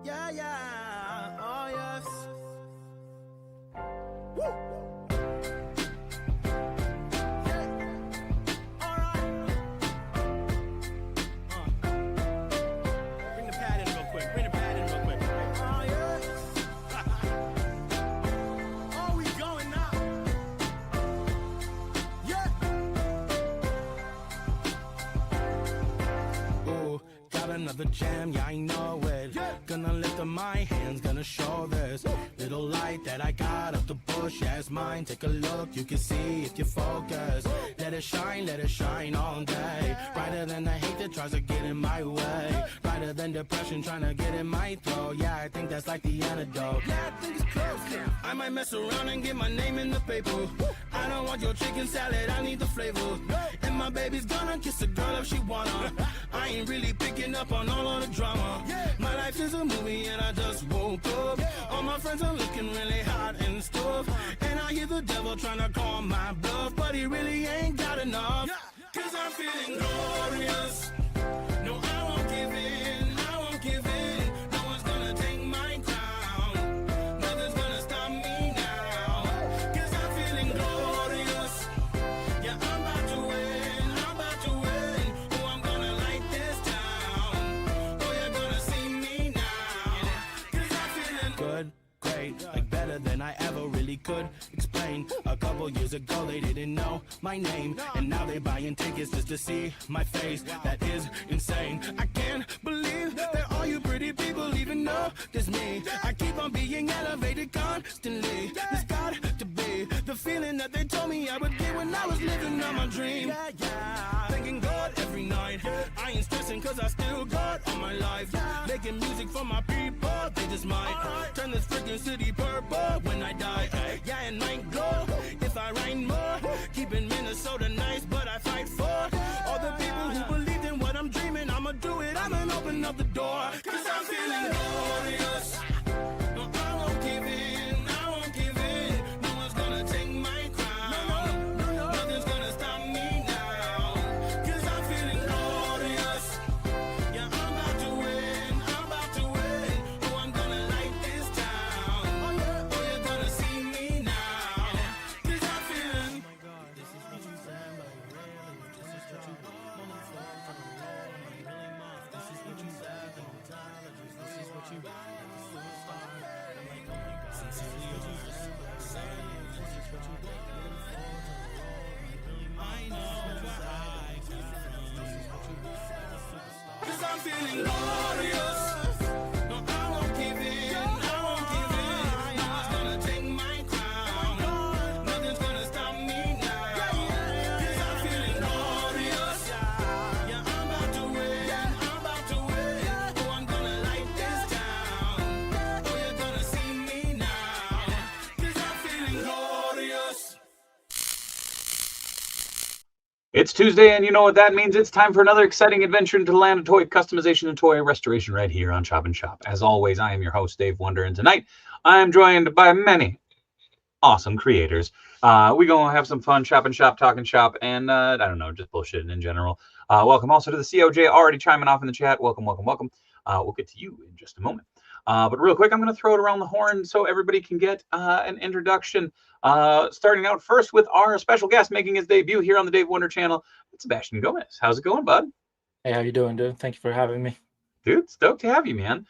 Yeah, yeah. Oh, yes. Woo. Bring the pad in real quick. Oh, yeah. Oh, we going now. Yeah. Ooh, got another jam, yeah, I know it. Yeah. Gonna lift up my hands, gonna show this little light that I got up the bush. Yeah, it's mine. Take a look, you can see if you focus. Let it shine all day. Brighter than the hate that tries to get in my way. Brighter than depression trying to get in my throat. Yeah, I think that's like the antidote. Yeah, I think it's close. I might mess around and get my name in the paper. I don't want your chicken salad, I need the flavor. And my baby's gonna kiss a girl if she wanna. I ain't really picking up on all of the drama. My life is a movie and I just woke up. All my friends are looking really hot and stuff. And I hear the devil trying to call my bluff, but he really ain't got enough. Cause I'm feeling glorious. No, I won't give in, I won't give in. No one's gonna take my crown. Nothing's gonna stop me now. Cause I'm feeling glorious. Yeah, I'm about to win, Oh, I'm gonna light this town. Oh, you're gonna see me now. Cause I'm feeling good, great, like better than I ever really could explain. A couple years ago they didn't know my name, and now they buying tickets just to see my face. That is insane. I can't believe that all you pretty people even know this me. I keep on being elevated constantly. There's got to be the feeling that they told me I would get when I was living on my dream. Thanking God every night. I ain't stressing cause I still got all my life. Making music for my people, they just might turn this freaking city purple when I die. Yeah, and might glow if I write more. Keeping Minnesota nice, but I fight for all the people who believed in what I'm dreaming. I'ma do it, I'ma open up the door. Cause I'm feeling glorious. No, I won't give in, No one's gonna take my crown. Nothing's gonna stop me now. Cause I'm feeling glorious. Yeah, I'm about to win, Oh, I'm gonna light this town. Oh, you're gonna see me now. Cause I'm feeling. Oh my God, this is what you said, but really, this is what you want. This is what you said, the whole time. This is what you want. Cause I'm feeling glorious. No, I won't give in, No one's gonna take my crown. Nothing's gonna stop me now. Cause I'm feeling glorious. Yeah, I'm about to win, Oh, I'm gonna light this town. Oh, you're gonna see me now. Cause I'm feeling glorious. It's Tuesday, and you know what that means. It's time for another exciting adventure into the land of toy customization and toy restoration right here on Choppin' Shop. As always, I am your host, Dave Wonder, and tonight I am joined by many awesome creators. We're going to have some fun chopping shop, talking shop, and I don't know, just bullshitting in general. Welcome also to the COJ already chiming off in the chat. Welcome. We'll get to you in just a moment. But real quick, I'm going to throw it around the horn so everybody can get an introduction. Starting out first with our special guest making his debut here on the Dave Wonder channel, it's Sebastian Gomez. How's it going, bud? Hey, how you doing, dude? Thank you for having me. Dude, stoked to have you, man.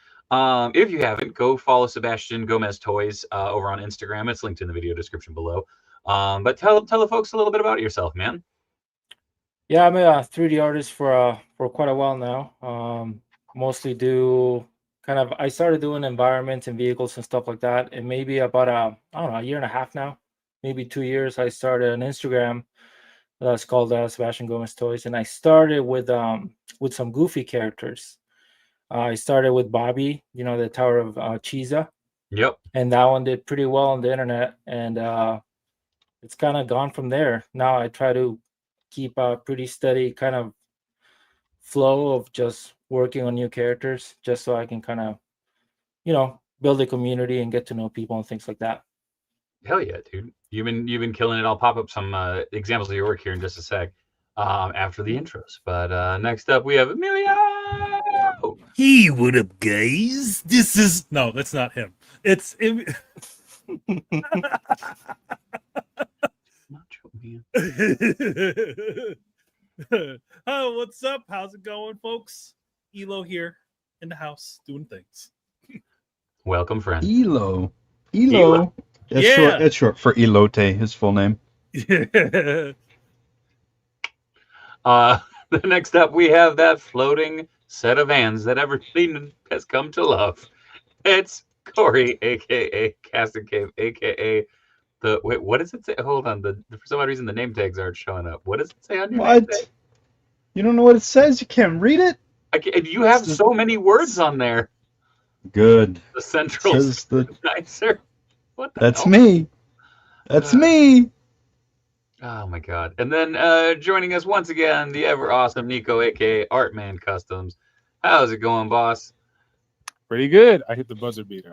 If you haven't, go follow Sebastian Gomez Toys over on Instagram. It's linked in the video description below. But tell the folks a little bit about yourself, man. Yeah, I'm a 3D artist for quite a while now. Mostly do kind of, I started doing environments and vehicles and stuff like that. And maybe about I don't know, a year and a half now, maybe 2 years, I started an Instagram that's called Sebastian Gomez Toys. And I started with some goofy characters. I started with Bobby, the Tower of Cheesa. Yep. And that one did pretty well on the internet. And it's kind of gone from there. Now I try to keep a pretty steady kind of flow of just working on new characters, just so I can kind of, build a community and get to know people and things like that. Hell yeah, dude. You've been killing it. I'll pop up some examples of your work here in just a sec after the intros. But next up we have Emilio. Hey, what up, guys? This is no, that's not him. It's Macho Man. Oh, what's up? How's it going, folks? Elo here in the house doing things. Welcome, friend. Elo. Elo. That's Yeah. short. That's short for Elote. His full name. Next up, we have that floating set of hands that everybody has come to love. It's Corey, aka Casting Cave, aka the wait. What does it say? Hold on. For some odd reason, the name tags aren't showing up. What does it say on your name What? tag? You don't know what it says? You can't read it? You have so many words on there. Good. The central nicer. What the That's hell? me. That's me. Oh my god. And then joining us once again, the ever awesome Nico, aka Artman Customs. How's it going, boss? Pretty good. I hit the buzzer beater.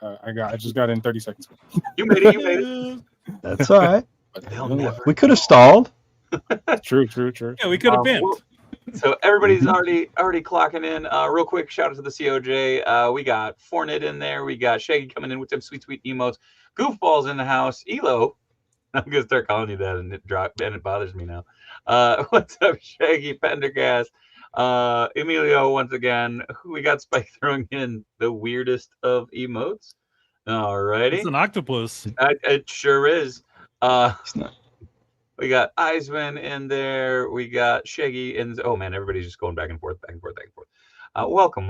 I just got in 30 seconds. You made it. You made it. That's all right. But They'll never We could have stalled. True. Yeah, we could have been. So everybody's already clocking in. Real quick, shout out to the COJ. We got Fortnite in there. We got Shaggy coming in with them sweet emotes. Goofballs in the house. Elo. I'm gonna start calling you that, and it bothers me now. What's up, Shaggy Pendergast? Emilio once again. We got Spike throwing in the weirdest of emotes. Alrighty, It's an octopus. it sure is. It's not. We got Eisman in there. We got Shaggy, and oh man, everybody's just going back and forth. Welcome.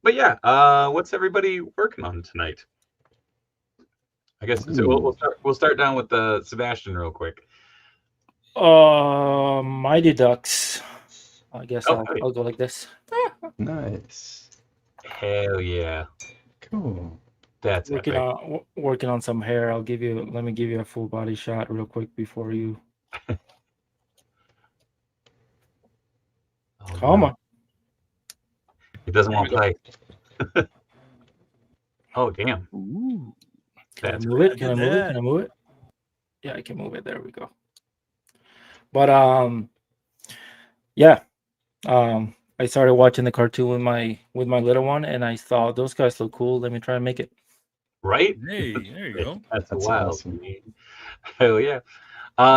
But yeah, what's everybody working on tonight? I guess so we'll start down with Sebastian real quick. Mighty Ducks. I guess Okay. I'll go like this. Nice. Hell yeah, Cool. that's Working epic. on some hair. Let me give you a full body shot real quick before you. Oh, Come no. on. He doesn't want to play. Oh damn. Ooh. Can That's I move it? Can I move it? Can I move it? Yeah, I can move it. There we go. But yeah. I started watching the cartoon with my little one, and I thought those guys look cool. Let me try and make it. Right? Hey, there you go. That's That's wild. awesome. Hell yeah.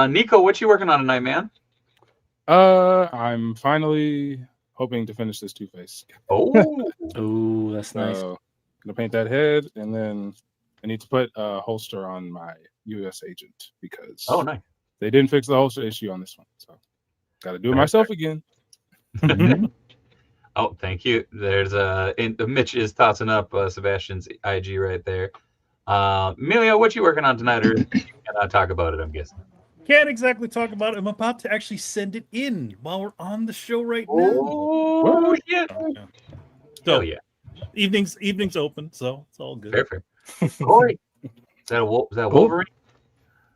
Nico, what you working on tonight, man? I'm finally hoping to finish this Two-Face. Oh, Oh, that's nice. Gonna paint that head, and then I need to put a holster on my U.S. agent because nice. they didn't fix the holster issue on this one, so got to do it myself again. Mhm. Oh, thank you. There's Mitch is tossing up Sebastian's IG right there. Emilio, what you working on tonight, or you cannot talk about it? I'm guessing. Can't exactly talk about it. I'm about to actually send it in while we're on the show right now. Oh shit! Yeah. Hell So yeah! evenings open, so it's all good. Perfect. Corey, is that Oh. Wolverine?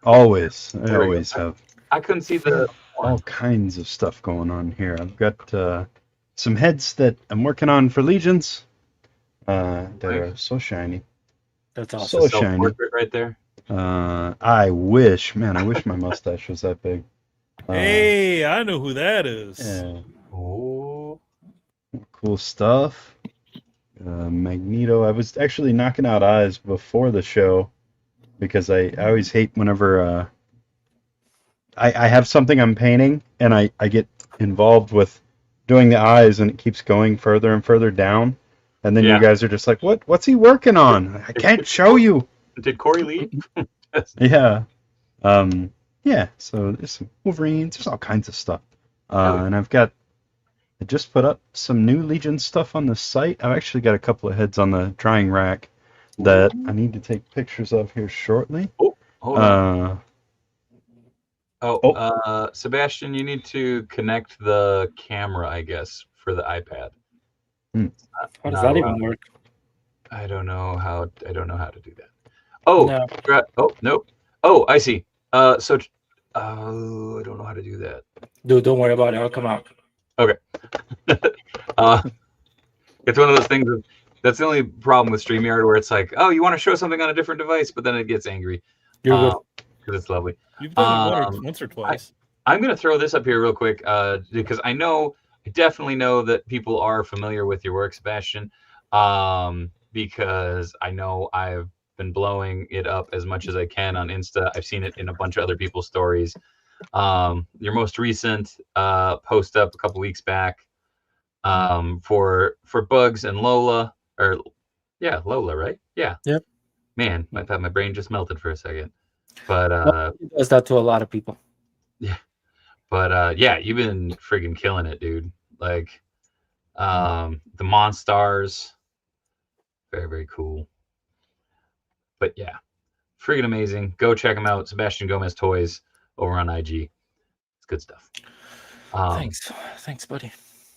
Always. I There we go. always have I couldn't see the. all kinds of stuff going on here. I've got some heads that I'm working on for Legions that are so shiny. That's awesome. So shiny. Self-portrait right there. I wish my mustache was that big. Hey, I know who that is. Yeah, Oh, cool stuff. Magneto. I was actually knocking out eyes before the show because I always hate whenever I have something I'm painting and I get involved with doing the eyes and it keeps going further and further down. And then Yeah. you guys are just like, what's he working on? I can't show you. did Corey leave? Yeah. Yeah, so there's some Wolverines, there's all kinds of stuff. And I just put up some new Legion stuff on the site. I've actually got a couple of heads on the drying rack that I need to take pictures of here shortly. Oh, hold on. Sebastian, you need to connect the camera, I guess, for the iPad. How does that even work? I don't know how to do that. Oh, No. oh no. Oh, I see. I don't know how to do that. Dude, don't worry about it. I'll come out. Okay. It's one of those things that's the only problem with StreamYard where it's like, oh, you want to show something on a different device, but then it gets angry. You're good. Because it's lovely. You've done it once or twice. I'm going to throw this up here real quick because I know I definitely know that people are familiar with your work, Sebastian, because I know I've been blowing it up as much as I can on Insta. I've seen it in a bunch of other people's stories. Your most recent post up a couple weeks back for Bugs and Lola, or yeah, Lola, right? Yeah. Yep. Man, I thought my brain just melted for a second. But It does that to a lot of people. yeah, yeah, you've been friggin' killing it, dude. Like the Monstars, very, very cool. But yeah, friggin' amazing. Go check them out. Sebastian Gomez Toys over on IG. It's good stuff. Thanks, buddy.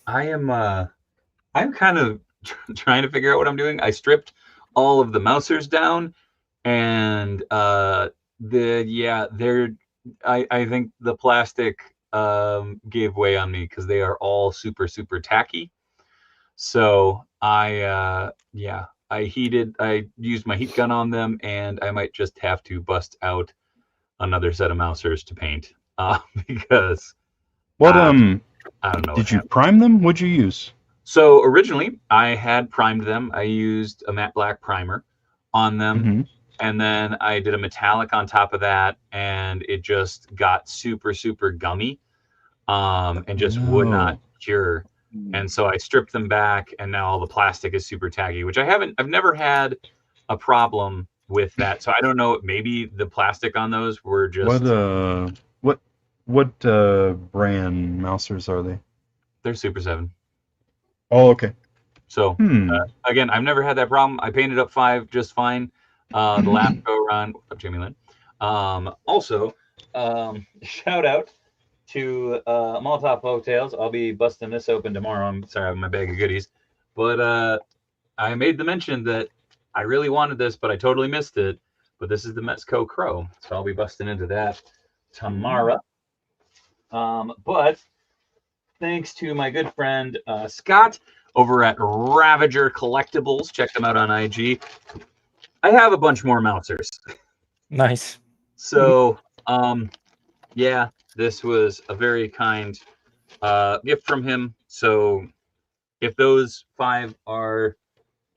I'm kind of trying to figure out what I'm doing. I stripped all of the mousers down, and I think the plastic gave way on me because they are all super, super tacky. So I used my heat gun on them, and I might just have to bust out another set of mousers to paint because What I don't know. did you prime them? What'd you use? So originally I had primed them. I used a matte black primer on them. Mm-hmm. And then I did a metallic on top of that, and it just got super, super gummy, and just would not cure. And so I stripped them back, and now all the plastic is super tacky, which I've never had a problem with that. So I don't know, maybe the plastic on those were just What brand mousers are they? they're Super 7. Oh, okay. So again, I've never had that problem. I painted up 5 just fine. The last go around, what's up, Jamie Lynn? Also, shout out to Molotov Folktales. I'll be busting this open tomorrow. I'm sorry, I have my bag of goodies, but I made the mention that I really wanted this, but I totally missed it. But this is the Metzco Crow, so I'll be busting into that tomorrow. But thanks to my good friend Scott over at Ravager Collectibles. Check them out on IG. I have a bunch more mousers. Nice. So, yeah, this was a very kind gift from him. So, if those 5 are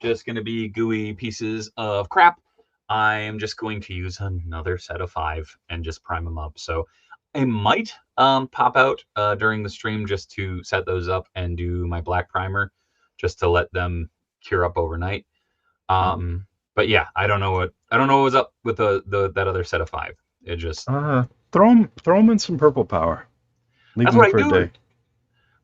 just going to be gooey pieces of crap, I am just going to use another set of 5 and just prime them up. So, I might pop out during the stream just to set those up and do my black primer just to let them cure up overnight. But yeah, I don't know what was up with that other set of 5. It just throw them in some purple power. Leave them for a day.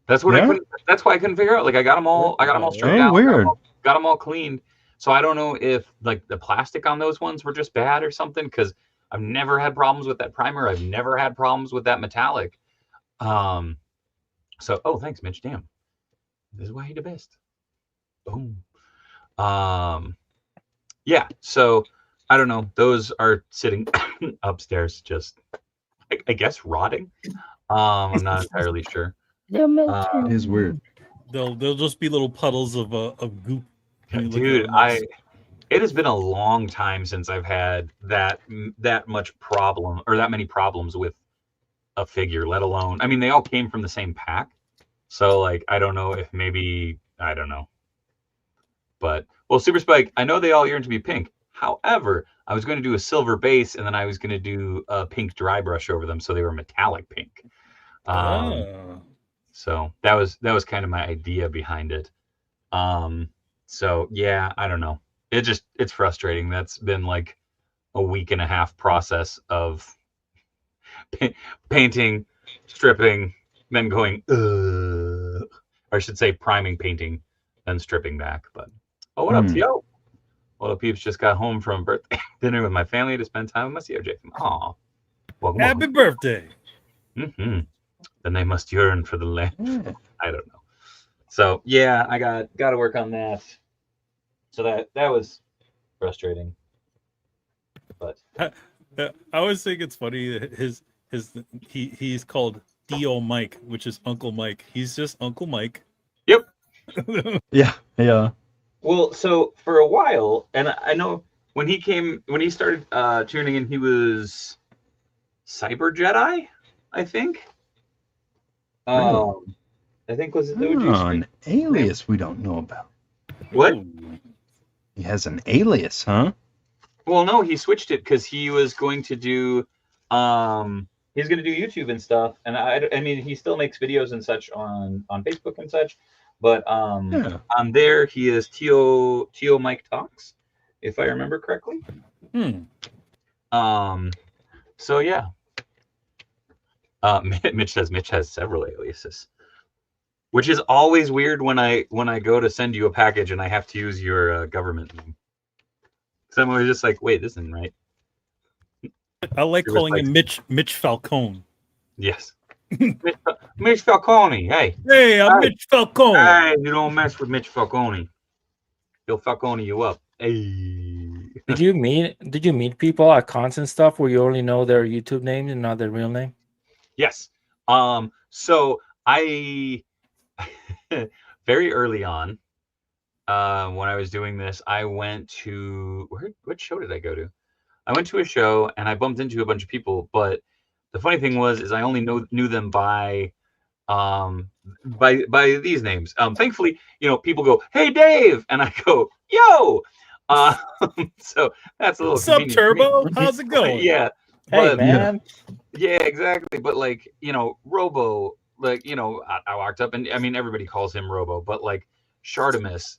That's what that's why I couldn't figure out. Like I got them all stripped out. Weird. Got them all cleaned. So I don't know if like the plastic on those ones were just bad or something, because I've never had problems with that primer. I've never had problems with that metallic. So thanks, Mitch. Damn. This is why you're the best. Boom. Yeah, so I don't know. Those are sitting upstairs, just I guess rotting. I'm not entirely sure. It is weird. They'll just be little puddles of goop. Dude, it has been a long time since I've had that much problem or that many problems with a figure, let alone, I mean, they all came from the same pack. So like, I don't know if maybe, I don't know. But, well, Super Spike, I know they all yearn to be pink. However, I was going to do a silver base, and then I was going to do a pink dry brush over them, so they were metallic pink. So that was kind of my idea behind it. So yeah, I don't know. It's frustrating. That's been like a week and a half process of painting, stripping, then going, or I should say priming, painting, then stripping back. But what up, Tio? Well, peeps just got home from birthday dinner with my family to spend time with my COJ. Aw, welcome. Happy birthday. Mm-hmm. Then they must yearn for the land. I don't know. So yeah, I got to work on that. So that was frustrating. But I always think it's funny that he's called Dio Mike, which is Uncle Mike. He's just Uncle Mike. Yep. Yeah. Well, so for a while, and I know when he started tuning in, he was Cyber Jedi, I think. I think was his OG Oh, screen. an alias we don't know about. What? Ooh. He has an alias, huh? Well, no, he switched it because he was going to do, he's going to do YouTube and stuff. And I mean, he still makes videos and such on Facebook and such. But Yeah. on there, he is Tio Mike Talks, if I remember correctly. So yeah. Mitch says Mitch has several aliases, which is always weird when I go to send you a package and I have to use your government name. So I'm always just like, wait, this isn't right. I like It was calling like- him Mitch Falcone. Yes. Mitch Falcone. Hey, Hey, I'm Hey. Mitch Falcone. hey, you don't mess with Mitch Falcone. He'll Falcone you up. Hey. Did you meet people at cons and stuff where you only know their YouTube name and not their real name? Yes. So I very early on, when I was doing this, I went to what show did I go to? I went to a show and I bumped into a bunch of people, but the funny thing was I only knew them by these names. Thankfully, people go, "Hey Dave," and I go, "Yo." So that's a little What's up, convenient for me. Turbo? How's it going? Yeah. Hey But- man, Yeah, exactly. But like, Robo, like, I walked up and I mean everybody calls him Robo, but like Shartimus,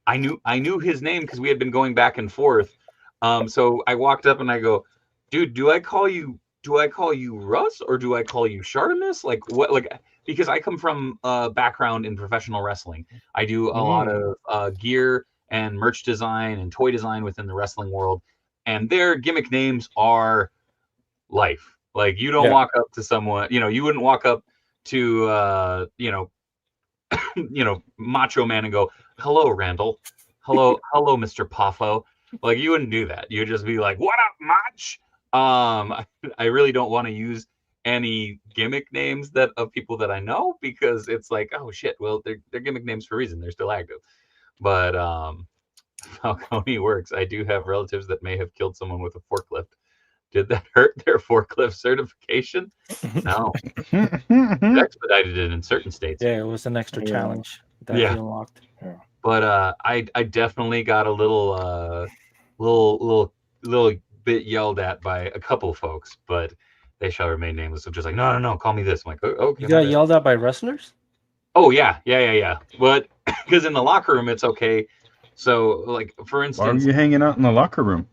I knew his name because we had been going back and forth. So I walked up and I go, dude, do I call you Russ or do I call you Shartimus? Like what, like, because I come from a background in professional wrestling. I do a lot of gear and merch design and toy design within the wrestling world, and their gimmick names are life. Like you don't Yeah. walk up to someone, you wouldn't walk up to Macho Man and go, "Hello, Randall. Hello, Mr. Poffo." Like you wouldn't do that. You'd just be like, "What up, Mach?" I really don't want to use any gimmick names of people that I know because it's like, oh shit, well they're gimmick names for a reason. They're still active. But Falcone works. I do have relatives that may have killed someone with a forklift. Did that hurt their forklift certification? No. It expedited it in certain states. yeah, it was an extra Yeah. challenge that Yeah. he unlocked. But I definitely got a little bit yelled at by a couple folks, but they shall remain nameless. So just like, no, call me this. I'm like, okay. You got yelled at by wrestlers? Oh yeah. But because in the locker room it's okay. So like for Why were instance, you hanging out in the locker room?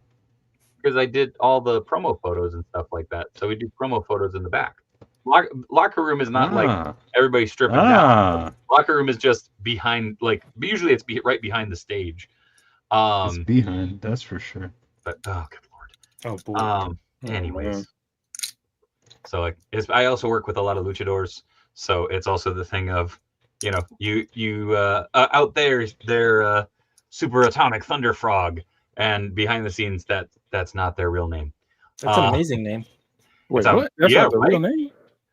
because I did all the promo photos and stuff like that. So we do promo photos in the back. Locker room is not like everybody stripping down. Locker room is just behind, like usually it's right behind the stage. It's behind, that's for sure. But oh good lord. Oh boy. Anyways, man. so like I also work with a lot of luchadors, so it's also the thing of, you out there they're Super Atomic Thunder Frog, and behind the scenes that's not their real name. That's an amazing name. Wait, It's what? That's yeah, not the real right? name?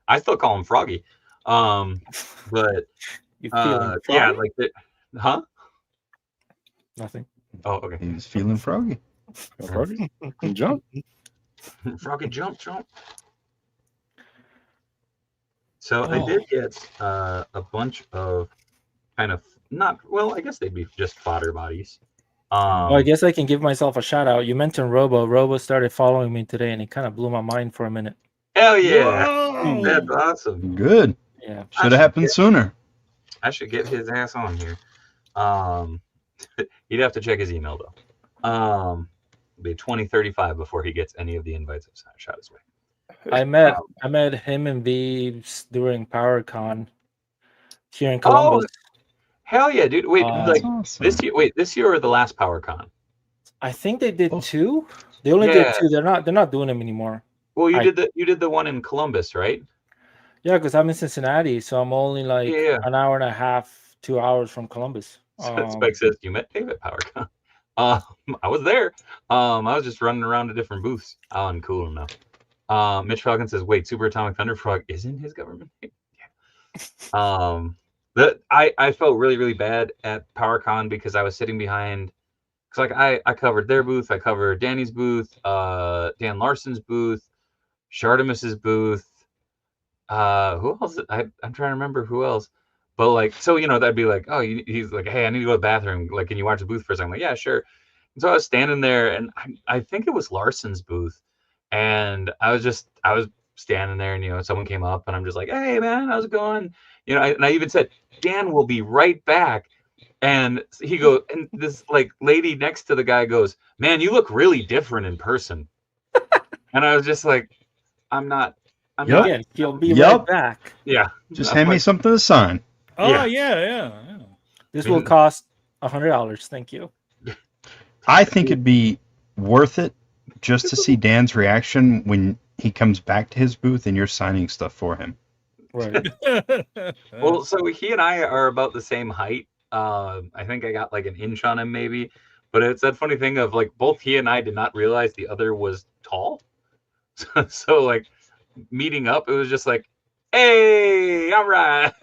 I still call him Froggy. But You feeling yeah, froggy? like huh? Nothing. Oh, okay. He was feeling froggy. Froggy? Can jump? Froggy jump. So I did get a bunch of kind of I guess they'd be just fodder bodies. Well, I guess I can give myself a shout out. You mentioned Robo. Robo started following me today, and it kind of blew my mind for a minute. Hell yeah, Whoa! that's awesome. Good. Yeah. Should have happened sooner. I should get his ass on here. He'd have to check his email though. It'll be 2035 before he gets any of the invites I've shot his way. I met him and Beebs during PowerCon here in Columbus. Hell yeah, dude! Wait, That's awesome. this year or the last PowerCon? I think they did Oh. 2. They only Yeah. did 2. They're not doing them anymore. Well, I- you did the one in Columbus, right? Yeah, because I'm in Cincinnati, so I'm only like Yeah. an hour and a half, 2 hours from Columbus. Spike says you met Dave at PowerCon. I was there. I was just running around to different booths. Oh, cool enough. Mitch Falcon says, "Wait, Super Atomic Thunder Frog isn't his government name?" Yeah. I felt really really bad at PowerCon because I was sitting behind. Cause like I covered their booth, I covered Danny's booth, Dan Larson's booth, Shartimus's booth. Who else? I'm trying to remember who else. But like, so that'd be like, oh, he's like, hey, I need to go to the bathroom. Like, can you watch the booth for a second? I'm like, yeah, sure. And so I was standing there, and I think it was Larson's booth, and I was standing there, and someone came up, and I'm just like, hey man, how's it going? And I even said, Dan will be right back. And he goes, and this like lady next to the guy goes, man, you look really different in person. And I was just like, I'm not. Yeah, he'll be Yep. right back. Yeah. Just I'm hand me like, something to sign. Oh Yeah. yeah. This will cost $100. Thank you. I think it'd be worth it just to see Dan's reaction when he comes back to his booth and you're signing stuff for him. Right. Well, so he and I are about the same height. I think I got like an inch on him maybe, but it's that funny thing of like both he and I did not realize the other was tall. So like meeting up, it was just like, hey, all right,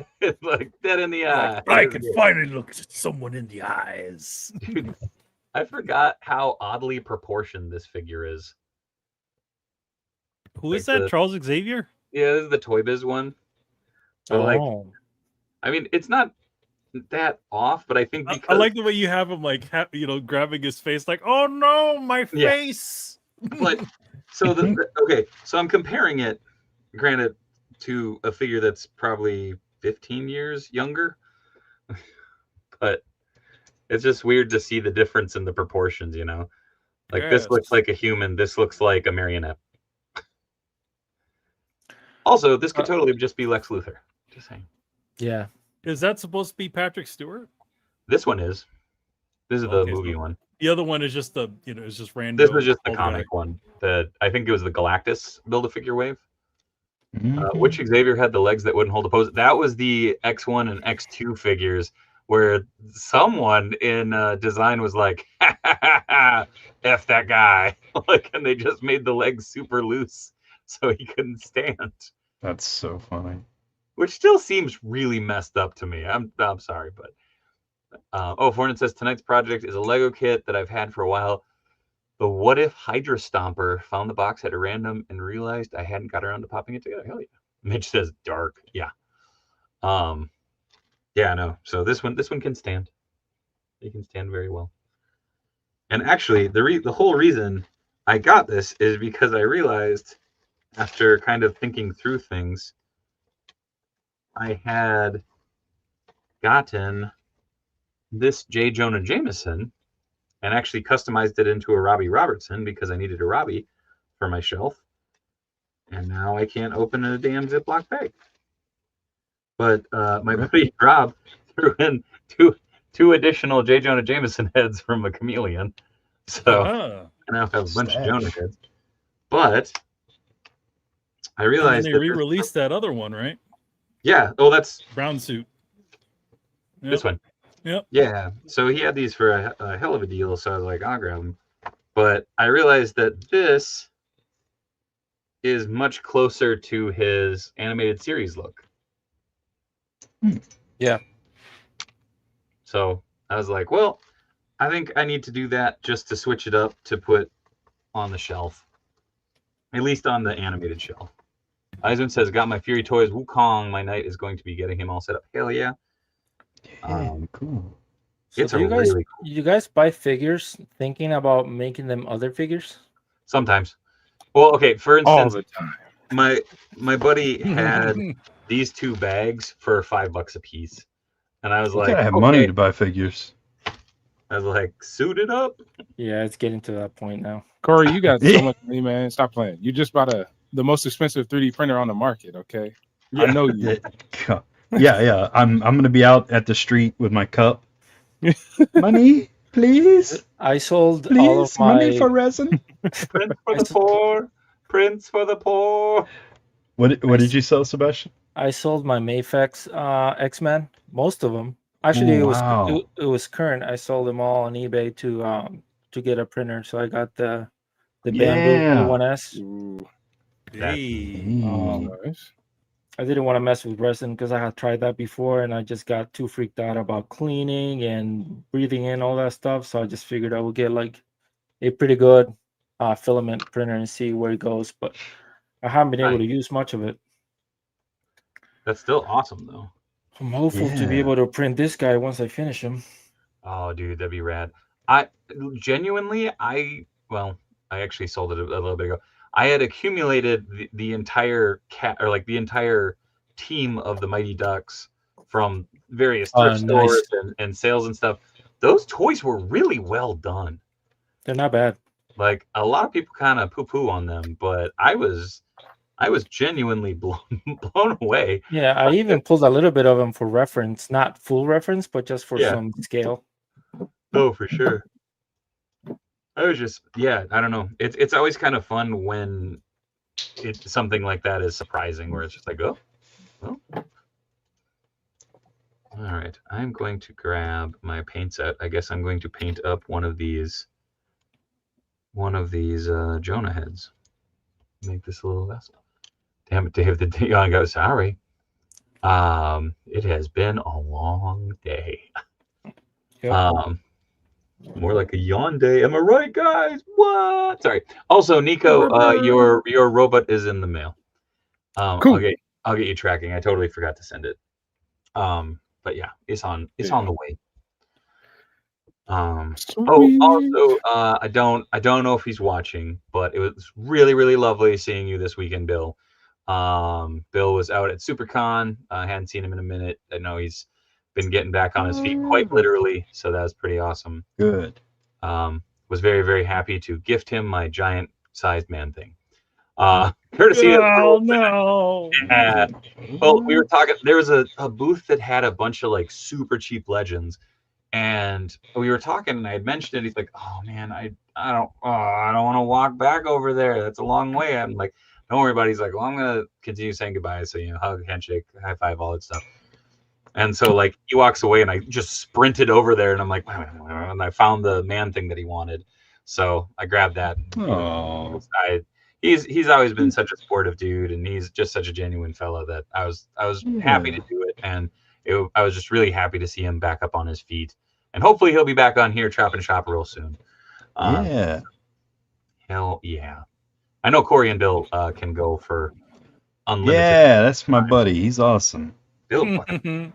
like dead in the eye. I can finally look at someone in the eyes. Dude, I forgot how oddly proportioned this figure is. Who is Like that? Charles Xavier? Yeah, this is the Toy Biz one. So like, Oh. I mean, it's not that off, but I think because I like the way you have him like grabbing his face like, oh no, my Yeah. face. But so okay, so I'm comparing it, granted, to a figure that's probably 15 years younger, but it's just weird to see the difference in the proportions. Like this looks Yes. like a human, this looks like a marionette. Also, this could totally just be Lex Luthor. Just saying. Yeah. Is that supposed to be Patrick Stewart? This one is. This is Okay, the movie so one. The other one is just it's just random. This was just the old guy. comic one. That I think it was the Galactus Build-A-Figure wave. Mhm. Which Xavier had the legs that wouldn't hold a pose. That was the X1 and X2 figures where someone in design was like, F that guy. Like, and they just made the legs super loose so he couldn't stand. That's so funny. Which still seems really messed up to me. I'm sorry, but Fornan says tonight's project is a Lego kit that I've had for a while. The What If Hydra Stomper. Found the box at a random and realized I hadn't got around to popping it together. Hell yeah. Mitch says dark. Yeah. Yeah, no. So this one can stand. It can stand very well. And actually, the whole reason I got this is because I realized after kind of thinking through things, I had gotten this J. Jonah Jameson and actually customized it into a Robbie Robertson because I needed a Robbie for my shelf. And now I can't open a damn Ziploc bag. But my buddy Rob threw in two additional J. Jonah Jameson heads from a chameleon. So I now have a bunch of Jonah heads. But I realized they re-released that other one, right? Yeah. Oh, that's brown suit. Yep. This one. Yep. Yeah. So he had these for a hell of a deal. So I was like, I'll grab them. But I realized that this is much closer to his animated series look. Yeah. So I was like, well, I think I need to do that just to switch it up to put on the shelf. At least on the animated shelf. Eisen says, got my Fury Toys Wukong. My night is going to be getting him all set up. Hell yeah. Cool. So It's do you guys, really cool. you guys buy figures thinking about making them other figures? Sometimes. Well, okay, for all instance, the time. my buddy had these two bags for $5 a piece. And I was You like, gotta have okay. money to buy figures. I was like, suit it up. Yeah, it's getting to that point now. Corey, you got so much money, man. Stop playing. You just bought the most expensive 3D printer on the market, okay? I know you. Yeah. I'm gonna be out at the street with my cup. Money, please. I sold Please, all of my money for resin. Prince for the poor. Prince for the poor. What did you sell, Sebastian? I sold my Mafex X-Men, most of them. Actually, Wow. it was current. I sold them all on eBay to get a printer. So I got the Bamboo P1S. Ooh, Hey. nice. I didn't want to mess with resin because I had tried that before, and I just got too freaked out about cleaning and breathing in all that stuff. So I just figured I would get like a pretty good filament printer and see where it goes. But I haven't been able to use much of it. That's still awesome, though. I'm hopeful to be Yeah. able to print this guy once I finish him. Oh, dude, that'd be rad. I genuinely, well, I actually sold it a little bit ago. I had accumulated the entire the entire team of the Mighty Ducks from various thrift Nice. stores and sales and stuff. Those toys were really well done. They're not bad. Like a lot of people kind of poo-poo on them, but I was genuinely blown away. Yeah, I even pulled a little bit of them for reference, not full reference, but just for Yeah. some scale. Oh, for sure. I was just, yeah, I don't know. It's always kind of fun when something like that is surprising, where it's just like, oh, well. All right, I'm going to grab my paint set. I guess I'm going to paint up one of these Jonah heads. Make this a little vessel. Damn it, Dave, the day on goes, sorry. It has been a long day. Yep. More like a yawn day. Am I right, guys? What? Sorry. Also, Nico, your robot is in the mail. Cool. I'll get you tracking. I totally forgot to send it. But yeah, it's on the way. Also, I don't know if he's watching, but it was really, really lovely seeing you this weekend, Bill. Bill was out at SuperCon. I hadn't seen him in a minute. I know he's been getting back on his feet quite literally, so that was pretty awesome. Good. Was very, very happy to gift him my giant sized man thing. Courtesy of no. yeah. Well, we were talking, there was a booth that had a bunch of like super cheap legends, and we were talking and I had mentioned it. He's like, oh man, I don't want to walk back over there. That's a long way. I'm like, don't worry about it. He's like, well, I'm gonna continue saying goodbye. So, hug, handshake, high five, all that stuff. And so like he walks away and I just sprinted over there and I'm like, and I found the man thing that he wanted. So I grabbed that. Oh. He's always been such a supportive dude, and he's just such a genuine fella that I was happy to do it, and I was just really happy to see him back up on his feet, and hopefully he'll be back on here Choppin' Shop real soon. Yeah. Hell yeah! I know Corey and Bill can go for unlimited. Yeah, that's my buddy. He's awesome. Bill is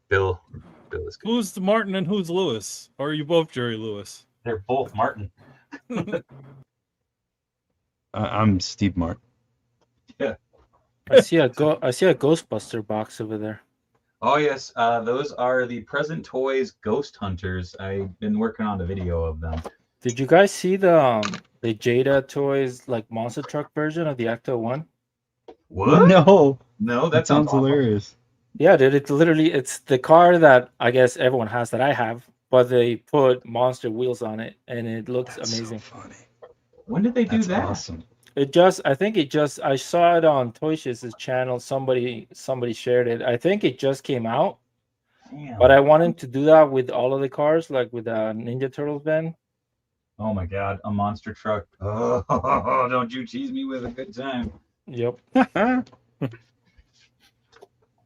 good. Who's the Martin and who's Lewis? Or are you both Jerry Lewis? They're both Martin. I'm Steve Martin. Yeah. I see a Ghostbuster box over there. Oh yes, those are the Present Toys Ghost Hunters. I've been working on a video of them. Did you guys see the Jada Toys like monster truck version of the Ecto 1? What? No, that sounds awesome. hilarious. Yeah, dude, it's the car that I guess everyone has that I have, but they put monster wheels on it and it looks amazing. So funny. When did they do That's that? awesome. I saw it on Toy Shiz's channel. Somebody shared it. I think it just came out. Damn. But I wanted to do that with all of the cars, like with the Ninja Turtles van. Oh my god, a monster truck. Oh, don't you tease me with a good time. Yep.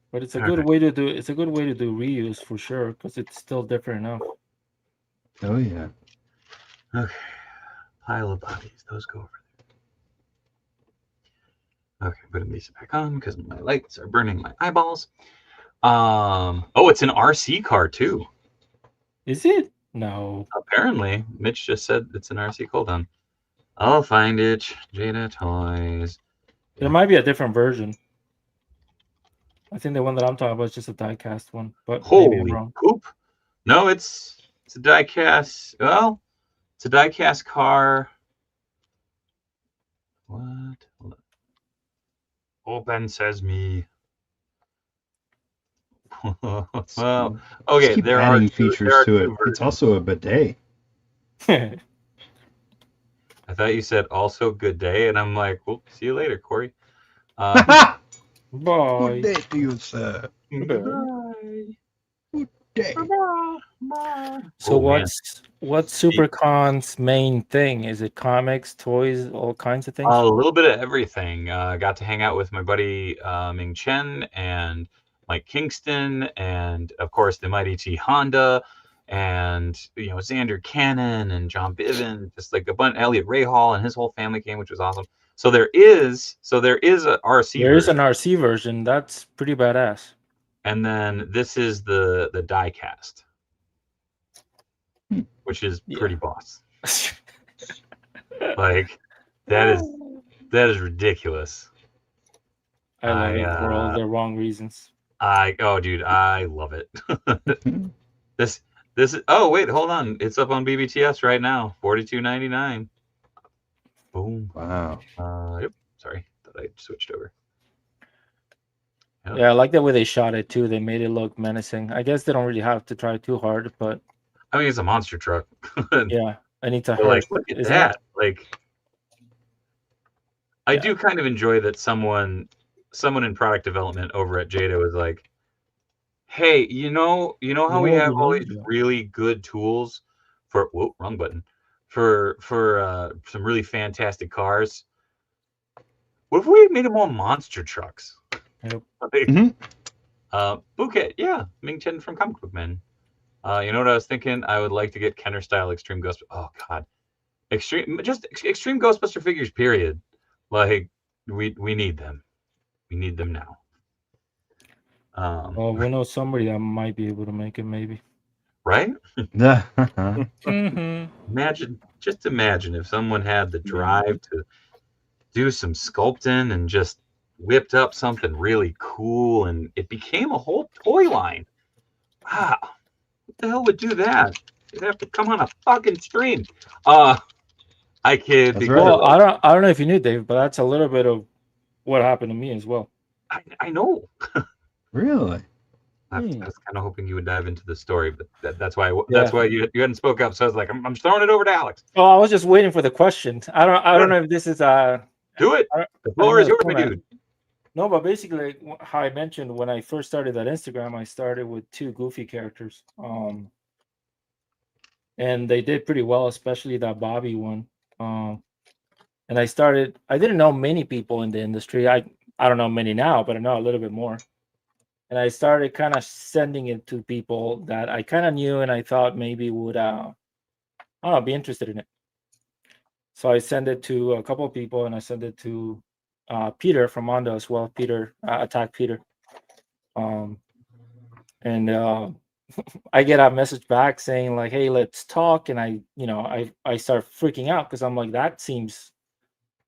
But it's a good way to do reuse for sure, because it's still different enough. Oh yeah. Okay. Pile of bodies. Those go over there. Okay, putting these back on because my lights are burning my eyeballs. Oh, it's an RC car too. Is it? No. Apparently, Mitch just said it's an RC. Hold on. I'll find it. Jada Toys. There might be a different version. I think the one that I'm talking about is just a die-cast one, but maybe I'm Holy wrong. poop! No, it's a die-cast. Well, it's a die-cast car. What? Hold on. Open Sesame. Well, okay. Keep There adding are features to it. It's also a bidet. I thought you said also good day, and I'm like, well, see you later, Corey. Bye. Good day to you, sir. Bye. Good day. So Oh, man. what's SuperCon's main thing? Is it comics, toys, all kinds of things? A little bit of everything. Got to hang out with my buddy Ming Chen and Mike Kingston, and of course the Mighty T Honda, and Xander Cannon and John Biven, just like a bunch. Elliot Rahal and his whole family came, which was awesome. So there is a RC. There is an RC version. That's pretty badass. and then this is the die cast, Hmm. which is Yeah. pretty boss. Like that is ridiculous. I love it for all the wrong reasons. Dude, I love it. This is, oh wait, hold on, it's up on BBTS right now, $42.99. Boom. Wow. Yep. Sorry, thought I switched over. Yep. Yeah, I like the way they shot it too. They made it look menacing. I guess they don't really have to try too hard, but I mean, it's a monster truck. yeah, I need to But, like, look at isn't that. it? Like, I Yeah. do kind of enjoy that someone in product development over at Jado is like, hey, you know how we have all these really good tools for wrong button for some really fantastic cars. What if we made them all monster trucks? Yep. Like, Mhm. Bouquet, yeah, Ming Chen from Comic Book Men. You know what I was thinking? I would like to get Kenner style Extreme Ghost. Oh God, Extreme Ghostbuster figures. Period. Like we need them. We need them now. Well, we know somebody that might be able to make it, maybe. Right? Mm-hmm. Imagine if someone had the drive to do some sculpting and just whipped up something really cool and it became a whole toy line. Wow. What the hell would do that? You'd have to come on a fucking stream. I kid That's because Well, right. I don't know if you knew, Dave, but that's a little bit of what happened to me as well. I know. Really? I was kind of hoping you would dive into the story, but that's why Yeah. you hadn't spoke up. So I was like, I'm throwing it over to Alex. Oh, I was just waiting for the question. I don't know if this is Do it. I The don't floor know is the yours, my format. dude. No, but basically, how I mentioned when I first started that Instagram, I started with 2 Goofy characters, and they did pretty well, especially that Bobby one. And I didn't know many people in the industry. I don't know many now, but I know a little bit more. And I started kind of sending it to people that I kind of knew, and I thought maybe would I don't know, be interested in it. So I sent it to a couple of people, and I sent it to Peter from Mondo as well. Peter, Attack Peter. And I get a message back saying like, "Hey, let's talk." And I start freaking out because I'm like, that seems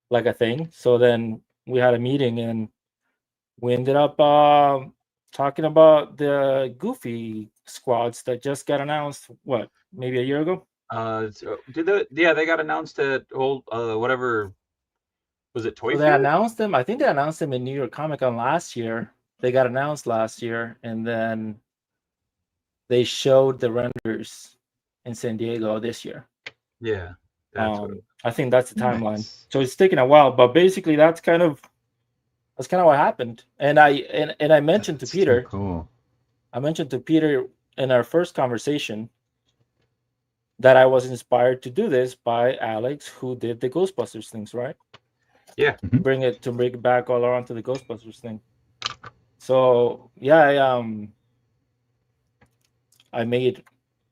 like a thing. So then we had a meeting, and we ended up talking about the Goofy squads that just got announced. What, maybe a year ago? They got announced at whatever was it, Toy So they Fair? announced them. I think they announced them in New York Comic Con last year. They got announced last year, and then they showed the renders in San Diego this year. Yeah, that's what. I think that's the timeline. Nice. So it's taking a while, but basically that's kind of what happened. And I mentioned to That's too Peter, cool. in our first conversation that I was inspired to do this by Alex, who did the Ghostbusters things, right? Yeah. Bring it back all around to the Ghostbusters thing. So yeah, I made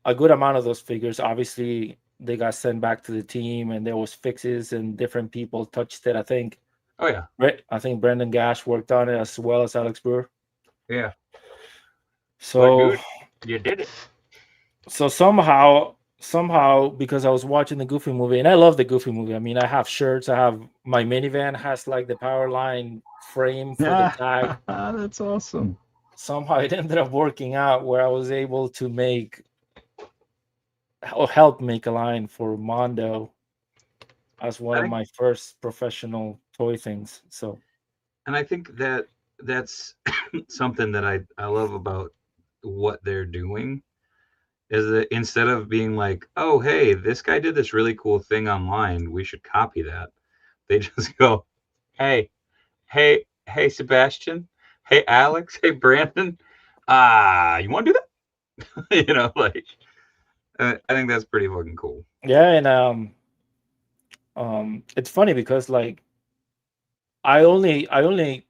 a good amount of those figures. Obviously, they got sent back to the team, and there was fixes, and different people touched it. I think. Oh yeah. Right. I think Brendan Gash worked on it as well as Alex Brewer. Yeah. So, dude, you did it. So somehow, because I was watching the Goofy movie, and I love the Goofy movie. I mean, I have shirts. I have my minivan has like the power line frame for the tag. That's awesome. Somehow it ended up working out where I was able to help make a line for Mondo as one of my first professional toy things. So, and I think that's something that I love about what they're doing is that instead of being like, oh hey, this guy did this really cool thing online, we should copy that, they just go, hey Sebastian, hey Alex, hey Brandon, you want to do that? Like I think that's pretty fucking cool. yeah, and it's funny because like I only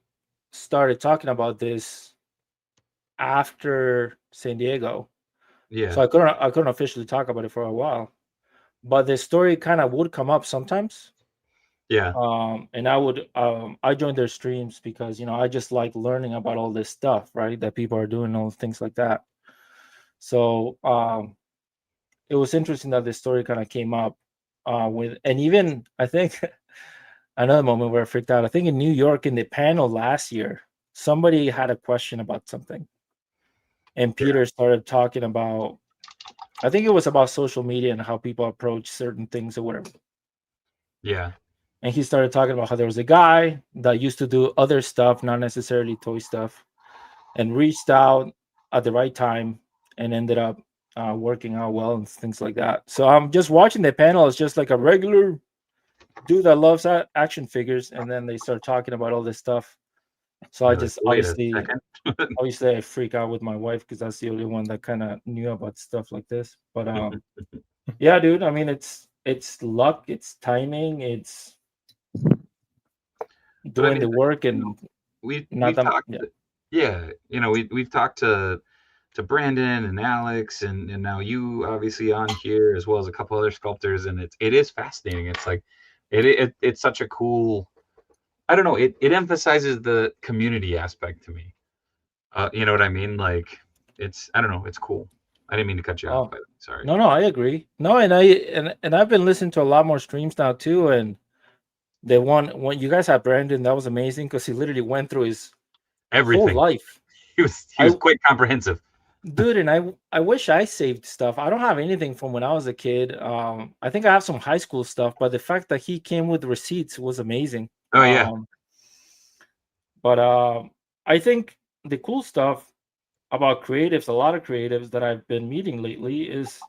started talking about this after San Diego. Yeah. So I couldn't officially talk about it for a while. But the story kind of would come up sometimes. Yeah. And I joined their streams because I just like learning about all this stuff, right? That people are doing, all things like that. So it was interesting that this story kind of came up with, and even I think another moment where I freaked out. I think in New York in the panel last year, somebody had a question about something, and Peter started talking about. I think it was about social media and how people approach certain things or whatever. Yeah. And he started talking about how there was a guy that used to do other stuff, not necessarily toy stuff, and reached out at the right time and ended up working out well and things like that. So I'm just watching the panel. It's just like a regular dude that loves action figures, and then they start talking about all this stuff. So I You're like, just wait a second. obviously I freak out with my wife because that's the only one that kind of knew about stuff like this. But yeah, dude. I mean, it's luck, it's timing, it's But I doing mean, the work, you know, and not we've that. talked, Yeah. yeah, we've talked to Brandon and Alex, and now you obviously on here, as well as a couple other sculptors, and it is fascinating. It's like it's such a cool, I don't know, it emphasizes the community aspect to me. You know what I mean? Like, I don't know, it's cool. I didn't mean to cut you off, Oh, by the way. Sorry. no, I agree. No, and I've been listening to a lot more streams now too, and the one when you guys had Brandon, that was amazing because he literally went through his whole Everything. life. He I was quite comprehensive. Dude, and I wish I saved stuff. I don't have anything from when I was a kid. I think I have some high school stuff, but the fact that he came with receipts was amazing. Oh yeah, But I think the cool stuff about creatives, a lot of creatives that I've been meeting lately, is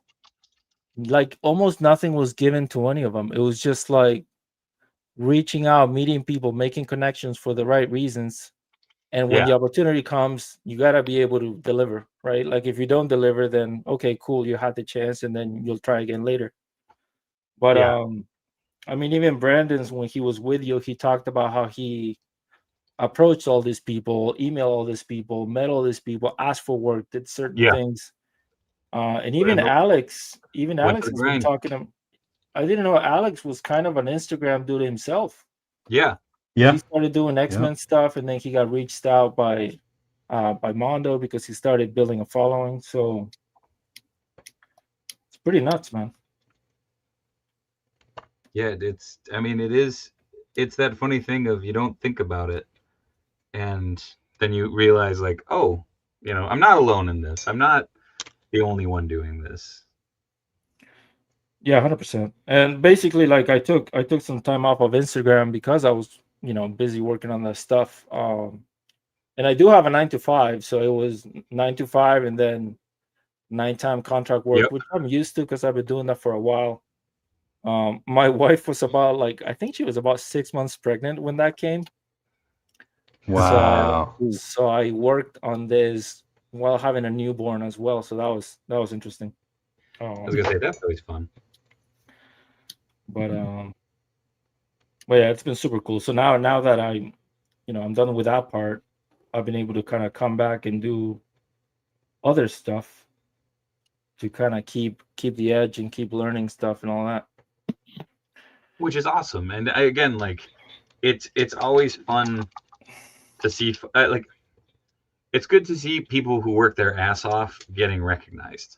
like almost nothing was given to any of them. It was just like reaching out, meeting people, making connections for the right reasons. And when yeah, the opportunity comes, you got to be able to deliver, right? Like if you don't deliver, then okay, cool, you had the chance and then you'll try again later. But yeah, I mean, even Brandon's, when he was with you, he talked about how he approached all these people, emailed all these people, met all these people, asked for work, did certain yeah. things. And even Went to Alex the has been grind. talking to. I didn't know Alex was kind of an Instagram dude himself. Yeah, He Yeah. started doing Yeah. X-Men stuff, and then he got reached out by Mondo because he started building a following. So it's pretty nuts, man. yeah. I mean, it is. It's that funny thing of you don't think about it, and then you realize, like, oh, I'm not alone in this. I'm not the only one doing this. Yeah, 100%. And basically, like I took some time off of Instagram because I was busy working on that stuff. And I do have a 9 to 5, so it was 9 to 5 and then nighttime contract Yep. work, which I'm used to because I've been doing that for a while. My wife was about like I think she was about 6 months pregnant when that came. So Wow. so I worked on this while having a newborn as well. So that was interesting. I was gonna say that's always fun. But yeah, it's been super cool. So now that I'm done with that part, I've been able to kind of come back and do other stuff to kind of keep the edge and keep learning stuff and all that. Which is awesome. And again, like, it's always fun to see. Like, it's good to see people who work their ass off getting recognized,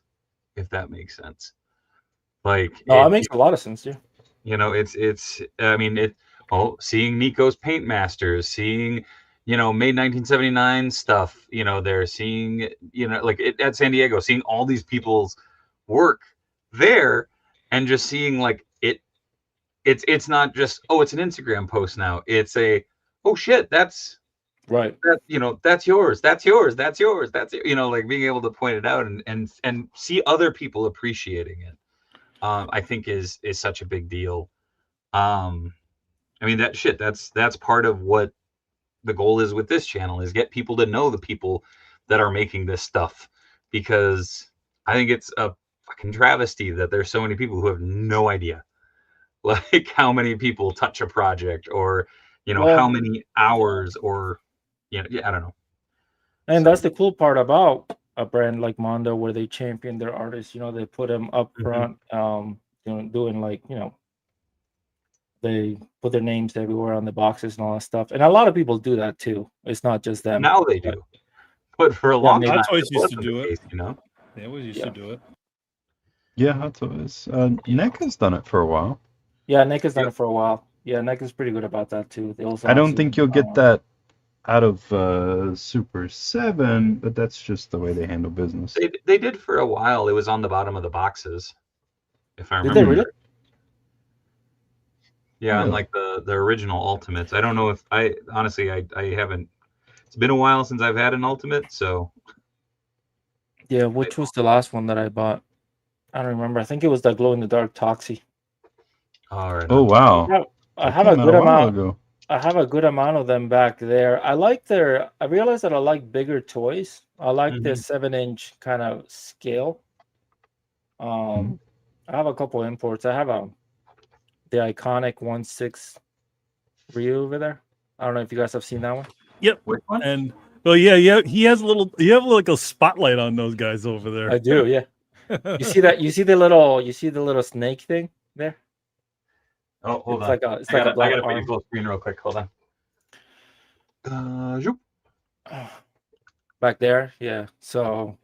if that makes sense. Like No, it makes a lot of sense, yeah. it's. I mean, seeing Nico's Paint Masters, seeing, May 1979 stuff. They're seeing, like at San Diego, seeing all these people's work there, and just seeing like it. It's not just, oh, it's an Instagram post now. It's oh shit, that's Right. that's yours, that's yours, that's yours, like being able to point it out and see other people appreciating it. I think is such a big deal. I mean, that's part of what the goal is with this channel, is get people to know the people that are making this stuff, because I think it's a fucking travesty that there's so many people who have no idea, like, how many people touch a project, or how Well, many yeah. hours, or yeah, I don't know. And So that's the cool part about a brand like Mondo, where they champion their artists. They put them up mhm. front, doing like they put their names everywhere on the boxes and all that stuff. And a lot of people do that too. It's not just them. Now they but do, but for a Yeah, long maybe. time, Hot Toys it used to wasn't do the it. case, you know. They always used Yeah. to do it. Yeah, Hot Toys. Nick has done it for a while. Yeah, Nick has done Yep. it for a while. Yeah, Nick is pretty good about that too. They also I have don't some, think you'll get that out of Super 7, but that's just the way they handle business. They did for a while. It was on the bottom of the boxes, if I Did remember. they really? Yeah, Really? and like the original Ultimates. I don't know if I honestly I haven't. It's been a while since I've had an Ultimate, so Yeah, which was the last one that I bought? I don't remember. I think it was the glow in the dark Toxie. all right. Oh wow, I that have a came out good a while amount. ago. I have a good amount of them back there. I realized that I like bigger toys. I like the Mhm. 7-inch kind of scale. I have a couple imports. I have the iconic 1/6 Ryu over there. I don't know if you guys have seen that one. Yep. Which one? And well, yeah, he has a little. You have like a spotlight on those guys over there. I do, yeah. You see that? You see the little snake thing there? Oh, hold It's on. like a I gotta black put you arm. full screen real quick. Hold on. Zoop. Back there, yeah. So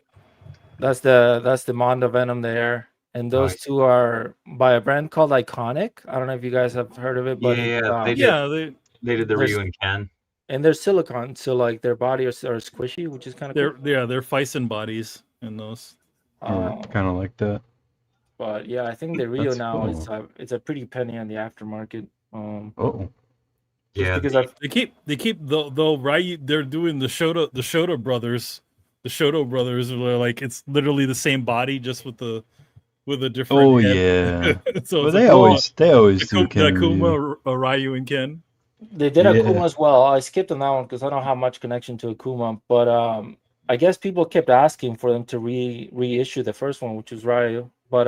that's the Mondo Venom there, and those Nice. two are by a brand called Iconic. I don't know if you guys have heard of it, but Yeah, they did. Yeah, They did the there's- Ryu and Ken. and they're silicone, so like their body are squishy, which is kind of cool. they're Fison bodies in those. Kind of like that. But yeah, I think the Rio That's now is cool. it's a pretty penny on the aftermarket. Oh, Just Yeah, because They keep though Ryu. They're doing the Shoto brothers. The Shoto brothers are like it's literally the same body, just with a different. oh head. yeah. So Well, it's they like always do the Ken Ryu. Akuma, Ryu, and Ken. they did Yeah. Akuma as well. I skipped on that one because I don't have much connection to Akuma, but I guess people kept asking for them to reissue the first one, which was Ryu, but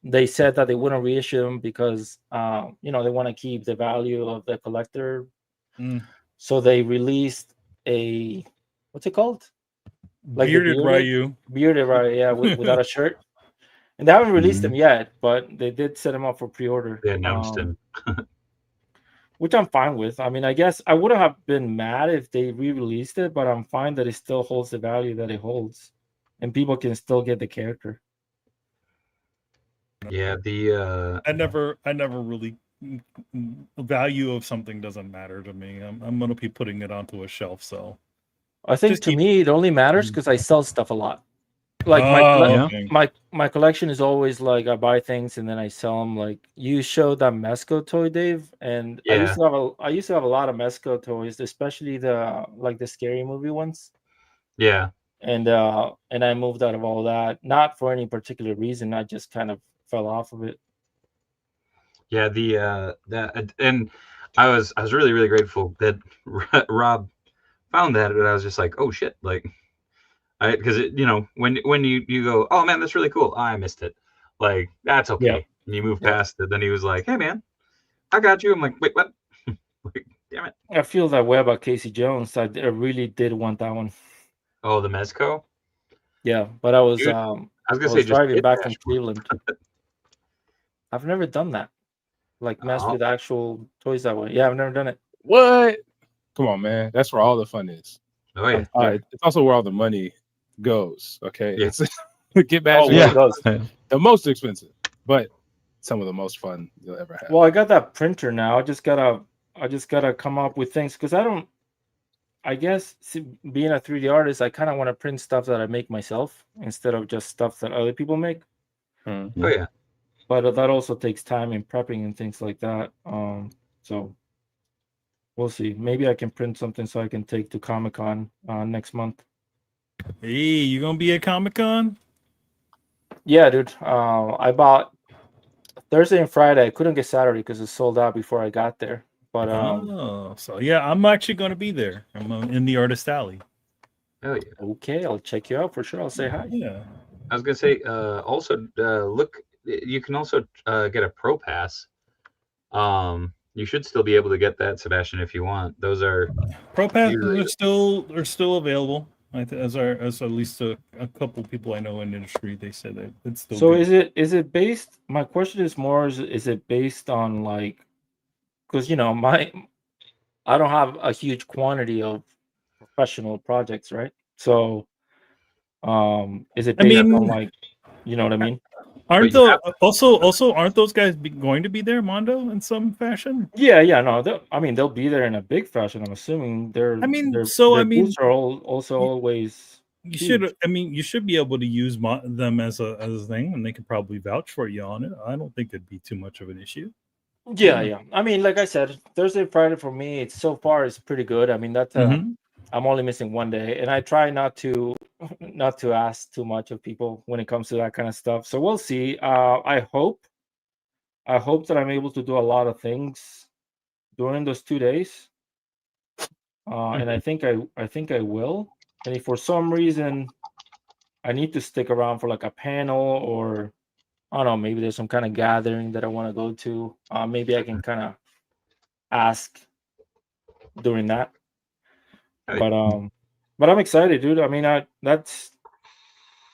they said that they wouldn't reissue them because they want to keep the value of the collector. So they released a what's it called? Like the Bearded Ryu. bearded Ryu, yeah, without a shirt. And they haven't released Mhm. them yet, but they did set them up for pre-order. they announced him. Which I'm fine with. I mean, I guess I wouldn't have been mad if they re-released it, but I'm fine that it still holds the value that it holds, and people can still get the character. Yeah, the I never really the value of something doesn't matter to me. I'm gonna be putting it onto a shelf. So I think Just to keep- me it only matters because I sell stuff a lot. Like Yeah. my collection is always like I buy things and then I sell them. Like you showed that Mesco toy, Dave, and I used to have a lot of Mesco toys, especially the scary movie ones. yeah. And I moved out of all that, not for any particular reason. I just kind of fell off of it. Yeah, that and I was really really grateful that Rob found that, and I was just like, oh shit, like because when you go, oh man, that's really cool. Oh, I missed it. Like that's okay. Yeah. And you move Yeah. past it. Then he was like, hey man, I got you. I'm like, wait, what? Like, damn it. I feel that way about Casey Jones. I really did want that one. Oh, the Mezco. Yeah, but I was Dude, I was I gonna was say just driving hit back that from shit. Cleveland. I've never done that. Like mess Oh. with actual toys that way. Yeah, I've never done it. What? Come on, man. That's where all the fun is. Oh yeah. It's also where all the money goes. Okay, Yeah. it's get back. Oh, where it goes. The most expensive, but some of the most fun you'll ever have. Well, I got that printer now. I just gotta come up with things because I guess being a 3D artist, I kind of want to print stuff that I make myself instead of just stuff that other people make. Oh yeah. But that also takes time in prepping and things like that. So we'll see. Maybe I can print something so I can take to Comic-Con next month. Hey, you gonna be at Comic-Con? Yeah, dude. I bought Thursday and Friday. I couldn't get Saturday because it sold out before I got there. But So yeah, I'm actually gonna be there. I'm in the Artist Alley. Oh yeah. okay, I'll check you out for sure. I'll say hi. Yeah. I was gonna say also look. You can also get a Pro Pass. You should still be able to get that, Sebastian, if you want. Those are Pro Pass usually- are still available. As at least a couple people I know in the industry, they said that it's still. So good. is it based? My question is more: is it based on like because I don't have a huge quantity of professional projects, right? So, is it I based on mean, like, you know what I mean? aren't you have also aren't those guys going to be there, Mondo, in some fashion? Yeah, no, they'll be there in a big fashion. I'm assuming I mean, their booths are also you, always you huge. should. I mean, you should be able to use them as a thing, and they could probably vouch for you on it. I don't think it'd be too much of an issue. Yeah. I mean, like I said, Thursday, Friday for me, it's so far is pretty good. I mean, Mm-hmm. I'm only missing one day, and I try not to ask too much of people when it comes to that kind of stuff. So we'll see. I hope that I'm able to do a lot of things during those 2 days, and I think I will. And if for some reason I need to stick around for like a panel, or I don't know, maybe there's some kind of gathering that I want to go to, maybe I can kind of ask during that. But I'm excited, dude. I mean, that's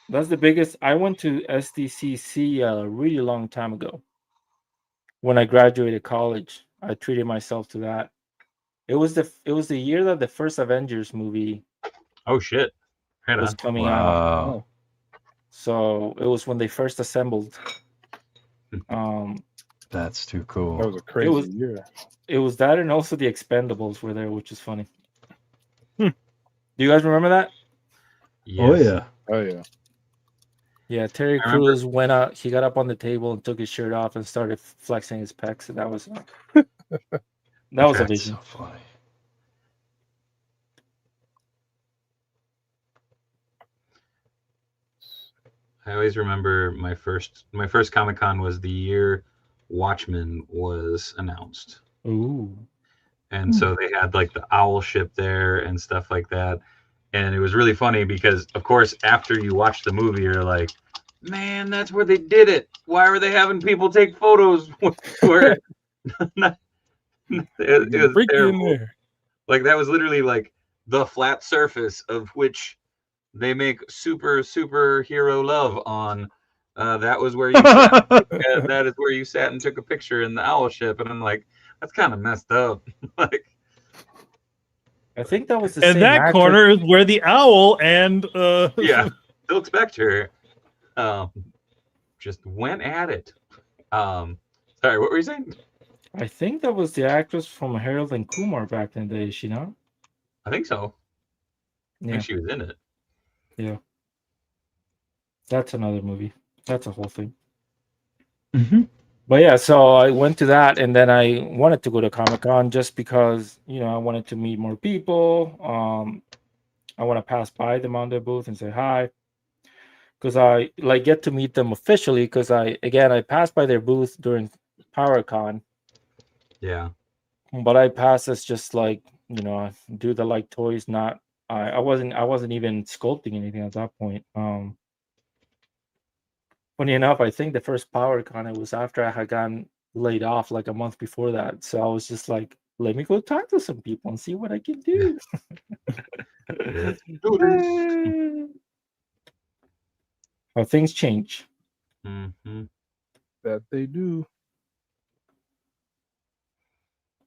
the biggest. I went to SDCC a really long time ago when I graduated college. I treated myself to that. It was the year that the first Avengers movie Oh shit! Right was on. coming out. Wow. So it was when they first assembled. That's too That cool. was a crazy year. It was that, and also the Expendables were there, which is funny. Hmm. Do you guys remember that? Oh Yes. yeah. Oh yeah. Yeah, Terry I remember- Crews went out. He got up on the table and took his shirt off and started flexing his pecs, and that was a That's vision. so funny. I always remember my first Comic-Con was the year Watchmen was announced. Ooh. And so they had like the owl ship there and stuff like that. And it was really funny because, of course, after you watch the movie, you're like, man, that's where they did it. Why were they having people take photos where it was Freaky in terrible. there. Like that was literally like the flat surface of which they make superhero love on. That was where you sat. That is where you sat and took a picture in the owl ship, and I'm like, that's kind of messed up. Like, I think that was the And same that actor. corner is where the owl and yeah, Bill Spector just went at it. Sorry, what were you saying? I think that was the actress from Harold and Kumar back in the day. Is she not? I think so. I Yeah, think she was in it. yeah. That's another movie. That's a whole thing. Mhm. But yeah, so I went to that, and then I wanted to go to Comic-Con just because I wanted to meet more people. I want to pass by them on their booth and say hi, because I like get to meet them officially. Because I passed by their booth during PowerCon, Yeah. but I passed as just like do the like toys. Not I wasn't even sculpting anything at that point. Funny enough, I think the first PowerCon it was after I had gotten laid off like a month before that. So I was just like, let me go talk to some people and see what I can do. How things change. Mm-hmm. That they do.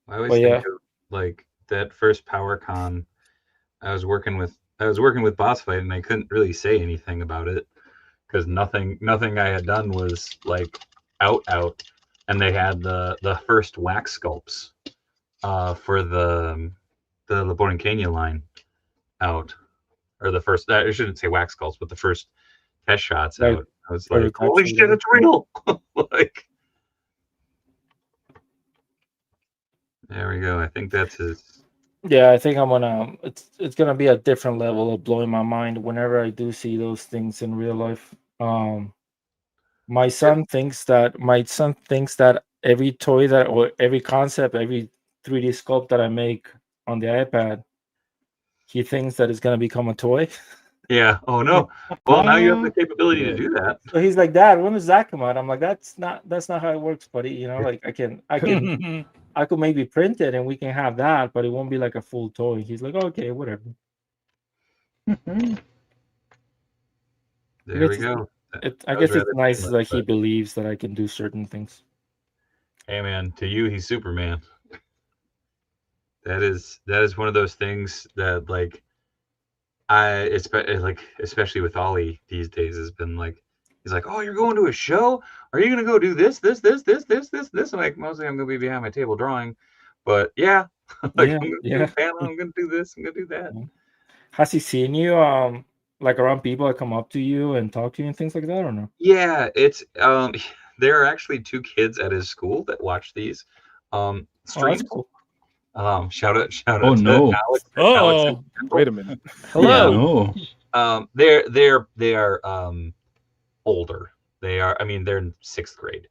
I always But think yeah, of like that first PowerCon. I was working with Boss Fight, and I couldn't really say anything about it because nothing I had done was like out, and they had the first wax sculpts for the Borinquena line out, or the first. I shouldn't say wax sculpts, but the first test shots like out. I was like, prototypes holy or shit, whatever. it's real! Like, there we go. I think that's his. Yeah, I think I'm gonna. It's gonna be a different level of blowing my mind whenever I do see those things in real life. My son thinks that every toy that or every concept, every 3D sculpt that I make on the iPad, he thinks that it's gonna become a toy. Yeah. Oh no. Well, now you have the capability to do that. So he's like, Dad, when does that come out? I'm like, that's not how it works, buddy. Like I could maybe print it and we can have that, but it won't be like a full toy. He's like, okay, whatever. There we go. I guess it's nice that he believes that I can do certain things. Hey man, to you he's Superman. that is one of those things that like especially with Ollie these days has been like, he's like, oh, you're going to a show? Are you gonna go do this? I'm like, mostly I'm gonna be behind my table drawing, but yeah, like Yeah, I'm gonna do yeah. a panel, I'm gonna do this, I'm gonna do that. Has he seen you like around people that come up to you and talk to you and things like that, or no? Yeah, it's there are actually 2 kids at his school that watch these Oh, streams. that's cool. Shout out Oh to no. Alex. Oh, Wait a minute. Hello. No. They are older. I mean, they're in 6th grade,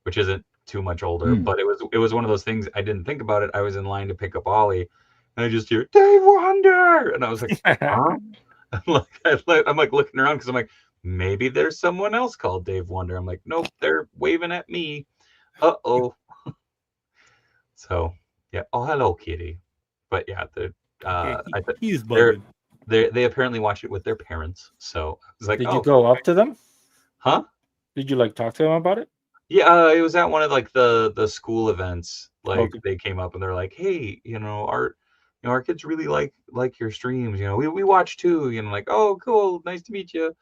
which isn't too much older, but it was one of those things I didn't think about it. I was in line to pick up Ollie, and I just hear Dave Wonder, and I was like, huh? I'm like looking around because I'm like, maybe there's someone else called Dave Wonder. I'm like, nope, they're waving at me. Uh-oh. So yeah. Oh, hello, kitty. But yeah, he's bugging. they apparently watch it with their parents. So I was like, Did oh, you go up to them? huh? Did you like talk to them about it? Yeah, it was at one of like the school events. Like Okay. they came up and they're like, hey, our kids really like your streams. We watch too. Like, oh, cool, nice to meet you.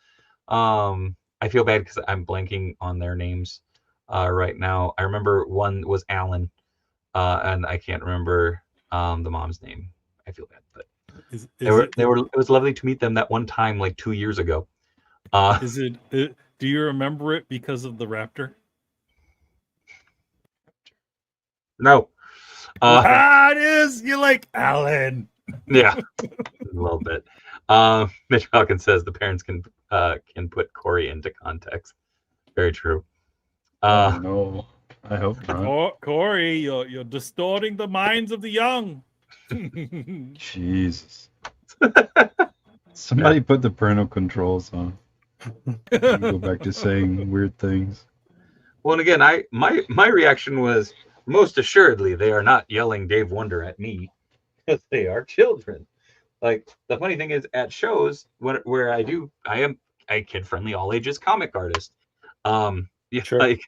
I feel bad because I'm blanking on their names right now. I remember one was Alan, and I can't remember the mom's name. I feel bad, but it was lovely to meet them that one time like 2 years ago. Do you remember it because of the raptor? No. It is. You're like Alan. Yeah, a little bit. Mitch Falcon says the parents can put Corey into context. Very true. Oh no. I hope not. Corey, you're distorting the minds of the young. Jesus. Somebody put the parental controls on. Go back to saying weird things. Well, and again, my reaction was most assuredly they are not yelling Dave Wonder at me, because they are children. Like the funny thing is, at shows where I am a kid-friendly, all-ages comic artist. Yeah, Sure. like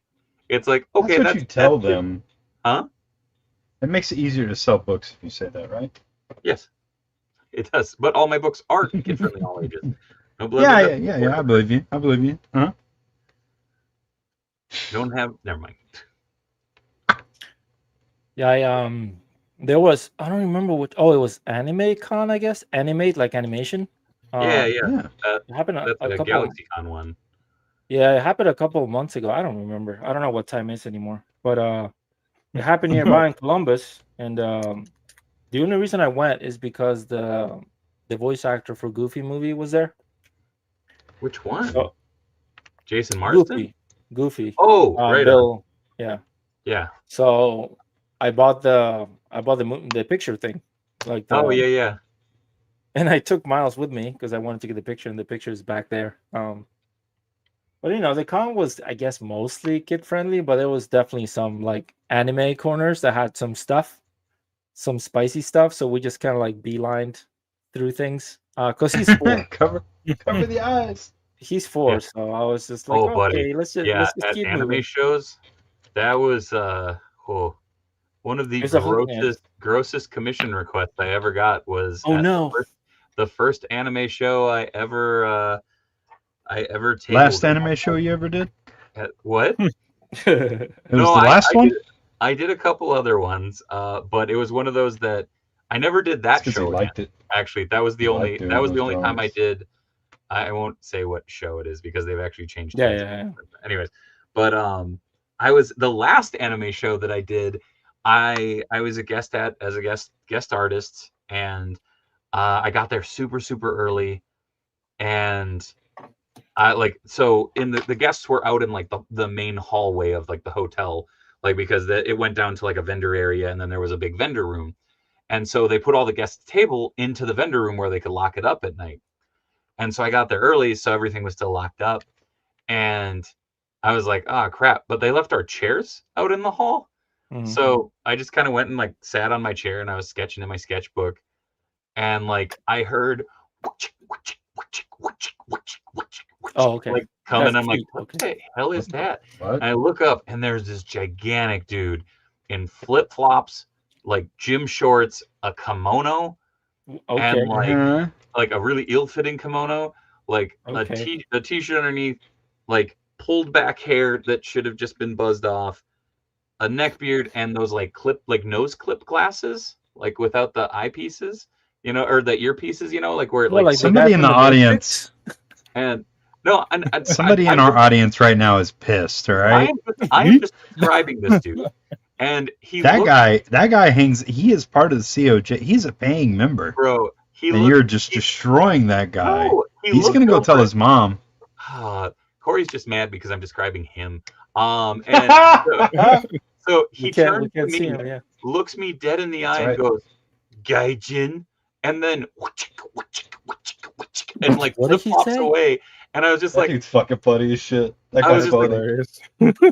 it's like okay, That's what you tell that's them. Huh? It makes it easier to sell books if you say that, right? Yes, it does. But all my books are kid-friendly, all ages. No blood, Yeah. I believe you. Huh? Don't have. Never mind. Yeah, there was, I don't remember which. Oh, it was Anime Con, I guess. Animate, like animation. Yeah. It happened That's a a couple. GalaxyCon one. Yeah, it happened a couple of months ago. I don't remember. I don't know what time it is anymore. But it happened nearby in Columbus, and the only reason I went is because the voice actor for Goofy movie was there. Which one? So, Jason Marsden? Goofy. Oh, right. Bill. Yeah. Yeah. So I bought the picture thing, like Oh yeah. and I took Miles with me because I wanted to get the picture, and the picture is back there. But the con was, I guess, mostly kid friendly, but there was definitely some like anime corners that had some stuff, some spicy stuff. So we just kind of like beelined through things. Cause he's 4. cover the eyes. He's 4, Yeah. so I was just like, Oh, okay, buddy. let's just Yeah, keep at anime moving. shows, that was one of the There's a whole- grossest commission requests I ever got was Oh at no! the first anime show I ever tabled. Last anime show you ever did? What? It was the last one? I did a couple other ones, but it was one of those that I never did that Because show. he liked it. Actually, that was the He only liked doing time those I drawings. did. I won't say what show it is because they've actually changed. Yeah, things. yeah. Anyways, but I was the last anime show that I did. I was a guest as a guest artist, and I got there super early, and so in the guests were out in like the main hallway of like the hotel, like because it went down to like a vendor area, and then there was a big vendor room, and so they put all the guest table into the vendor room where they could lock it up at night. And so I got there early, so everything was still locked up, and I was like, "Ah, crap!" But they left our chairs out in the hall, so I just kind of went and like sat on my chair, and I was sketching in my sketchbook, and like I heard, Oh, okay. like coming. That's I'm like, cute. "What Okay. the hell is that?" What? And I look up, and there's this gigantic dude in flip flops, like gym shorts, a kimono, Okay. and like a really ill-fitting kimono, like Okay. a t-shirt underneath, like pulled back hair that should have just been buzzed off, a neck beard, and those like nose clip glasses, like without the eyepieces, or the earpieces, like where it Well, like like the guy Somebody in from the the audience, Matrix. and no, and somebody in our audience right now is pissed. All right, I am just describing this dude, and he that looked, guy hangs. He is part of the COJ. He's a paying member, bro. and you're just destroying that guy. No, he He's gonna go tell his mom. Corey's just mad because I'm describing him. And so he We turns to can't see me, him. Yeah. looks me dead in the That's eye, right. and goes, "Gaijin," and then and like What did flip he flops say? away. And I was just That like, dude's fucking funny as shit. That I was guy's just like, funny. Hilarious.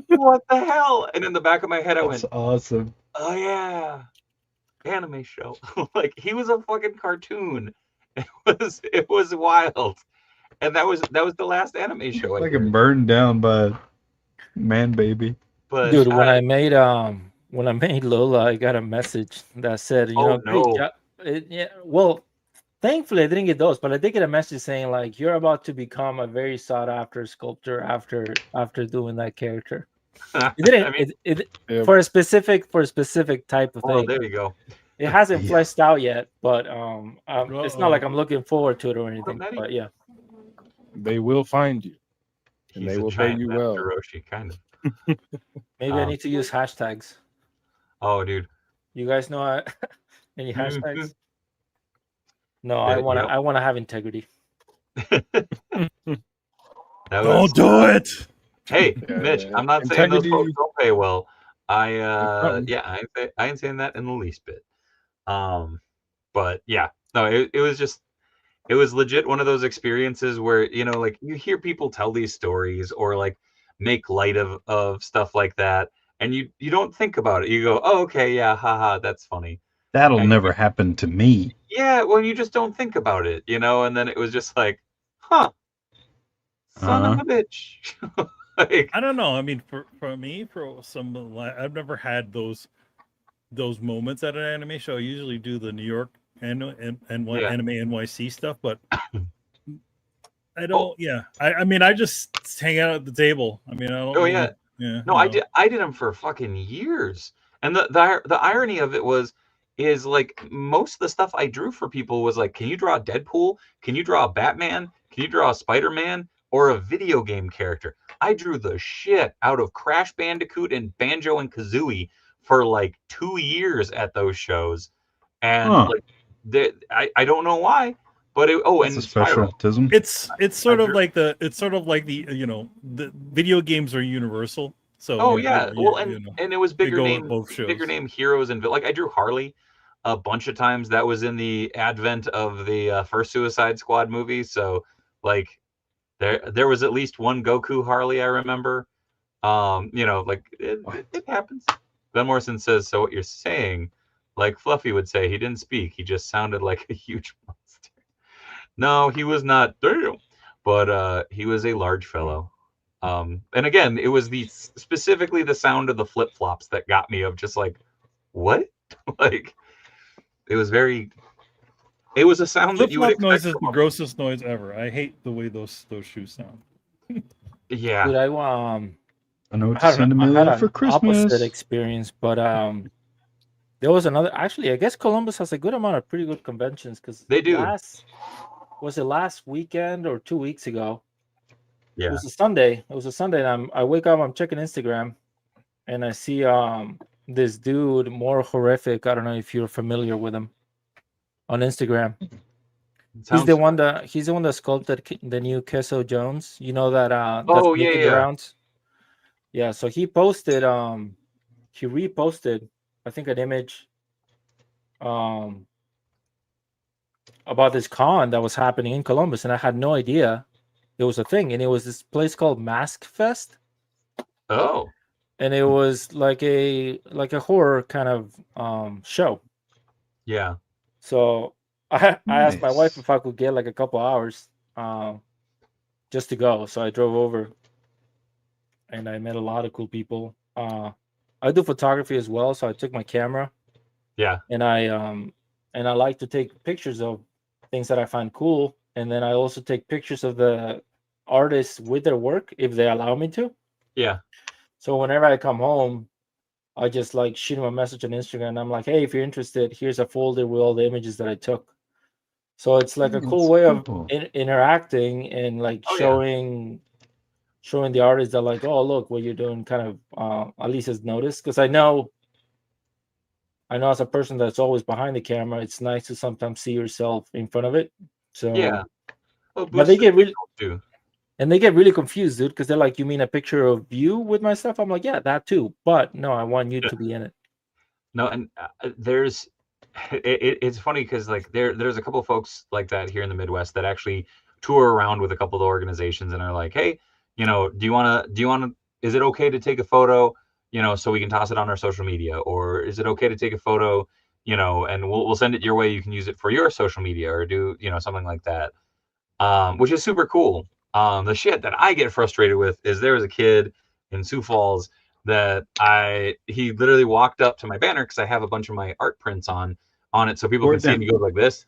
"What the hell?" And in the back of my head, I That's went, awesome. "Oh yeah, anime show." Like he was a fucking cartoon. It was wild. And that was the last anime show I Fucking did. burned down by a man baby. But Dude, when I made Lola, I got a message that said, Oh, great no. job. Yeah, well, thankfully I didn't get those, but I did get a message saying like you're about to become a very sought after sculptor after doing that character. It didn't. I mean, it Yeah. for a specific type of oh, thing. there you go. It hasn't Yeah. fleshed out yet, but it's not like I'm looking forward to it or anything. Maddie? But yeah, They will find you, and He's they a will pay giant you Master well. Roshi, kind of. maybe I need to use hashtags. Oh, dude. You guys know any hashtags? Mhm. No, Yeah, I want to have integrity. Don't do it. Hey, Yeah, Mitch, I'm not saying those integrity- folks don't pay well. something. I ain't saying that in the least bit. But yeah, no, it was just, it was legit one of those experiences where, like you hear people tell these stories or like make light of stuff like that, and you don't think about it. You go, oh, okay, yeah, haha, that's funny. That'll And never happen to me. Yeah, well, you just don't think about it, and then it was just like, huh, son of a bitch. Like, I don't know. I mean, for me, for some, I've never had those moments at an anime show. I usually do the New York and Yeah. Anime NYC stuff, but I don't. Yeah, I mean, I just hang out at the table. I mean, I don't. Oh, really- yeah. yeah. No, I did them for fucking years. And the irony of it is like most of the stuff I drew for people was like, can you draw a Deadpool? Can you draw a Batman? Can you draw a Spider-Man or a video game character? I drew the shit out of Crash Bandicoot and Banjo and Kazooie for like 2 years at those shows. And like I don't know why, but That's and a special Spyro. tism. It's sort of drew- like the the video games are universal. So Oh yeah, well, and it was bigger go at name both shows. heroes and like I drew Harley a bunch of times. That was in the advent of the first Suicide Squad movie. So like there was at least one Goku Harley I remember. Like it happens. Ben Morrison says, so what you're saying, like Fluffy would say, he didn't speak. He just sounded like a huge monster. No, he was not. Damn. But he was a large fellow. And again, it was specifically the sound of the flip flops that got me of just like, what? Like, it was a sound that you would Flip-flop expect. noise is the grossest noise ever. I hate the way those shoes sound. Yeah. Dude, I know what I to send had Amelia for an Christmas. opposite experience, but there was another. Actually, I guess Columbus has a good amount of pretty good conventions because They do. Was it last weekend or 2 weeks ago? Yeah. It was a Sunday. And I wake up, I'm checking Instagram, and I see this dude, more horrific. I don't know if you're familiar with him on Instagram. He's the one that sculpted the new Queso Jones. You know that that's making the rounds. Yeah, so he posted he reposted, I think, an image about this con that was happening in Columbus, and I had no idea it was a thing. And it was this place called Mask Fest. Oh. And it was like a horror kind of show. Yeah. So I asked my Nice. wife if I could get like a couple hours just to go. So I drove over and I met a lot of cool people. I do photography as well, so I took my camera Yeah. and I like to take pictures of things that I find cool, and then I also take pictures of the artists with their work if they allow me to. Yeah. So whenever I come home, I just like shoot them a message on Instagram. And I'm like, hey, if you're interested, here's a folder with all the images that I took. So it's like a cool That's way of cool. interacting and like Oh, yeah. showing the artists that like, oh, look what you're doing, kind of at least is noticed. Because I know as a person that's always behind the camera, it's nice to sometimes see yourself in front of it. So Yeah. Well, but they boosts get the really visuals, too. and they get really confused, dude, because they're like, you mean a picture of you with my stuff? I'm like, yeah, that too. But no, I want you to be in it. No, and there's it's funny because like there's a couple of folks like that here in the Midwest that actually tour around with a couple of organizations and are like, hey, do you want to, is it okay to take a photo, so we can toss it on our social media, or is it okay to take a photo, and we'll send it your way, you can use it for your social media or do, something like that, which is super cool. The shit that I get frustrated with is there was a kid in Sioux Falls that he literally walked up to my banner because I have a bunch of my art prints on it so people can see it, and he goes like this.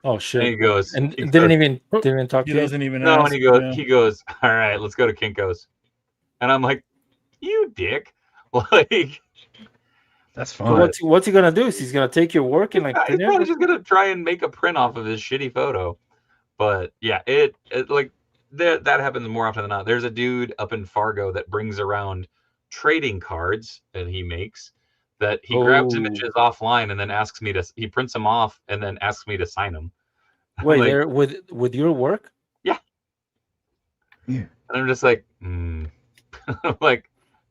Oh shit! And he goes, didn't even talk He to you. doesn't even no, ask. and Yeah. he goes, all right, let's go to Kinko's. And I'm like, you dick. Like, That's But fine. what's he gonna do? Is he's gonna take your work and like he's print probably it? just gonna try and make a print off of his shitty photo. But yeah, it like that happens more often than not. There's a dude up in Fargo that brings around trading cards that he makes, that he grabs Oh. images offline and then he prints them off and then asks me to sign them. Wait, like, there with your work? yeah. Yeah. And I'm just like, like,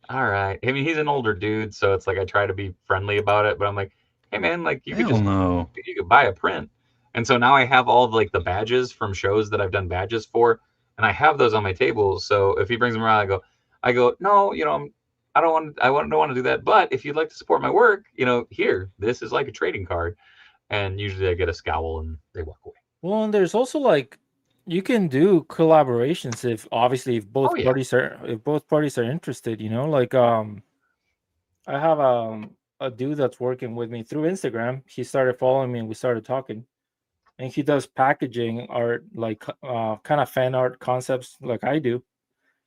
all right. I mean, he's an older dude, so it's like I try to be friendly about it, but I'm like, hey man, like you could buy a print. And so now I have all of like the badges from shows that I've done badges for, and I have those on my table. So if he brings them around, I go, no, I don't want to do that. But if you'd like to support my work, here, this is like a trading card. And usually I get a scowl and they walk away. Well, and there's also like you can do collaborations if both parties are interested, like I have a dude that's working with me through Instagram. He started following me and we started talking. And he does packaging art, like kind of fan art concepts like I do.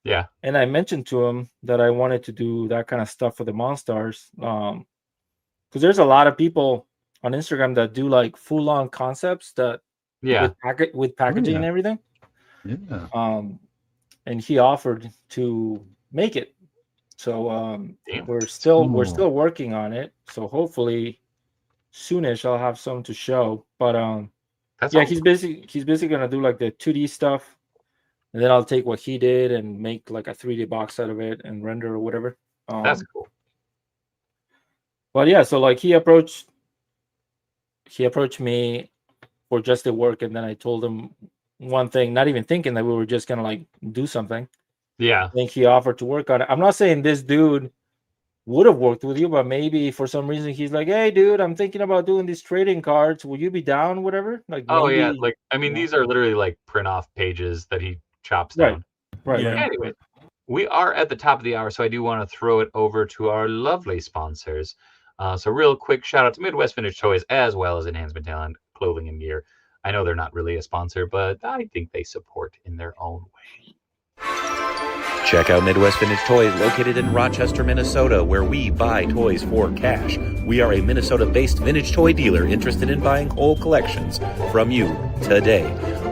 Yeah. And I mentioned to him that I wanted to do that kind of stuff for the Monstars. Because there's a lot of people on Instagram that do like full-on concepts that with packaging and everything. Yeah. And he offered to make it. So we're still working on it. So hopefully soonish I'll have some to show. But he's basically gonna do like the 2D stuff, and then I'll take what he did and make like a 3D box out of it and render or whatever. That's cool. But yeah, so like he approached me for just the work, and then I told him one thing, not even thinking that we were just gonna like do something. Yeah. I think he offered to work on it. I'm not saying this dude would have worked with you, but maybe for some reason he's like, hey dude, I'm thinking about doing these trading cards, will you be down, whatever? Like, yeah, like I mean these are literally like print off pages that he chops down. Right. Anyway, we are at the top of the hour, so I do want to throw it over to our lovely sponsors. So real quick shout out to Midwest Vintage Toys, as well as Enhancement Talent Clothing and Gear. I know they're not really a sponsor, but I think they support in their own way. Check out Midwest Vintage Toys, located in Rochester, Minnesota, where we buy toys for cash. We are a Minnesota-based vintage toy dealer interested in buying whole collections from you today.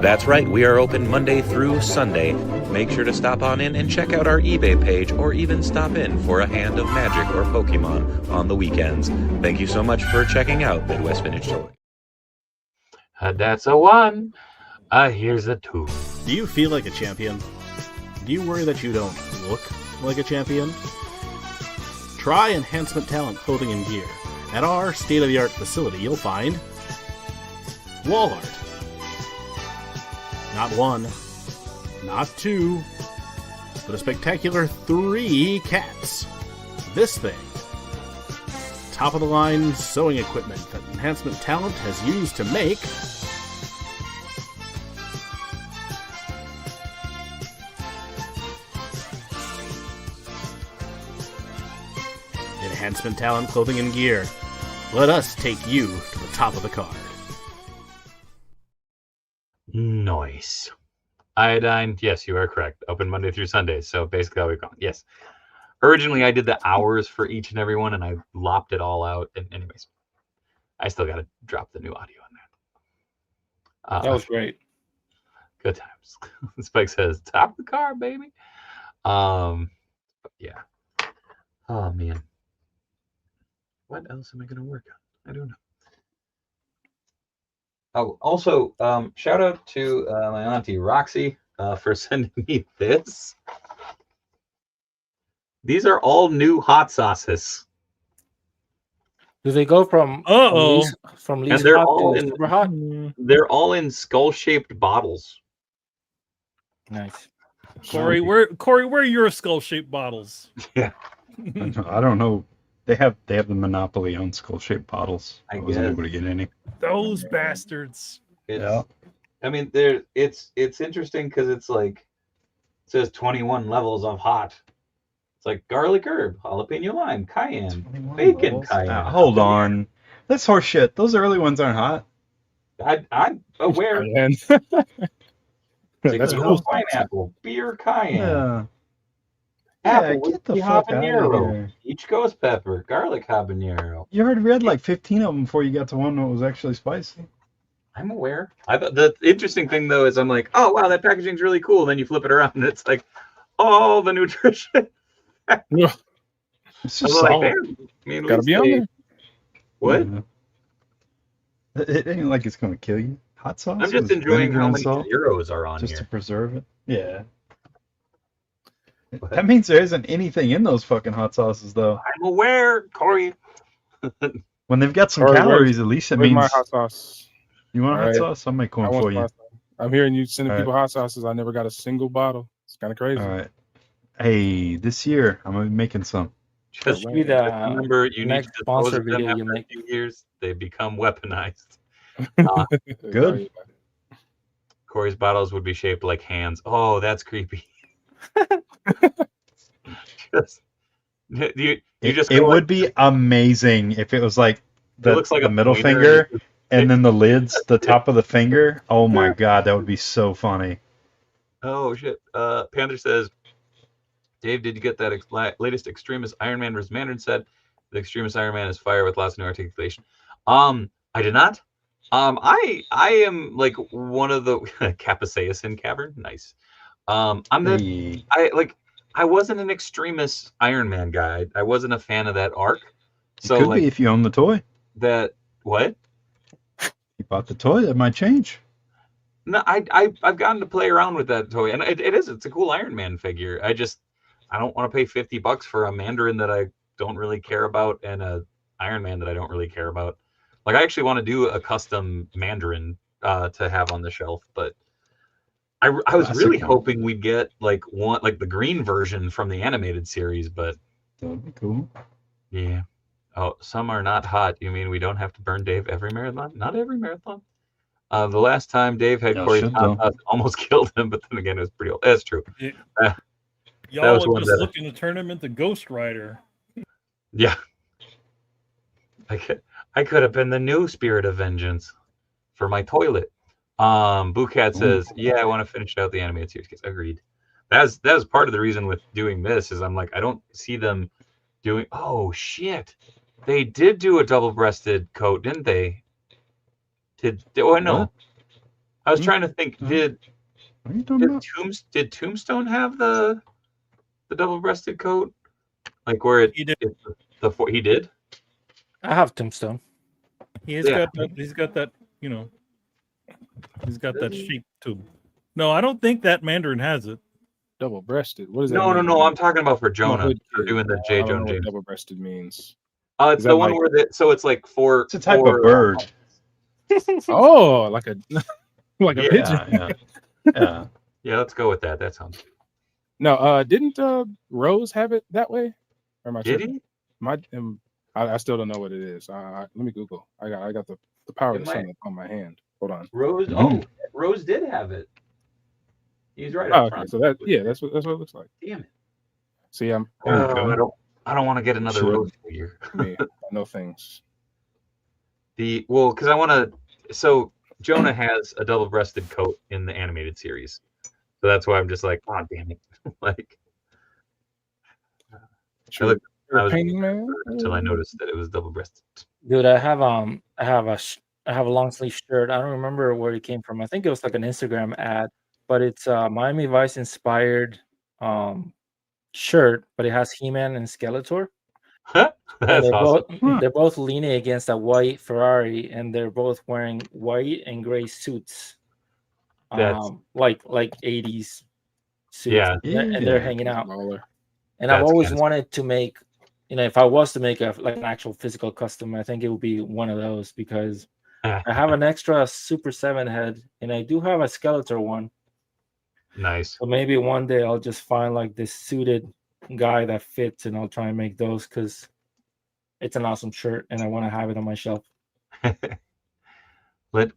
That's right, we are open Monday through Sunday. Make sure to stop on in and check out our eBay page, or even stop in for a hand of Magic or Pokemon on the weekends. Thank you so much for checking out Midwest Vintage Toys. That's a 1. Here's a 2. Do you feel like a champion? Do you worry that you don't look like a champion? Try Enhancement Talent Clothing and Gear. At our state-of-the-art facility, you'll find wall art. Not 1, not 2, but a spectacular 3 cats. This thing. Top-of-the-line sewing equipment that Enhancement Talent has used to make Enhancement Talent Clothing and Gear. Let us take you to the top of the card. Nice. Iodine, yes, you are correct. Open Monday through Sunday. So basically all week long. Yes. Originally, I did the hours for each and every one, and I lopped it all out. And anyways, I still got to drop the new audio in there. That was great. Good times. Spike says, top of the car, baby. But yeah. Oh, man. What else am I going to work on? I don't know. Oh, also, shout out to my auntie Roxy for sending me this. These are all new hot sauces. Do they go from Uh-oh. from And least they're hot all to in super hot? they're all in skull-shaped bottles. Nice. Corey, where are your skull-shaped bottles? Yeah. I don't know. They have the monopoly on skull-shaped bottles. I I wasn't guess. able to get any. Those bastards. I mean, it's interesting because it's like it says 21 levels of hot. It's like garlic herb, jalapeno lime, cayenne, bacon cayenne. Hold on. That's horseshit. Those early ones aren't hot. I'm aware. And That's cool. Pineapple, beer cayenne, Yeah. apple, Get the whiskey fuck out of habanero, here. peach ghost pepper, garlic habanero. You already read like 15 of them before you got to one that was actually spicy. I'm aware. I thought the interesting thing though is I'm like, oh wow, that packaging's really cool. Then you flip it around and it's like, all the nutrition. It's I just was like, salt. damn. I mean, at Gotta least be on they- there. What? Yeah. It ain't like it's gonna kill you. Hot sauce. I'm just with enjoying vinegar how and many salt, zeros are on just to here. preserve it. Yeah. What? That means there isn't anything in those fucking hot sauces though. I'm aware, Corey. When they've got some Corey, calories, at least it Where's means. my hot sauce? You want a hot Alright. sauce? I'll make I one want for some you. hot sauce. I'm hearing you sending Alright. people hot sauces. I never got a single bottle. It's kind of crazy. All right. Hey, this year I'm gonna be making some. Just Right. Be the remember, you need next to dispose sponsor of them video you after a make. few years. They become weaponized. Good. Corey's bottles would be shaped like hands. Oh, that's creepy. Just, you just It go would be amazing if it was like It looks like the a middle pointer finger and and then the lids, the top of the finger. Oh my god, that would be so funny. oh shit. Panther says, Dave, did you get that latest Extremis Iron Man vs. Mandarin set? The Extremis Iron Man is fire with lots of new articulation. I did not. I am like one of the Capsaicin Cavern. Nice. I'm the Hey, I wasn't an Extremis Iron Man guy. I wasn't a fan of that arc. it So could like be if you own the toy. that what? You bought the toy, that might change. No, I've gotten to play around with that toy, and it's a cool Iron Man figure. I don't want to pay $50 for a Mandarin that I don't really care about and a Iron Man that I don't really care about. Like I actually want to do a custom Mandarin to have on the shelf, but I was Classic really one. hoping we'd get like the green version from the animated series, but That would be cool. yeah. Oh, some are not hot. You mean we don't have to burn Dave every marathon? Not every marathon. The last time Dave had Y'all Corey's should, hot though. sauce almost killed him, but then again, it was pretty old. That's true. Yeah. That Y'all was are one just that- looking to turn him into Ghost Rider. Yeah. I could have been the new Spirit of Vengeance for my toilet. Boocat says, yeah, I want to finish out the animated series. Agreed. That was part of the reason with doing this is I'm like, I don't see them doing. Oh shit, they did do a double-breasted coat, didn't they? Oh no, What? I was trying to think. Hmm. Did What are you talking about? Tombstone have the double-breasted coat? Like where it He did. he did? I have Tombstone. He's Yeah. got that. He's got that. You know. He's got that shape to him. No, I don't think that Mandarin has it. Double breasted. What does that No, mean? I'm talking about for I'm a Jonah hood for kid. doing the I J. don't know Jonah what James. double breasted means. It's Is the that one like- where so it's like four. It's a type four, of bird. Oh, like a like a Yeah. pigeon. Yeah, yeah. Yeah, let's go with that. That sounds good. No, didn't Rose have it that way? Or am I Did tripping? he? I still don't know what it is. Let me Google. I got the power of It the sun might- on my hand. Hold on. Rose. Mm. Oh, Rose did have it. He's right. Oh, up okay, front. so that's what it looks like. Damn it. See, I'm There you go. I don't want to get another Should. Rose figure. me. I know things. Because I want to. So Jonah has a double-breasted coat in the animated series, so that's why I'm just like, oh damn it, like. I Sure. looked I was Painting man. until I noticed that it was double-breasted. Dude, I have I have a long sleeve shirt. I don't remember where it came from. I think it was like an Instagram ad, but it's a Miami Vice inspired shirt, but it has He-Man and Skeletor. And That's awesome. they're both leaning against a white Ferrari, and they're both wearing white and gray suits. That's Like 80s suits. Yeah. And they're hanging out. Baller. And I've That's always kinda wanted to make, if I was to make an actual physical custom, I think it would be one of those, because I have an extra Super 7 head, and I do have a Skeletor one. nice. So maybe one day I'll just find like this suited guy that fits, and I'll try and make those, because it's an awesome shirt, and I want to have it on my shelf.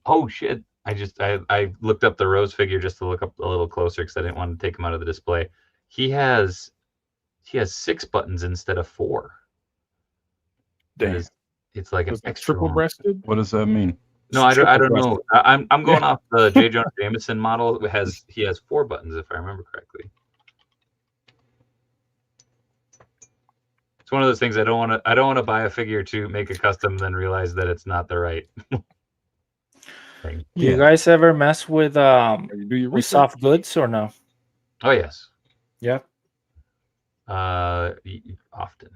Oh shit! I looked up the Rose figure just to look up a little closer because I didn't want to take him out of the display. He has 6 buttons instead of 4. Damn. It's like an Was that extra triple long. breasted? What does that mean? No, I don't know. Triple-breasted. I'm going off the J. Jonah Jameson model. He has 4 buttons if I remember correctly. It's one of those things I don't want to buy a figure to make a custom and then realize that it's not the right thing. Do you guys ever mess with You do your research. soft goods or no? Oh yes. Yeah. Often.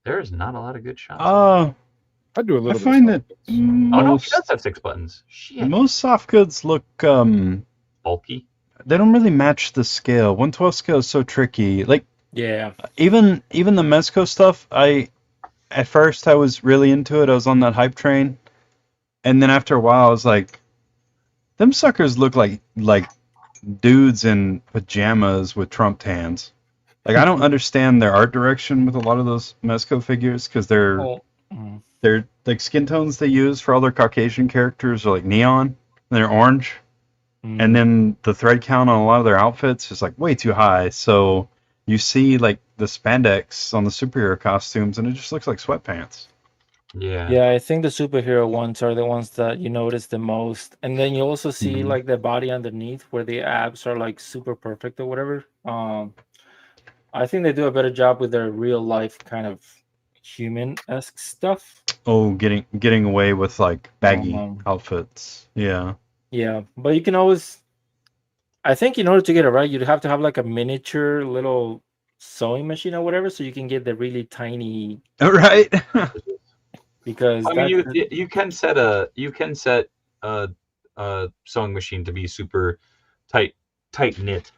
There is not a lot of good shots. I do a I little find bit. that Oh no, he most, does have 6 buttons. Shit. most soft goods look Bulky. they don't really match the scale. 1/12 scale is so tricky. Like Yeah. even the Mezco stuff, at first I was really into it. I was on that hype train. And then after a while I was like, them suckers look like dudes in pajamas with Trump hands. Like I don't understand their art direction with a lot of those Mezco figures, because they're like skin tones they use for all their Caucasian characters are like neon, and they're orange. And then the thread count on a lot of their outfits is like way too high. So you see like the spandex on the superhero costumes, and it just looks like sweatpants. Yeah. Yeah, I think the superhero ones are the ones that you notice the most. And then you also see Mhm. like the body underneath, where the abs are like super perfect or whatever. I think they do a better job with their real life kind of human-esque stuff. Oh, getting away with like baggy Um, outfits. Yeah. Yeah, but you can always, I think in order to get it right, you'd have to have like a miniature little sewing machine or whatever, so you can get the really tiny, Right. because I mean, that you can set a sewing machine to be super tight knit,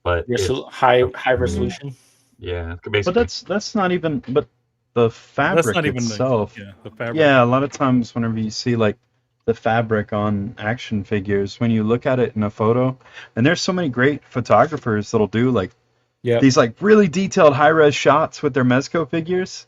but high resolution. yeah, But basically. that's not even. But the fabric That's not even itself. the fabric. Yeah, a lot of times whenever you see like the fabric on action figures, when you look at it in a photo, and there's so many great photographers that'll do like these like really detailed high-res shots with their Mezco figures,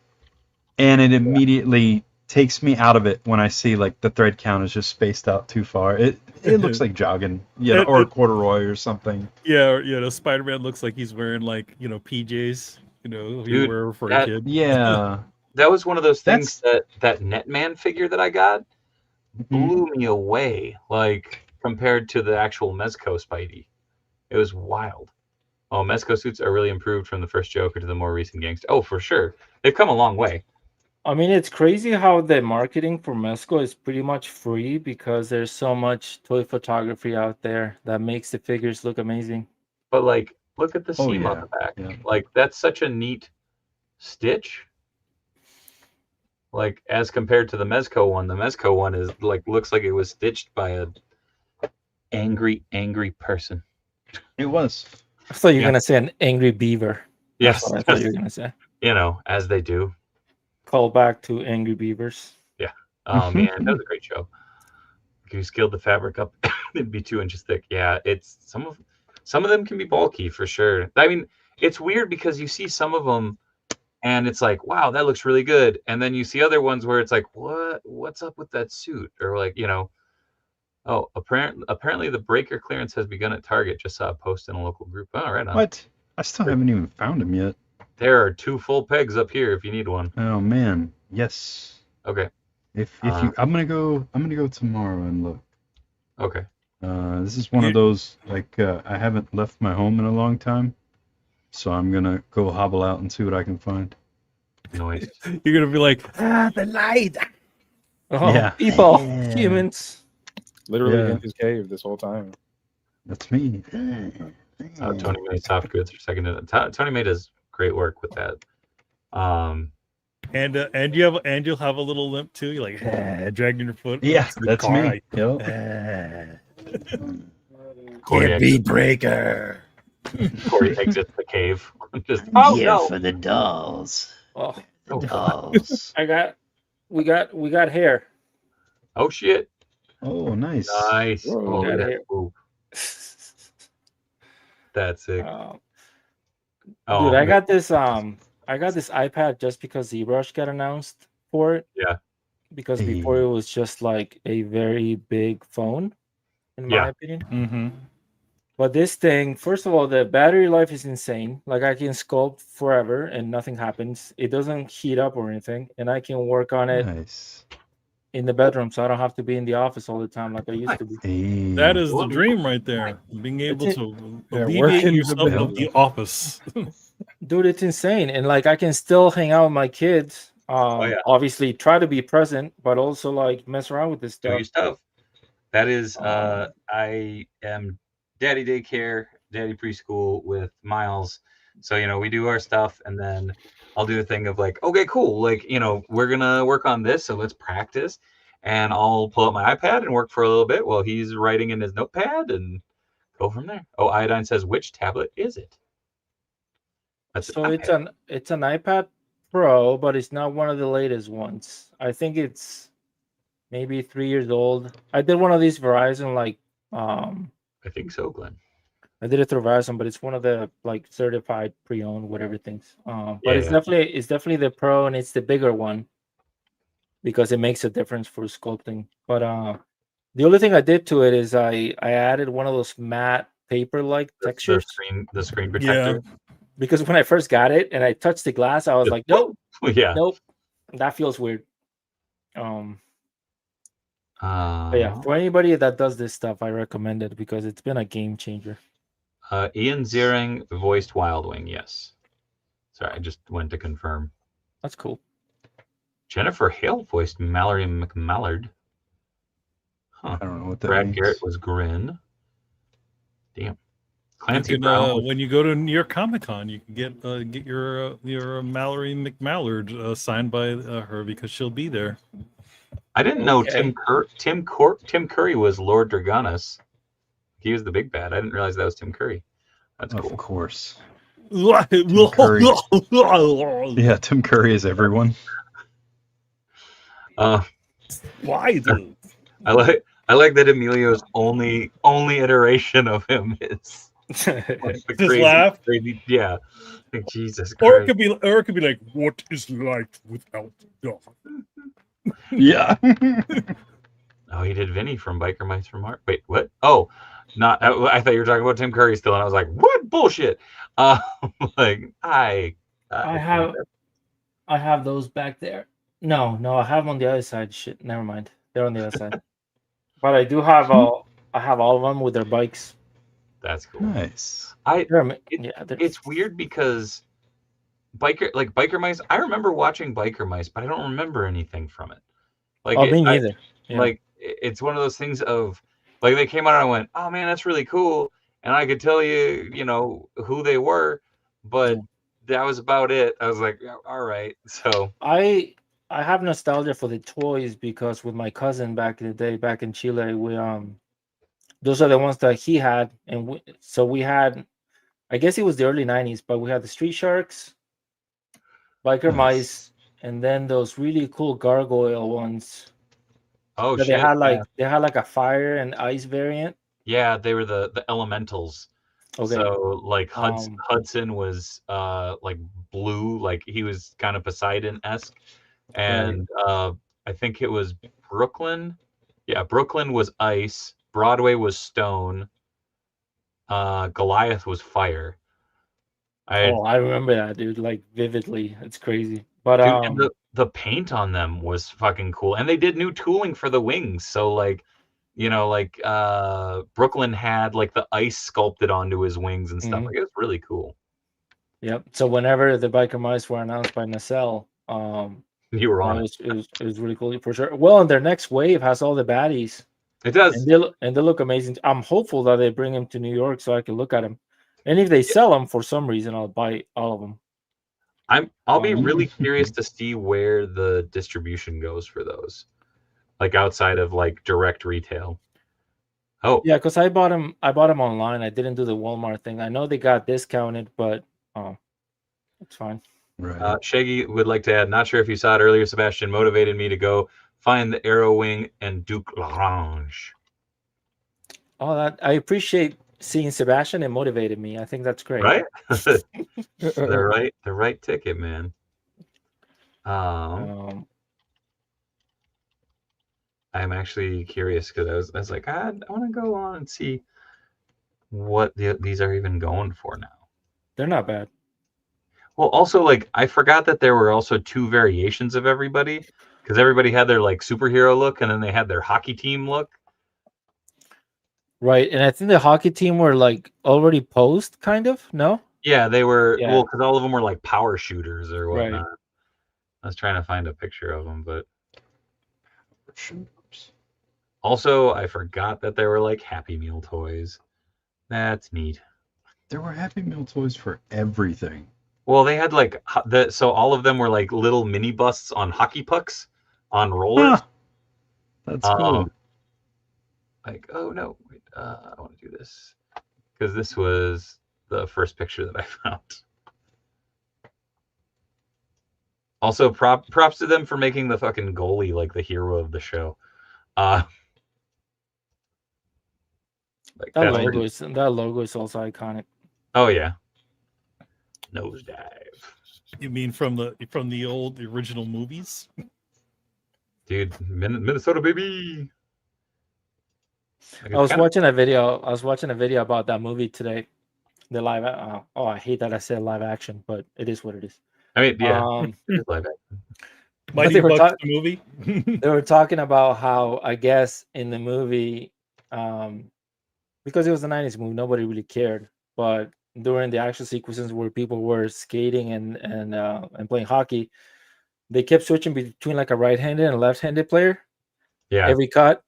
and it immediately takes me out of it when I see like the thread count is just spaced out too far. It looks like jogging, or corduroy or something. Yeah, the Spider-Man looks like he's wearing like PJs, you Dude, wear for a that- kid. Yeah. That was one of those things that Netman figure that I got Mhm. blew me away, like compared to the actual Mezco Spidey. It was wild. Oh, Mezco suits are really improved from the first Joker to the more recent gangster. Oh, for sure. They've come a long way. I mean, it's crazy how the marketing for Mezco is pretty much free, because there's so much toy photography out there that makes the figures look amazing. But like, look at the Oh, seam on yeah, the back. yeah. Like, that's such a neat stitch. Like, as compared to the Mezco one is like looks like it was stitched by a angry person. It was. I thought you were Yeah. gonna say an angry beaver. That's Yes, what I thought you were gonna say. as they do. Call back to Angry Beavers. Oh man, that was a great show. If you scaled the fabric up, it'd be 2 inches thick. Yeah, it's some of them can be bulky for sure. I mean, it's weird because you see some of them and it's like, wow, that looks really good. And then you see other ones where it's like, what's up with that suit? Or like, oh, apparently the breaker clearance has begun at Target. Just saw a post in a local group. Oh, right on. What? I still haven't even found him yet. There are 2 full pegs up here if you need one. Oh man. Yes. Okay. If you, I'm gonna go tomorrow and look. Okay. This is one of those like I haven't left my home in a long time, so I'm gonna go hobble out and see what I can find. Noise. You're gonna be like, the light. Oh, Yeah. people, Yeah. humans. Literally Yeah. in his cave this whole time. That's me. Tony made soft goods for second. Tony made his great work with that. And you'll have a little limp too. You're like dragging your foot. Yeah, to the that's car, me. like, Yep. Corey exits, breaker. Corey exits the cave. Just no. For the dolls. Oh, Dolls. we got hair. Oh shit. Oh, nice. Nice. Whoa. Oh, look Got at hair. that. Ooh, that's it. Oh, Dude, I man. got this iPad just because ZBrush got announced for it. Yeah. Because Hey. before it was just like a very big phone, in my Yeah. opinion. Mm-hmm. But this thing, first of all, the battery life is insane. Like I can sculpt forever and nothing happens. It doesn't heat up or anything, and I can work on it Nice. in the bedroom, so I don't have to be in the office all the time like I used to be. Hey. That is the dream right there. Being able It's to Yeah, alleviate work in the yourself of bedroom. the office. Dude, it's insane. And like I can still hang out with my kids. yeah. Obviously try to be present, but also like mess around with this Do stuff. your stuff. That is, Um, I am daddy daycare, daddy preschool with Miles. So, we do our stuff and then I'll do a thing of like, okay, cool. Like, we're going to work on this. So let's practice. And I'll pull up my iPad and work for a little bit while he's writing in his notepad and go from there. Oh, Iodine says, which tablet is it? That's So an it's iPad. an iPad Pro, but it's not one of the latest ones. I think it's maybe 3 years old. I did one of these Verizon, like I think so, Glenn. I did it through Verizon, but it's one of the like certified pre-owned whatever things. But Yeah, it's yeah. definitely the Pro, and it's the bigger one because it makes a difference for sculpting. But the only thing I did to it is I added one of those matte paper like The textures screen protector. because when I first got it and I touched the glass, I was like, nope, Yeah. nope, that feels weird. But yeah, for anybody that does this stuff, I recommend it because it's been a game changer. Ian Ziering voiced Wild Wing, yes. Sorry, I just went to confirm. That's cool. Jennifer Hale voiced Mallory McMallard. Huh. I don't know what that Brad means. Garrett was Grin. Damn. Clancy You can, Brown. when you go to New York Comic Con, you can get your Mallory McMallard signed by her because she'll be there. I didn't know Okay. Tim Curry was Lord Dragonus. He was the big bad. I didn't realize that was Tim Curry. That's Of cool. course. Tim Curry. Yeah, Tim Curry is everyone. Why, dude? I like that Emilio's only iteration of him is like the Just laugh? crazy, yeah. Like, Jesus Or Christ. it could be like, what is light without dark? Yeah. Oh, he did Vinny from Biker Mice from Mars. Wait, what? Oh, not. I thought you were talking about Tim Curry still, and I was like, what bullshit? Like I have those back there. No, I have them on the other side. Shit, never mind. They're on the other side. But I do have I have all of them with their bikes. That's cool. Nice. It's weird because Biker Mice. I remember watching Biker Mice, but I don't remember anything from it. Like, me neither. Yeah. Like, it's one of those things of like they came out and I went, oh man, that's really cool, and I could tell you, who they were, but that was about it. I was like, all right. So I have nostalgia for the toys because with my cousin back in the day, back in Chile, we those are the ones that he had, and so we had, I guess it was the early '90s, but we had the Street Sharks, Biker Mice, and then those really cool gargoyle ones. oh that shit, they had like a fire and ice variant. yeah, they were the elementals. Okay. So like Hudson was like blue, like he was kind of Poseidon-esque, and I think it was Brooklyn. Yeah, Brooklyn was ice. Broadway was stone. Goliath was fire. I remember that, dude, like vividly. It's crazy. But Dude, and the paint on them was fucking cool, and they did new tooling for the wings. So like, Brooklyn had like the ice sculpted onto his wings and stuff. Mhm. Like, it was really cool. Yep. So whenever the biker mice were announced by Nacelle, You were on it it. was really cool for sure. Well, and their next wave has all the baddies, It does. and they look amazing. I'm hopeful that they bring them to New York so I can look at them. And if they sell them for some reason, I'll buy all of them. I'll be really curious to see where the distribution goes for those, like outside of like direct retail. Oh, Yeah, because I bought them online. I didn't do the Walmart thing. I know they got discounted, but it's fine. Right. Shaggy would like to add, not sure if you saw it earlier, Sebastian motivated me to go find the Arrow Wing and Duke L'Orange. Oh, that I appreciate seeing Sebastian. It motivated me. I think that's great. Right? the right ticket, man. I'm actually curious because I was like, I want to go on and see what these are even going for now. They're not bad. Well, also, like, I forgot that there were also two variations of everybody, because everybody had their like superhero look and then they had their hockey team look. Right, and I think the hockey team were like already posed, kind of. No. Yeah, they were. Yeah. Well, because all of them were like power shooters or Right. whatnot. I was trying to find a picture of them, but also I forgot that there were like Happy Meal toys. That's neat. There were Happy Meal toys for everything. Well, they had like so all of them were like little mini busts on hockey pucks on rollers. Huh. That's cool. Like, oh no, wait, I want to do this because this was the first picture that I found. Also, props to them for making the fucking goalie like the hero of the show. Like that logo is also iconic. Oh yeah, nosedive. You mean from the original movies? Dude, Minnesota baby. I was watching a video about that movie today. The live. I hate that I said live action, but it is what it is. I mean, yeah, it is live action. Mighty Bucks the movie. They were talking about how, I guess, in the movie, because it was a 90s movie, nobody really cared. But during the action sequences where people were skating and playing hockey, they kept switching between like a right-handed and a left-handed player. Yeah. Every cut.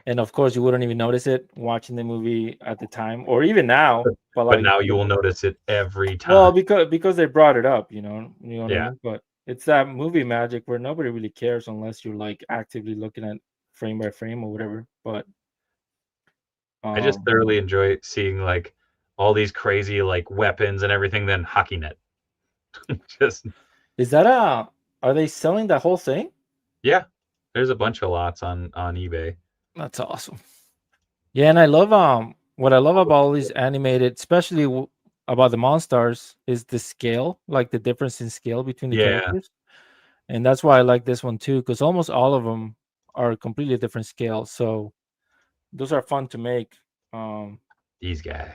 And of course, you wouldn't even notice it watching the movie at the time, or even now. But now you will notice it every time. Well, because they brought it up, you know what Yeah. I mean? But it's that movie magic where nobody really cares unless you're like actively looking at frame by frame or whatever. But I just thoroughly enjoy seeing like all these crazy like weapons and everything. Then hockey net. Just is that are they selling that whole thing? Yeah, there's a bunch of lots on eBay. That's awesome. Yeah, and I love what I love about all these animated, especially about the Monstars, is the scale, like the difference in scale between the characters. And that's why I like this one too, because almost all of them are completely different scale. So those are fun to make. These guys.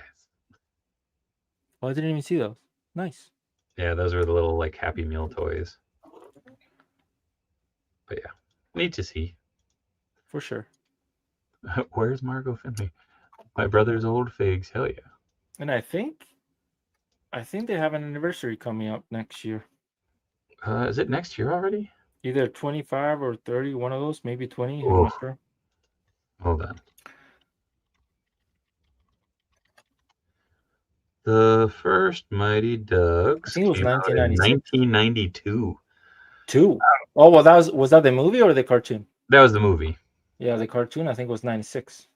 Oh, I didn't even see those. Nice. Yeah, those are the little like Happy Meal toys. But yeah, neat to see. For sure. Where's Margot Finley? My brother's old figs. Hell yeah. And I think they have an anniversary coming up next year. Is it next year already? Either 25 or 30, one of those, maybe 20. I'm not sure. Hold on. The first Mighty Ducks. I think it was 1992. Oh, well, was that the movie or the cartoon? That was the movie. Yeah, the cartoon I think was 96.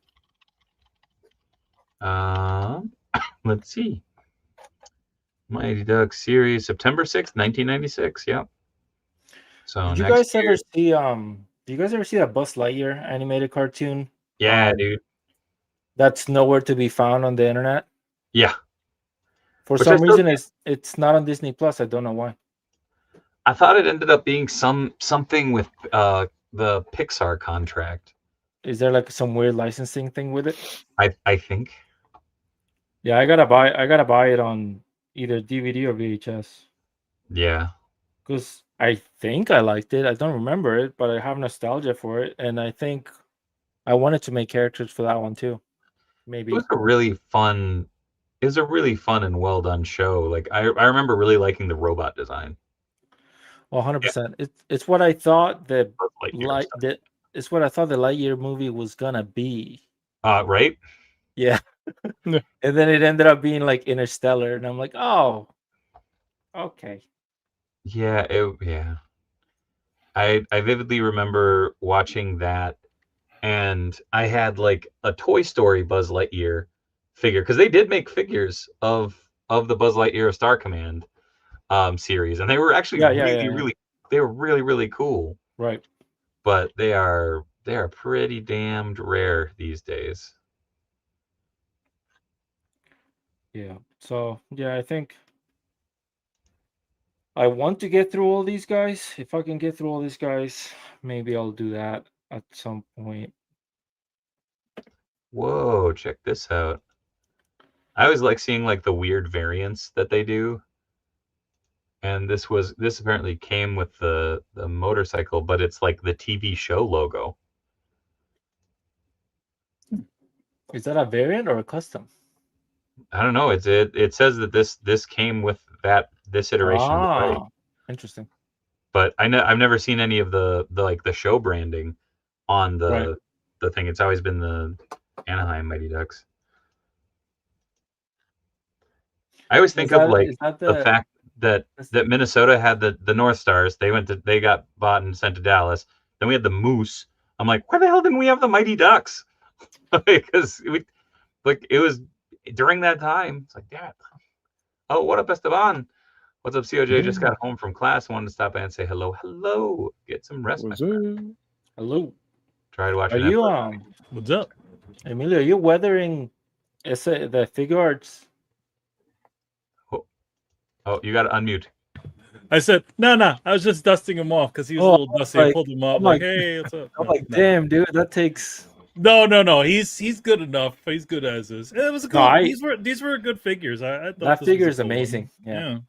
Let's see. Mighty Ducks series, September 6th, 1996. Yep. So Did you guys ever see do you guys ever see that Buzz Lightyear animated cartoon? Yeah, dude. That's nowhere to be found on the internet. Yeah. For some reason it's not on Disney Plus. I don't know why. I thought it ended up being something with the Pixar contract. Is there like some weird licensing thing with it? I think. Yeah, I gotta buy it on either DVD or VHS. Yeah. Because I think I liked it. I don't remember it, but I have nostalgia for it, and I think I wanted to make characters for that one too. It Maybe. was a really fun. It was a really fun and well done show. Like I remember really liking the robot design. Well, 100%. It's what I thought the Buzz Lightyear stuff. it's what I thought the Lightyear movie was gonna be. Right? Yeah. And then it ended up being like Interstellar, and I'm like, oh, okay. Yeah, yeah. I vividly remember watching that, and I had like a Toy Story Buzz Lightyear figure because they did make figures of the Buzz Lightyear Star Command series, and they were actually Yeah. they were really cool. Right. But they are pretty damned rare these days. Yeah. So yeah, I think I want to get through all these guys. If I can get through all these guys, maybe I'll do that at some point. Whoa, check this out. I always like seeing like the weird variants that they do. And this apparently came with the motorcycle, but it's like the TV show logo. Is that a variant or a custom? I don't know. It says that this came with this iteration of the bike. Interesting. But I've never seen any of the like the show branding on the thing. It's always been the Anaheim Mighty Ducks. I always think of like the fact that Minnesota had the North Stars. They got bought and sent to Dallas. Then we had the Moose. I'm like, why the hell didn't we have the Mighty Ducks? Because it was during that time. It's like, damn it. Oh, what up, Esteban? What's up, COJ? Just got home from class. Wanted to stop by and say hello. Hello. Get some rest. Hello. Try to watch. Are you What's up, Emilio? Are you weathering the figure arts? Oh, you got to unmute. I said, no. I was just dusting him off because he was a little dusty. I pulled him up. Like, hey, what's up? I'm like, damn, dude, that takes. No. He's good enough. He's good as is. It was cool. These were good figures. I thought that figure is amazing. Yeah.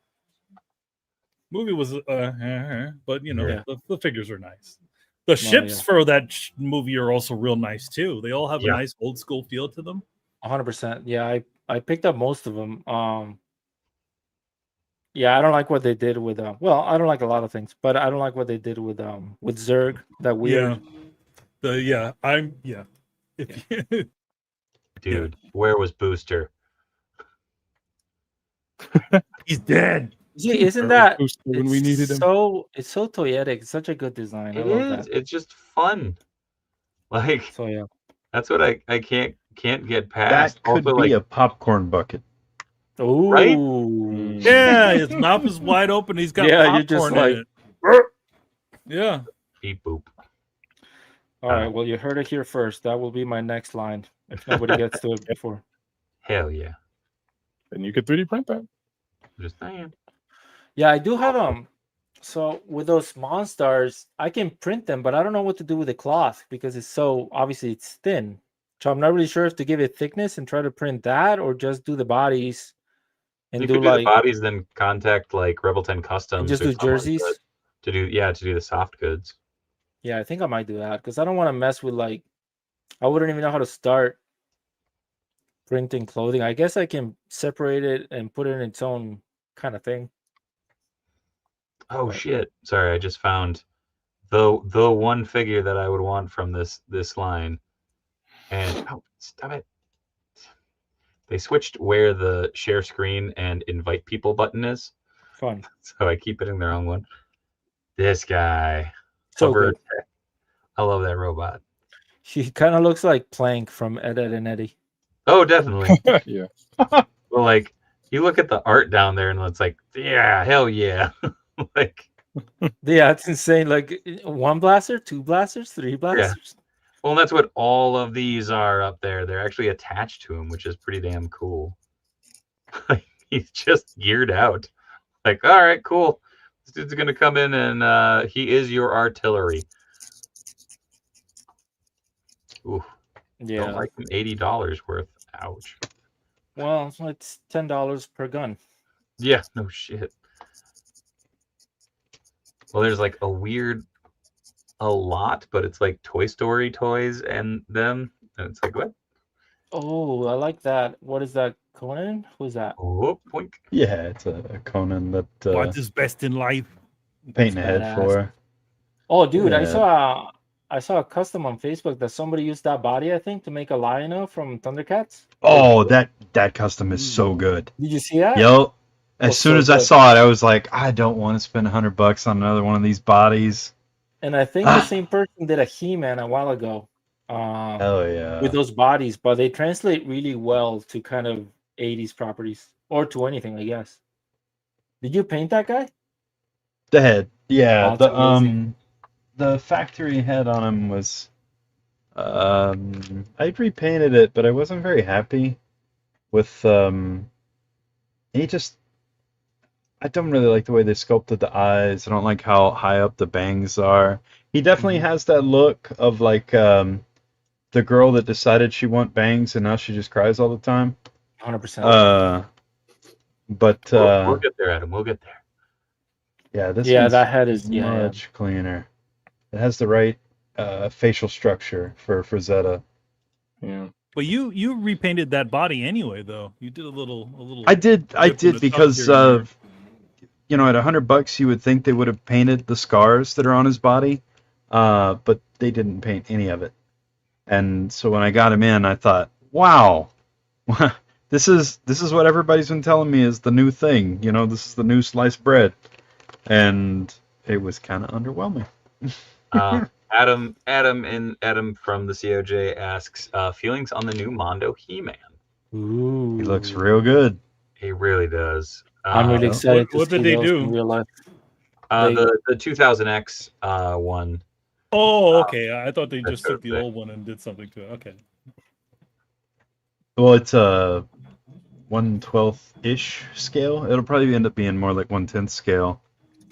Movie was, but you know, the figures are nice. The ships for that movie are also real nice too. They all have a nice old school feel to them. 100%. Yeah, I picked up most of them. Yeah, I don't like what they did with well, I don't like a lot of things, but I don't like what they did with Zurg. That weird. Dude, where was Booster? He's dead. See, isn't that when we needed him? It's so toyetic. It's such a good design. I love that. It's just fun. Like, so yeah, that's what I can't get past. That could also, be a popcorn bucket. Oh, right? Yeah, his mouth is wide open. He's got popcorn you're just like, in it. Yeah. Beep boop. All right. Well, you heard it here first. That will be my next line if nobody gets to it before. Hell yeah. And you could 3D print that. Just saying. Yeah, I do have so with those Monstars, I can print them, but I don't know what to do with the cloth because it's so obviously it's thin. So I'm not really sure if to give it thickness and try to print that or just do the bodies and you do could like the bodies, then contact like Rebel 10 Customs. Just do jerseys to do the soft goods. Yeah, I think I might do that because I don't want to mess with like I wouldn't even know how to start printing clothing. I guess I can separate it and put it in its own kind of thing. Oh shit! Sorry, I just found the one figure that I would want from this line, and stop it! They switched where the share screen and invite people button is. Fun. So I keep hitting the wrong one. This guy. So good. I love that robot. He kind of looks like Plank from Ed, Edd and Eddy. Oh, definitely. Yeah. Well, like you look at the art down there, and it's like, yeah, hell yeah. Like, yeah, it's insane. Like 1 blaster, 2 blasters, 3 blasters. Yeah. Well, that's what all of these are up there. They're actually attached to him, which is pretty damn cool. He's just geared out. Like, all right, cool. This dude's gonna come in and he is your artillery. Ooh. Yeah. Don't like them $80 worth. Ouch. Well, it's $10 per gun. Yeah, no shit. Well, there's like a lot, but it's like Toy Story toys and them. And it's like, what? Oh, I like that. What is that? Conan? Who's that? Oh, boink. Yeah, it's a Conan that What is best in life? painting a head badass. for. Oh, dude, I Yeah. saw a custom on Facebook that somebody used that body, I think, to make a Lion from Thundercats. Oh, that custom is so good. Did you see that? Yep. As Was soon so as I good. saw it, I was like, I don't want to spend $100 on another one of these bodies. And I think the same person did a He-Man a while ago. Hell yeah. With those bodies, but they translate really well to kind of 80s properties or to anything, I guess. Did you paint that guy? The head. Yeah, Oh, that's amazing. the factory head on him was I repainted it, but I wasn't very happy with he just I don't really like the way they sculpted the eyes. I don't like how high up the bangs are. He definitely has that look of like the girl that decided she want bangs and now she just cries all the time. 100%. But We'll get there, Adam. We'll get there. yeah, this Yeah, one's that head is much cleaner. It has the right facial structure for Zeta. Yeah. But you repainted that body anyway, though. You did a little. I did dip in the top because here and you know, at $100 you would think they would have painted the scars that are on his body, but they didn't paint any of it. And so when I got him in, I thought, wow, this is what everybody's been telling me is the new thing. You know, this is the new sliced bread, and it was kind of underwhelming. Adam from the COJ asks, feelings on the new Mondo He-Man. Ooh. He looks real good. He really does. I'm really excited to what see did they those do? in real life. The 2000X one. Oh, okay. I thought they just that's took the okay. old one and did something to it. Okay. Well, it's a 1/12-ish scale. It'll probably end up being more like 1/10 scale.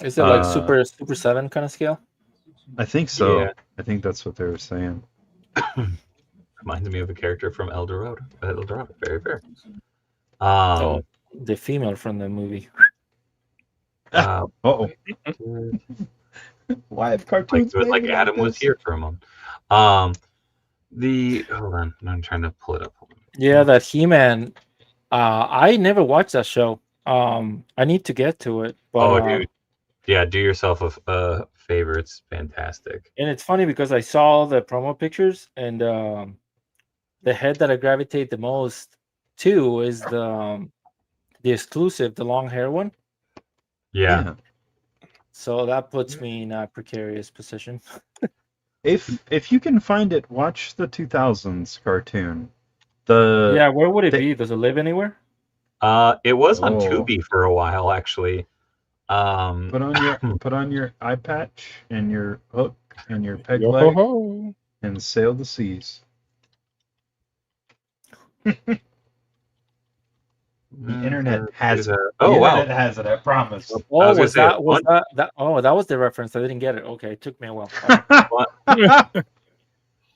Is it like Super 7 kind of scale? I think so. Yeah. I think that's what they were saying. Reminds me of a character from El Dorado. Very fair. Oh, the female from the movie. Uh-oh. Why have cartoons like made Adam was this? here for a moment. Hold on, I'm trying to pull it up. Yeah, that He-Man. I never watched that show. I need to get to it. But, dude, yeah, do yourself a favor. It's fantastic. And it's funny because I saw the promo pictures, and the head that I gravitate the most to is the exclusive, the long hair one. Yeah. So that puts me in a precarious position. If you can find it, watch the 2000s cartoon. The where would it be? Does it live anywhere? It was on Tubi for a while, actually. Put on your eye patch and your hook and your peg leg and sail the seas. The internet has it. Wow. It has it, I promise. Oh, that was the reference. I didn't get it. Okay, it took me a while.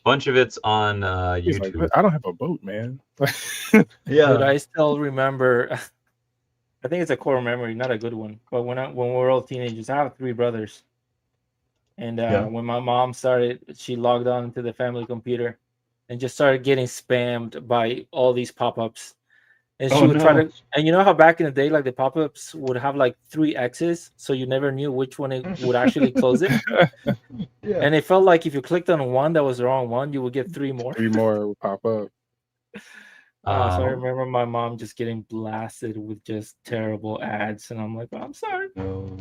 Bunch of it's on YouTube. Like, I don't have a boat, man. Yeah. Dude, I still remember. I think it's a core memory, not a good one. But when we were all teenagers, I have 3 brothers, and when my mom she logged on to the family computer, and just started getting spammed by all these pop-ups. And she would try to, and you know how back in the day, like the pop-ups would have like 3 X's, so you never knew which one it would actually close it. Yeah. And it felt like if you clicked on one that was the wrong one, you would get 3 more. 3 more would pop up. So I remember my mom just getting blasted with just terrible ads, and I'm like, oh, I'm sorry. No.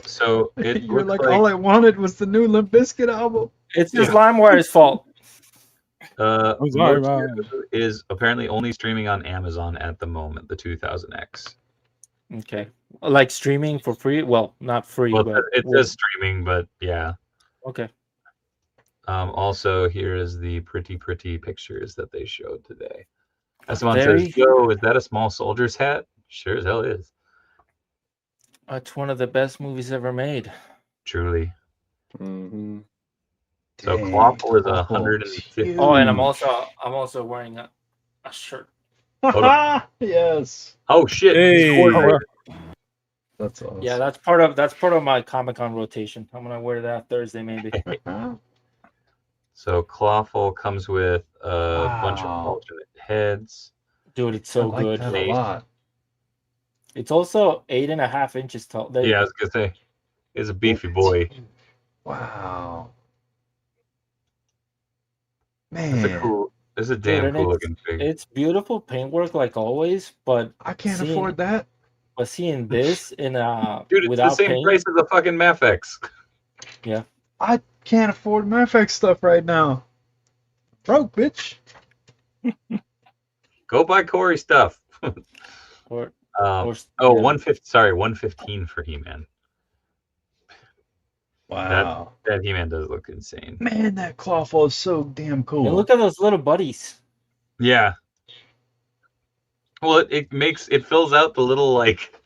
So it You're looks like, all I wanted was the new Limp Bizkit album. It's just LimeWire's fault. is apparently only streaming on Amazon at the moment, the 2000X. Okay. Like streaming for free? Well, not free, Well, but it says streaming, but yeah. Okay. Also, here is the pretty pictures that they showed today. Esteban says, "Yo, is that a small soldier's hat?" Sure as hell is. It's one of the best movies ever made. Truly. Mm-hmm. So Quaffle is 150. Oh, and I'm also wearing a shirt. Yes. Oh shit! Hey. That's awesome. Yeah, that's part of my Comic-Con rotation. I'm gonna wear that Thursday maybe. So Clawful comes with a bunch of Wow. alternate heads. Dude, it's I so like good. that a lot. It's also 8.5 inches tall. There you Yeah, I go. was gonna say, he's a beefy boy. Wow. That's a Man, cool. This is a Dude, damn and cool looking fig. it's beautiful paintwork like always, but I can't seeing afford that. seeing this in Dude, it's the without same paint, price as a fucking Mafex. yeah. I can't afford Mafex stuff right now. Broke, bitch. Go buy Corey stuff. Or Oh, yeah. 150. Sorry, 115 for He-Man. Wow. That He-Man does look insane. Man, that Clawful is so damn And cool. look at those little buddies. Yeah. Well, it fills out the little like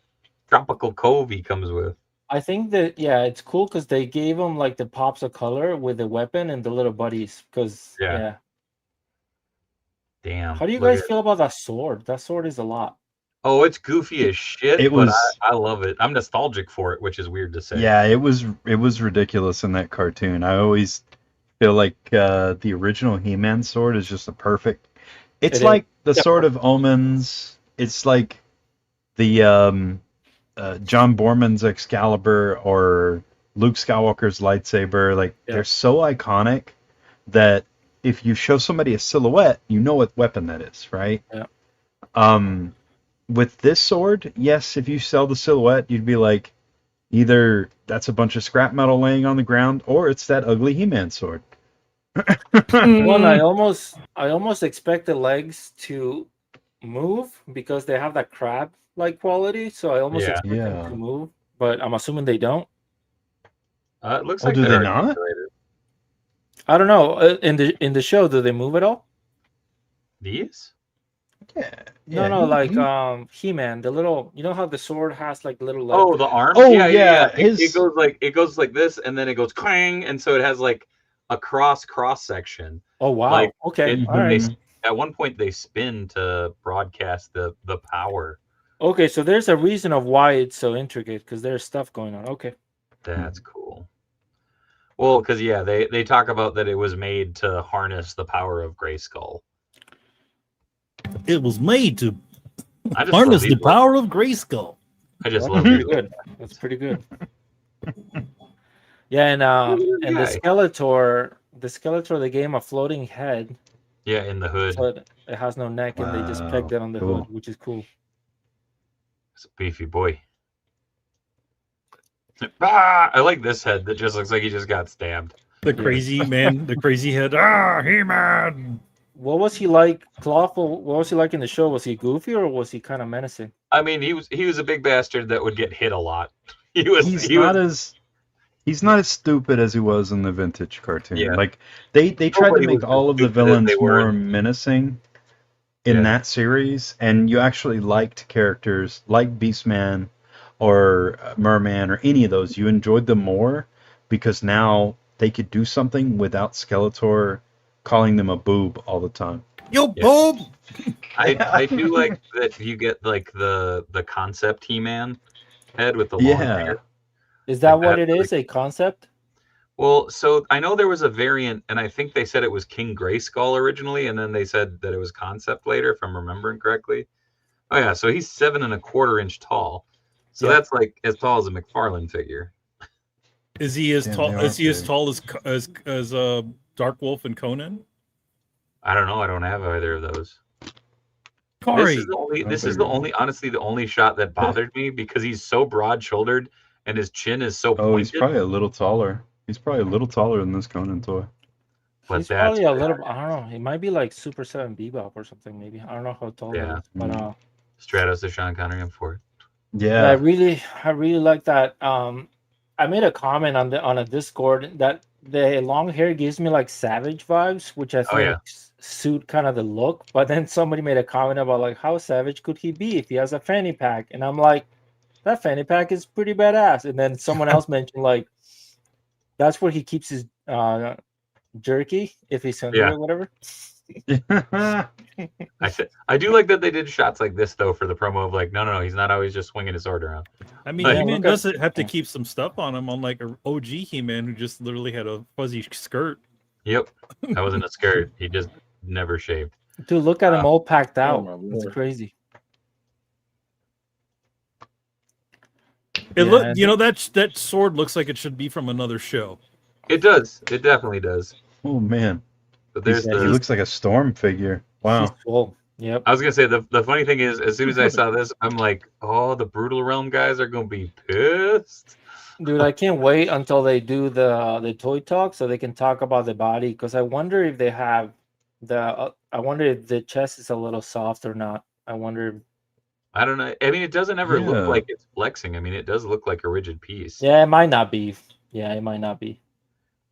tropical cove he comes with. I think that it's cool because they gave them like the pops of color with the weapon and the little buddies. Because Yeah. Damn. how do you look guys at- feel about that sword? That sword is a lot. Oh, it's goofy as shit, It but was- I love it. I'm nostalgic for it, which is weird to say. Yeah, it was ridiculous in that cartoon. I always feel like the original He-Man sword is just a perfect. It's It like the Yeah. Sword of Omens. It's like the John Borman's Excalibur or Luke Skywalker's lightsaber. Like they're so iconic that if you show somebody a silhouette, you know what weapon that is, right? Yeah. With this sword, yes, if you sell the silhouette, you'd be like, either that's a bunch of scrap metal laying on the ground, or it's that ugly He-Man sword. One, I almost expect the legs to move because they have that crab-like quality. So I almost expect them to move, but I'm assuming they don't. It looks Oh, like do they're they not? articulated. I don't know. In the show, do they move at all? These? No, like He-Man, the little. You know how the sword has like little legs? Oh, the arms? Oh, yeah. yeah, It goes like this, and then it goes clang, and so it has like a cross section. Oh wow. Like, Okay. All when right. at one point they spin to broadcast the power. Okay, so there's a reason of why it's so intricate because there's stuff going on. Okay. That's cool. Well, because they talk about that it was made to harness the power of Grayskull. It was made to I just harness love the these power of Grayskull. I just That's love pretty these. good. That's pretty good. Yeah, and the guy. Skeletor, they gave him a floating head. Yeah, in the hood. So it has no neck, and they just pegged it on the hood, which is cool. It's a beefy boy. I like this head that just looks like he just got stabbed. The crazy man, the crazy head. Ah, He-Man. What was he like, Clawful? What was he like in the show? Was he goofy or was he kind of menacing? I mean, he was a big bastard that would get hit a lot. He's not as stupid as he was in the vintage cartoon. Yeah. Like they tried to Nobody make was all as of the stupid as villains they were more menacing in that series, and you actually liked characters like Beastman or Merman or any of those. You enjoyed them more because now they could do something without Skeletor calling them a boob all the time. Yo, boob. I do like that you get like the concept He-Man head with the long hair. Is that what it is? A concept? Well, so I know there was a variant, and I think they said it was King Grayskull originally, and then they said that it was concept later, if I'm remembering correctly. Oh yeah, so he's 7.25 inch tall. So that's like as tall as a McFarlane figure. Is he as tall? Is he as tall as Dark Wolf and Conan? I don't know. I don't have either of those. Corey. This is the only, honestly, the only shot that bothered me because he's so broad-shouldered and his chin is so pointed. Oh, he's probably a little taller. He's probably a little taller than this Conan toy. But He's probably a little. I don't know. He might be like Super 7 Bebop or something. Maybe I don't know how tall that is. But Stratos to Sean Connery, I'm for it. Yeah, I really like that. I made a comment on a Discord that the long hair gives me like Savage vibes, which I think suit kind of the look. But then somebody made a comment about like how savage could he be if he has a fanny pack, and I'm like, that fanny pack is pretty badass. And then someone else mentioned like that's where he keeps his jerky if he's hungry or whatever. I do like that they did shots like this though for the promo of like, no, he's not always just swinging his sword around. I mean, Like, He-Man does have to keep some stuff on him, unlike an OG He-Man who just literally had a fuzzy skirt. Yep, that wasn't a skirt. He just never shaved. Dude, look at him all packed out. my It's lord. crazy. It Yeah, look, that sword looks like it should be from another show. It does. It definitely does. Oh man, But there's he looks like a Storm figure. Wow. He's swole. Yep. I was gonna say the funny thing is, as soon as I saw this, I'm like, oh, the Brutal Realm guys are gonna be pissed. Dude, I can't wait until they do the toy talk so they can talk about the body, because I wonder if they have I wonder if the chest is a little soft or not. I wonder. I don't know. I mean, it doesn't ever Yeah. look like it's flexing. I mean, it does look like a rigid piece. Yeah, it might not be. Yeah, it might not be.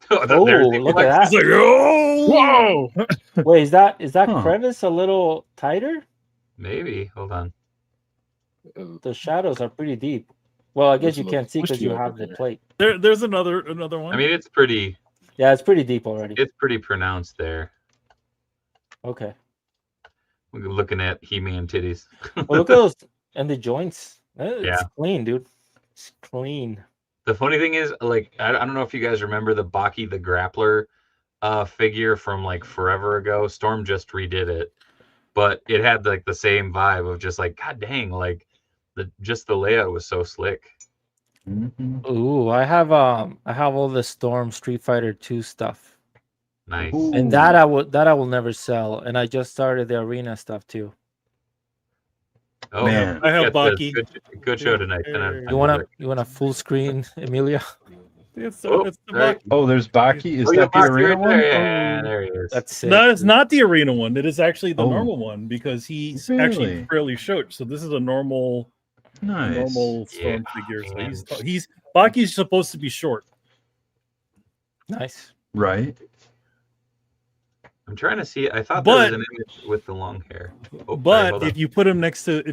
There's Oh, the look flex. at It's like, oh, Whoa! Wait, is that Huh. crevice a little tighter? Maybe. Hold on. The shadows are pretty deep. Well, I guess Looks a you little can't see because squishy you over have the there. plate. there's another one. I mean, it's pretty Yeah, it's pretty deep already. pronounced there. Okay. We're looking at He-Man titties. Well, look at those and the joints. It's Yeah. clean, dude. It's clean. The funny thing is, like, I don't know if you guys remember the Baki the Grappler figure from like forever ago. Storm just redid it, but it had like the same vibe of just like, god dang, like the layout was so slick. Mhm. Ooh, I have all the Storm Street Fighter 2 stuff. Nice. Ooh. And that I will never sell. And I just started the arena stuff too. Oh Man. I have yeah, Baki. Good show tonight. You want a full screen, Emilia? It's Oh, the sorry. Baki. Oh, there's Baki. Is Oh, yeah, that the Baki arena right one? there. Yeah, there he is. That's sick. No, it's not the arena one. It is actually the Oh. normal one because he's Really? actually fairly short. So this is a normal Nice. Storm Yeah, figure. So man. he's Baki's supposed to be short. Nice. Right. I'm trying to see. I thought But- there was an image with the long hair. Oh, sorry, But hold on. if you put him next to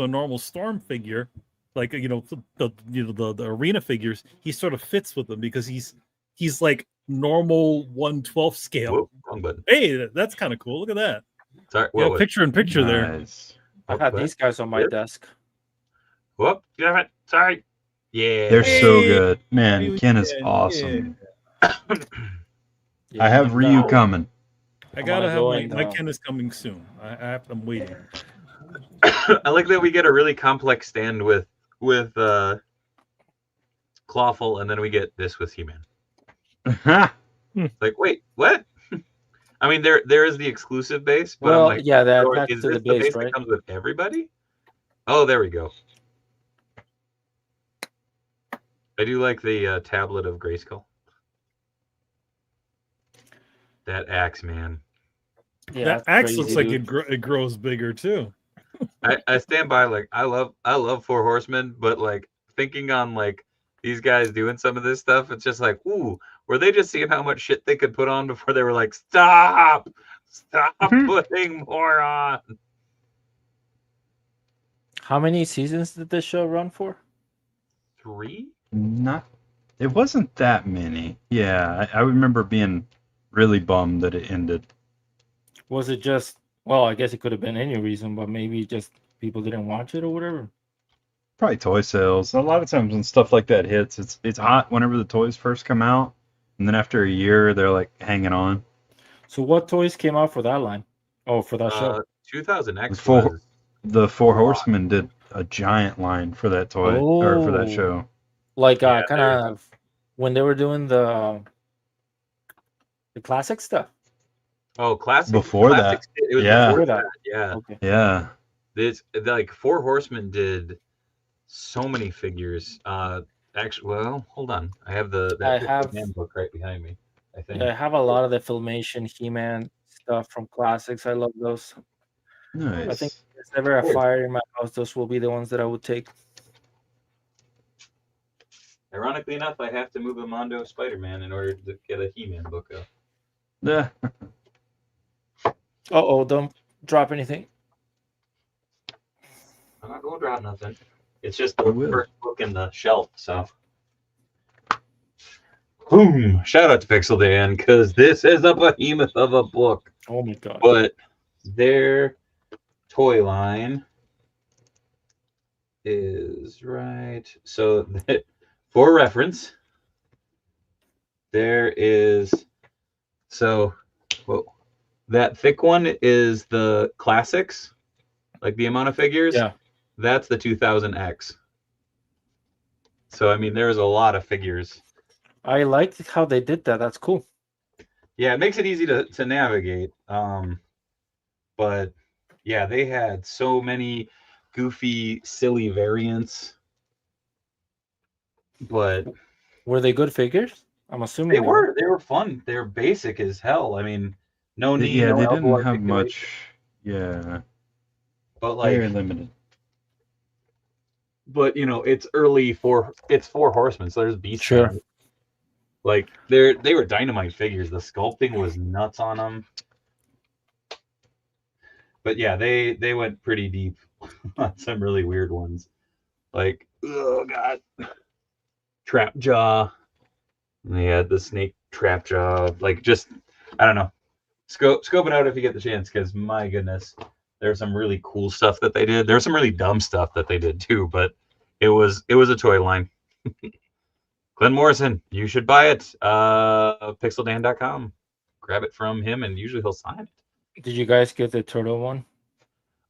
a normal Storm figure, like the arena figures, he sort of fits with them because he's like normal 1/12 scale. Whoop, wrong button. Hey, that's kind of cool. Look at that. Sorry. Yeah, What? picture in picture there. Nice. I had these guys on my Yep. desk. Whoop. Damn it. Sorry. Yeah. They're so Hey. good. Man, Ken is Yeah, awesome. Yeah, I have I'm Ryu down. coming. I I'm gotta gonna have go my, and, my Ken is coming soon. I'm waiting. I like that we get a really complex stand with Clawful, and then we get this with He-Man. Like, wait, what? I mean, there is the exclusive base, but Well, I'm like, yeah, so that's is to this the base, that right? comes with everybody? Oh, there we go. I do like the tablet of Grayskull. That axe, man. Yeah, That that's axe crazy, looks like dude. it grows bigger too. I stand by, like, I love Four Horsemen, but like thinking on like these guys doing some of this stuff, it's just like, ooh, were they just seeing how much shit they could put on before they were like, stop putting more on? How many seasons did this show run for? 3? Not. It wasn't that many. Yeah, I remember being really bummed that it ended. Was it just? Well, I guess it could have been any reason, but maybe just people didn't watch it or whatever. Probably toy sales. A lot of times when stuff like that hits, it's hot whenever the toys first come out, and then after a year, they're like hanging on. So, what toys came out for that line? Oh, for that show. 2000X Four- was The Four Horsemen did a giant line for that toy or for that Oh. show. Like yeah, kind of when they were doing the classic stuff. oh classic Before classic, that. it was Yeah. before Before that. Yeah, Okay. Yeah. this like Four Horsemen did so many figures. Actually, well, hold on, I have the I have- handbook right behind me. I think. Yeah, I have a lot of the Filmation He-Man stuff from classics. I love those. Nice. I think if there's ever a fire in my house, those will be the ones that I would take. Ironically enough, I have to move a Mondo Spider-Man in order to get a He-Man book out. Yeah. Oh, don't drop anything. I'm not going to drop nothing. It's just I the will. first book in the shelf, so. Boom! Shout out to Pixel Dan, because this is a behemoth of a book. Oh my god. But their toy line is right. So for reference, there is that thick one is the classics, like the amount of figures. Yeah. That's the 2000X. So I mean, there's a lot of figures. I liked how they did that. That's cool. Yeah, it makes it easy to navigate. But yeah, they had so many goofy, silly variants. But Were they good figures? I'm assuming they were fun. They're basic as hell. I mean, no knee, Yeah, no they elbow didn't have articulation. much. Yeah, But like, very limited. but you know, it's four horsemen, so there's beast. Sure. Man. Like they were dynamite figures. The sculpting was nuts on them. But yeah, they went pretty deep on some really weird ones. Like, oh god, trap jaw. And they had the snake trap jaw. Like, just I don't know. Scope it out if you get the chance, because my goodness, there's some really cool stuff that they did. There was some really dumb stuff that they did too, but it was a toy line. Glenn Morrison, you should buy it. Pixeldan.com. Grab it from him, and usually he'll sign it. Did you guys get the turtle one?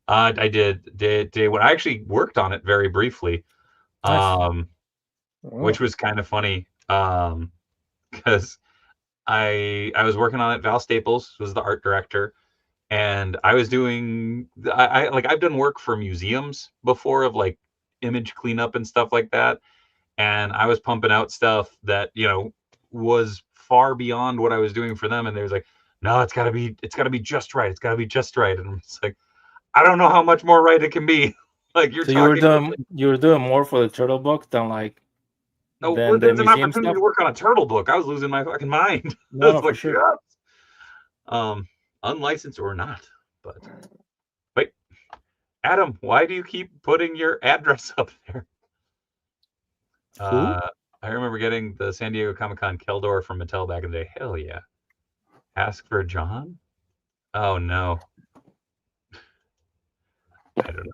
I did when I actually worked on it very briefly, Nice. which was kind of funny, because I was working on it. Val Staples was the art director, and I was doing I've done work for museums before of like image cleanup and stuff like that, and I was pumping out stuff that was far beyond what I was doing for them, and they was like, no, it's gotta be just right. It's gotta be just right. And I'm just like, I don't know how much more right it can be. Like So you were doing more for the turtle book than like no, than the there's an museum opportunity stuff? to work on a turtle book. I was losing my fucking mind. No, It's for like, sure. yes. Unlicensed or not, but wait, Adam, why do you keep putting your address up there? Who? I remember getting the San Diego Comic-Con Keldor from Mattel back in the day. Hell yeah. Ask for John? Oh no. I don't know.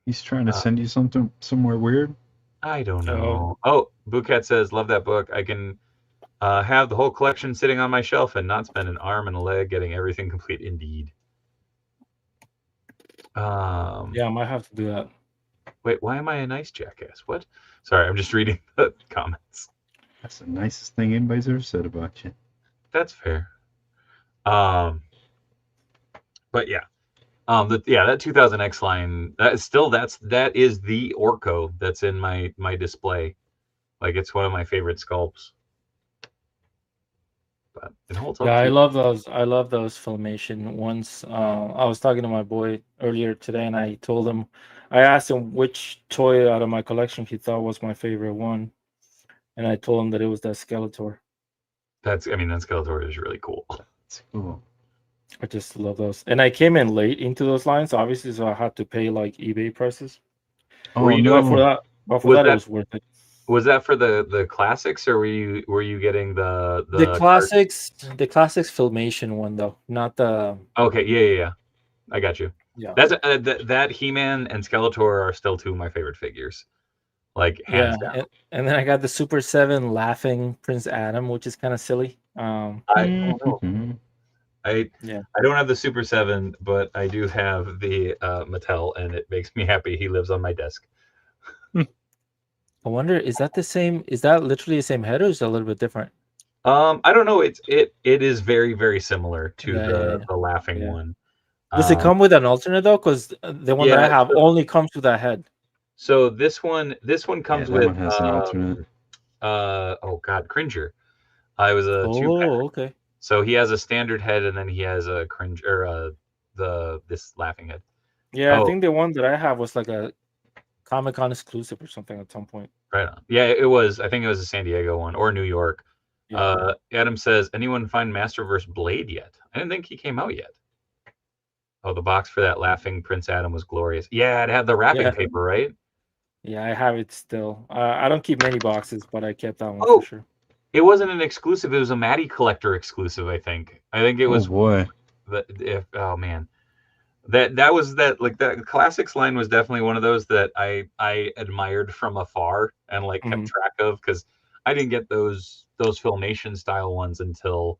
He's trying to send you something somewhere weird. I don't know. Oh, Bouquet says, love that book. I can have the whole collection sitting on my shelf and not spend an arm and a leg getting everything complete. Indeed. Yeah, I might have to do that. Wait, why am I a nice jackass? What? Sorry, I'm just reading the comments. That's the nicest thing anybody's ever said about you. That's fair. But yeah. That 2000X line, that is the Orco that's in my display. Like, it's one of my favorite sculpts. But it holds up. Yeah, I love those. I love those Filmation ones. I was talking to my boy earlier today, and I asked him which toy out of my collection he thought was my favorite one, and I told him that it was that Skeletor. That Skeletor is really cool. That's cool. I just love those, and I came in late into those lines, obviously, so I had to pay like eBay prices. Oh, no. But for that, it was worth it. Was that for the classics, or were you getting the classics? The classics Filmation one though, not the. Okay, yeah. I got you. Yeah. That's that He-Man and Skeletor are still two of my favorite figures, like hands down. And then I got the Super 7 laughing Prince Adam, which is kind of silly. I don't have the Super 7, but I do have the Mattel, and it makes me happy. He lives on my desk. I wonder, is that the same? Is that literally the same head, or is it a little bit different? I don't know. It is very, very similar to the laughing one. Does it come with an alternate though? Because the one that I have only comes with that head. So this one comes with one has an alternate. Oh god, Cringer. I was a okay. So he has a standard head, and then he has a Cringer, this laughing head. Yeah, I think the one that I have was like a Comic-Con exclusive or something at some point. Right on. Yeah, it was. I think it was a San Diego one or New York. Yeah. Adam says, anyone find Masterverse Blade yet? I didn't think he came out yet. Oh, the box for that laughing Prince Adam was glorious. Yeah, it had the wrapping paper, right? Yeah, I have it still. I don't keep many boxes, but I kept that one for sure. It wasn't an exclusive. It was a Matty Collector exclusive. I think it was. Oh boy. Oh man, that was that like that classics line was definitely one of those that I admired from afar and like kept Mhm. track of, because I didn't get those Filmation style ones until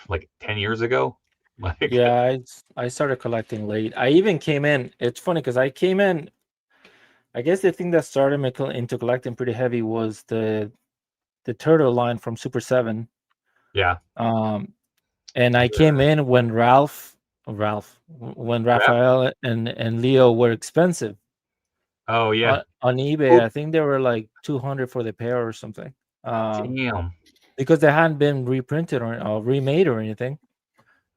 like 10 years ago. Like, Yeah, I started collecting late. I even came in. It's funny because I came in. I guess the thing that started me into collecting pretty heavy was the turtle line from Super 7. yeah, And I came in when when Raphael and Leo were expensive oh yeah, on eBay. I think they were like 200 for the pair or something. damn. Because they hadn't been reprinted or remade or anything.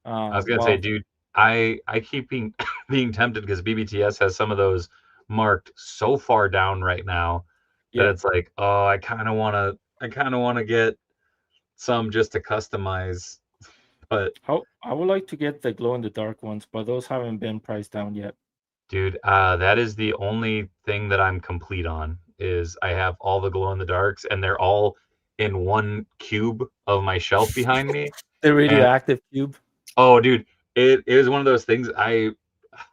I was gonna say, dude, I keep being being tempted because BBTS has some of those marked so far down right now that yeah, it's like, oh, I kind of want to get some just to customize, but I would like to get the glow in the dark ones, but those haven't been priced down yet. dude, that is the only thing that I'm complete on, is I have all the glow in the darks and they're all in one cube of my shelf behind me. The And radioactive cube. oh, dude, it was one of those things. I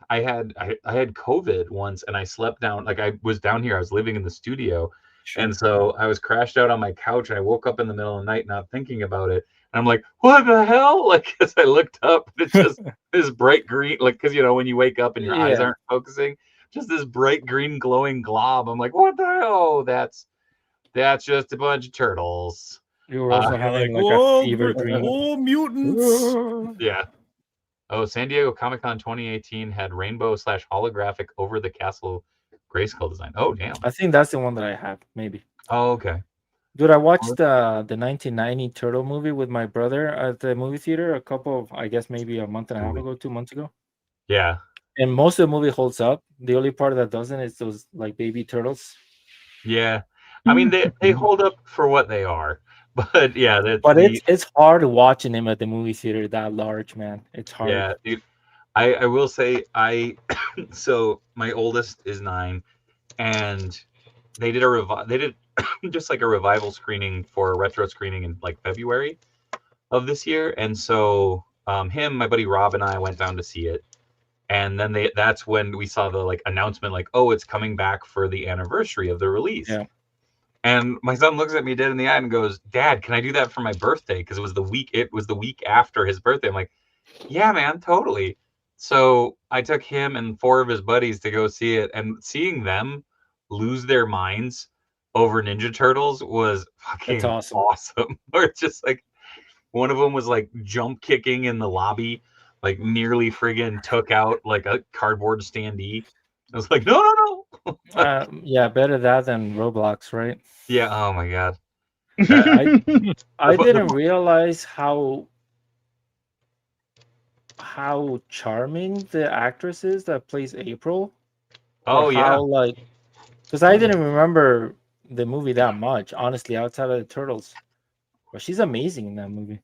had COVID once and I slept down, like I was down here, I was living in the studio. Sure. And so I was crashed out on my couch and I woke up in the middle of the night not thinking about it. And I'm like, what the hell? Like, as I looked up, it's just this bright green, like, because when you wake up and your eyes Yeah. aren't focusing, just this bright green glowing glob. I'm like, what the hell? That's just a bunch of turtles. You were also Uh, having Like, like a fever dream. mutants. yeah. Oh, San Diego Comic Con 2018 had rainbow/holographic over the castle Grayskull design. Oh, damn. I think that's the one that I have, maybe. Oh, okay. Dude, I watched the 1990 Turtle movie with my brother at the movie theater I guess maybe a month and a half Sweet. ago, 2 months ago. Yeah. And most of the movie holds up. The only part that doesn't is those like baby turtles. Yeah. I mean, they hold up for what they are. But yeah, But it's hard watching him at the movie theater that large, man. It's hard. yeah, dude. I will say so my oldest is 9, and they did just like a revival screening for a retro screening in like February of this year. And so my buddy Rob and I went down to see it. And then that's when we saw the like announcement, like, oh, it's coming back for the anniversary of the release. Yeah. And my son looks at me dead in the eye and goes, Dad, can I do that for my birthday? Because it was the week after his birthday. I'm like, yeah, man, totally. So I took him and 4 of his buddies to go see it, and seeing them lose their minds over Ninja Turtles was fucking awesome. Or it's just like one of them was like jump kicking in the lobby, like nearly friggin' took out like a cardboard standee. I was like, no. Yeah, better that than Roblox, right? Yeah. Oh my god. I didn't realize how charming the actress is that plays April. Oh yeah. Like, because I didn't remember the movie that much, honestly, outside of the Turtles. But she's amazing in that movie.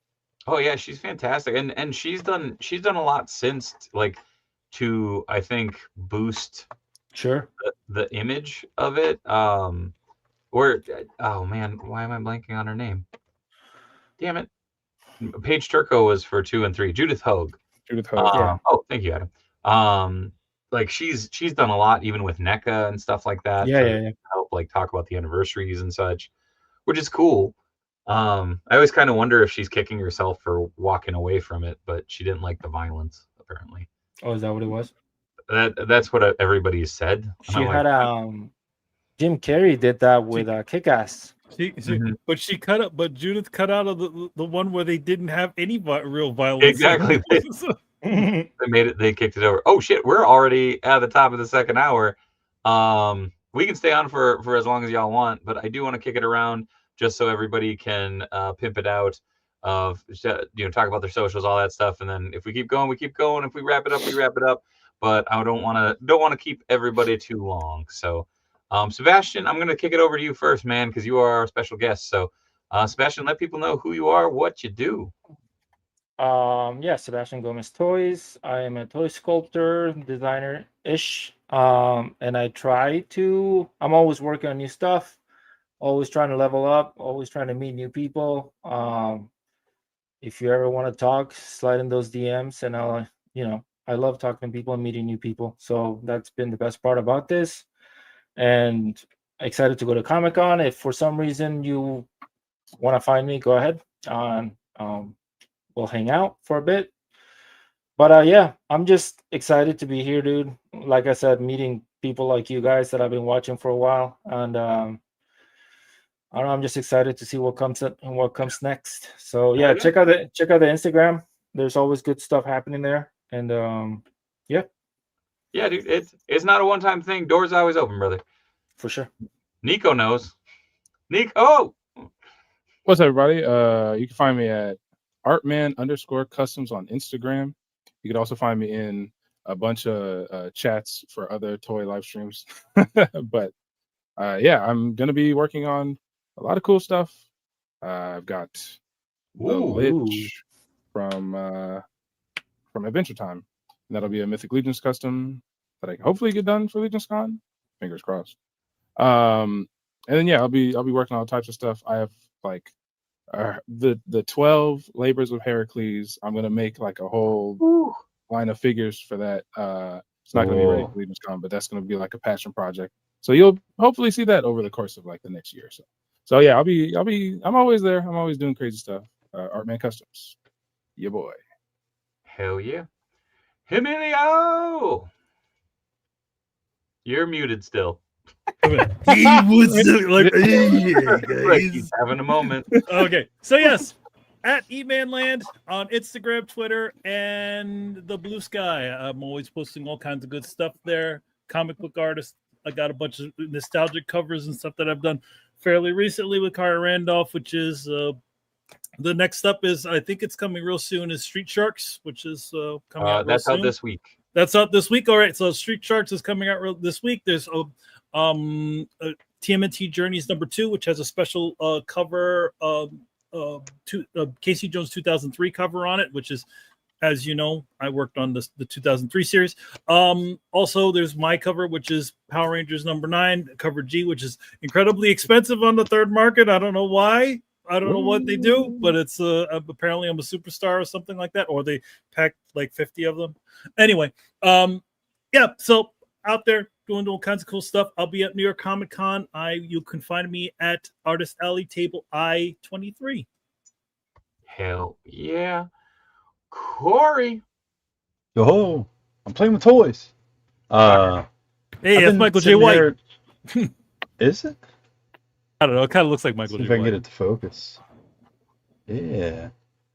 Oh yeah, she's fantastic, and she's done a lot since, like, to I think boost the image of it. Or oh man, why am I blanking on her name? Damn it. Paige Turco was for 2 and 3. Judith Hogue. Yeah. Oh, thank you, Adam. Like she's done a lot even with NECA and stuff like that Yeah. help like talk about the anniversaries and such, which is cool. I always kind of wonder if she's kicking herself for walking away from it, but she didn't like the violence, apparently. Oh, is that what it was? That's what everybody said. She had Jim Carrey did that with Kick-Ass. But Judith cut out of the one where they didn't have any real violence. Exactly. They kicked it over. Oh shit, we're already at the top of the second hour. We can stay on for as long as y'all want, but I do want to kick it around just so everybody can pimp it out, of talk about their socials, all that stuff, and then if we keep going, we keep going. If we wrap it up, we wrap it up. But I don't want to keep everybody too long. So, Sebastian, I'm gonna kick it over to you first, man, because you are our special guest. So, Sebastian, let people know who you are, what you do. Yeah, Sebastian Gomez Toys. I am a toy sculptor, designer-ish. And I'm always working on new stuff. always trying to level up, always trying to meet new people. If you ever want to talk, slide in those DMs, and I love talking to people and meeting new people. So that's been the best part about this. And excited to go to Comic-Con. If for some reason you want to find me, go ahead. We'll hang out for a bit. But yeah, I'm just excited to be here, dude. Like I said, meeting people like you guys that I've been watching for a while, and I don't know, I'm just excited to see what comes up and what comes next. So yeah, check out the Instagram. There's always good stuff happening there, and yeah, dude, it's not a one-time thing. Doors always open, brother. For sure. Nico knows. Nico, what's up, everybody? You can find me at Artman_Customs on Instagram. You can also find me in a bunch of chats for other toy live streams. But yeah, I'm gonna be working on a lot of cool stuff. I've got the Lich from Adventure Time, and that'll be a Mythic Legions custom that I can hopefully get done for Legions Con. Fingers crossed. And then yeah, I'll be working on all types of stuff. I have like the 12 labors of Heracles. I'm gonna make like a whole line of figures for that. It's not gonna be ready for Legions Con, but that's gonna be like a passion project. So you'll hopefully see that over the course of like the next year or so. So yeah, I'm always there. I'm always doing crazy stuff. Artman Customs. Yeah, boy. hell yeah. Emilio, you're muted still. He was like, hey, He's having a moment. Okay, so yes, at eManland on Instagram, Twitter, and the Blue Sky. I'm always posting all kinds of good stuff there. Comic book artist. I got a bunch of nostalgic covers and stuff that I've done fairly recently with Kara Randolph, which is the next up is, I think it's coming real soon, is Street Sharks, which is coming out real soon. Out this week. That's out this week. All right, so Street Sharks is coming out this week. There's TMNT Journeys #2, which has a special cover Casey Jones 2003 cover on it, which is, as you know, I worked on the 2003 series. Also, there's my cover, which is Power Rangers #9, cover G, which is incredibly expensive on the third market. I don't know why. I don't know what they do, but it's apparently I'm a superstar or something like that, or they packed like 50 of them. Anyway, yeah, so out there doing all kinds of cool stuff. I'll be at New York Comic Con. You can find me at Artist Alley Table I-23. Hell yeah. Corey. Yo, I'm playing with toys. Hey, that's Michael J. White. Is it? I don't know. It kind of looks like Michael See J. if I can White. get it to focus. Yeah.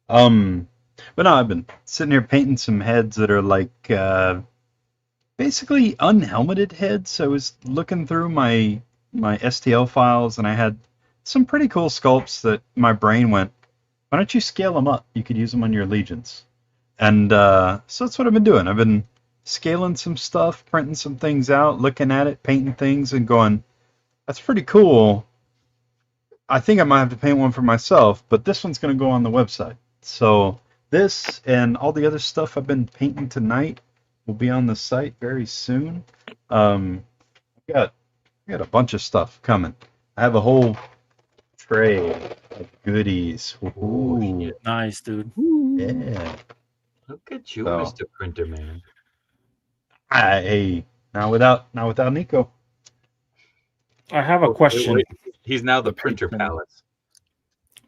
But no, I've been sitting here painting some heads that are like basically unhelmeted heads. I was looking through my STL files, and I had some pretty cool sculpts that my brain went, why don't you scale them up? You could use them on your legions. And so that's what I've been doing. I've been scaling some stuff, printing some things out, looking at it, painting things, and going, that's pretty cool. I think I might have to paint one for myself, but this one's going to go on the website. So this and all the other stuff I've been painting tonight will be on the site very soon. I got a bunch of stuff coming. I have a whole tray of goodies. Ooh. Nice, dude. Yeah. Look at you, So. Mr. Printer Man. Hey, not without Nico. I have a question. Wait. He's now the Printer Palace.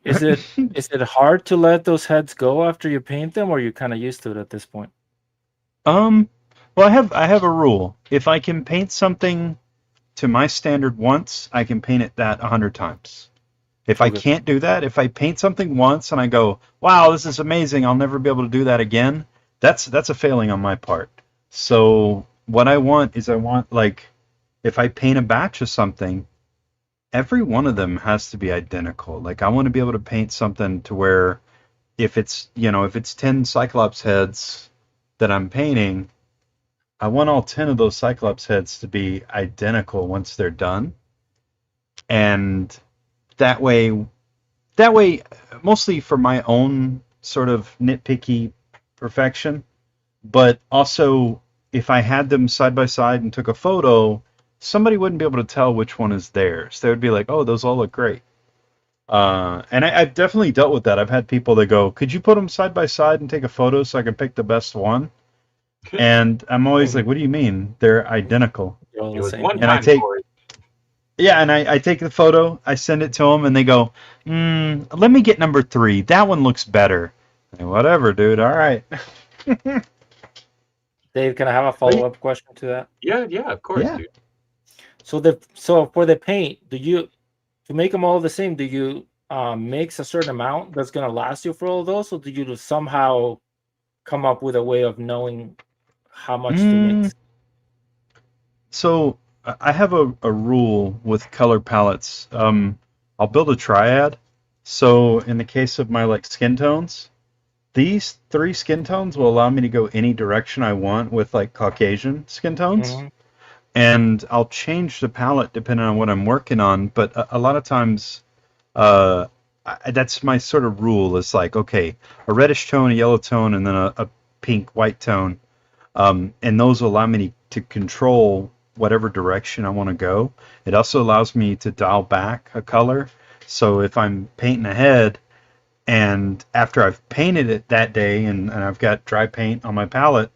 Is it hard to let those heads go after you paint them, or are you kind of used to it at this point? Well, I have a rule. If I can paint something to my standard once, I can paint it that 100 times. If I can't do that, if I paint something once and I go, wow, this is amazing, I'll never be able to do that again, that's a failing on my part. So what I want is like, if I paint a batch of something, every one of them has to be identical. Like, I want to be able to paint something to where if it's 10 Cyclops heads that I'm painting, I want all 10 of those Cyclops heads to be identical once they're done. And that way, mostly for my own sort of nitpicky perfection, but also if I had them side by side and took a photo, somebody wouldn't be able to tell which one is theirs. They would be like, oh, those all look great. And I've definitely dealt with that. I've had people that go, could you put them side by side and take a photo so I can pick the best one? And I'm always like, what do you mean? They're identical. You're all It the was same. one And I time, take- Corey. Yeah, and I take the photo, I send it to them, and they go, let me get number 3. That one looks better. Like, whatever, dude. All right. Dave, can I have a follow-up question to that? Yeah, of course, Yeah. dude. So for the paint, to make them all the same, do you mix a certain amount that's gonna last you for all those, or do you somehow come up with a way of knowing how much to mix? So I have a rule with color palettes. I'll build a triad. So in the case of my like skin tones, these 3 skin tones will allow me to go any direction I want with like Caucasian skin tones. Mhm. And I'll change the palette depending on what I'm working on. But a lot of times, that's my sort of rule. It's like, okay, a reddish tone, a yellow tone, and then a pink, white tone. And those allow me to control whatever direction I want to go. It also allows me to dial back a color. So if I'm painting a head, and after I've painted it that day and I've got dry paint on my palette,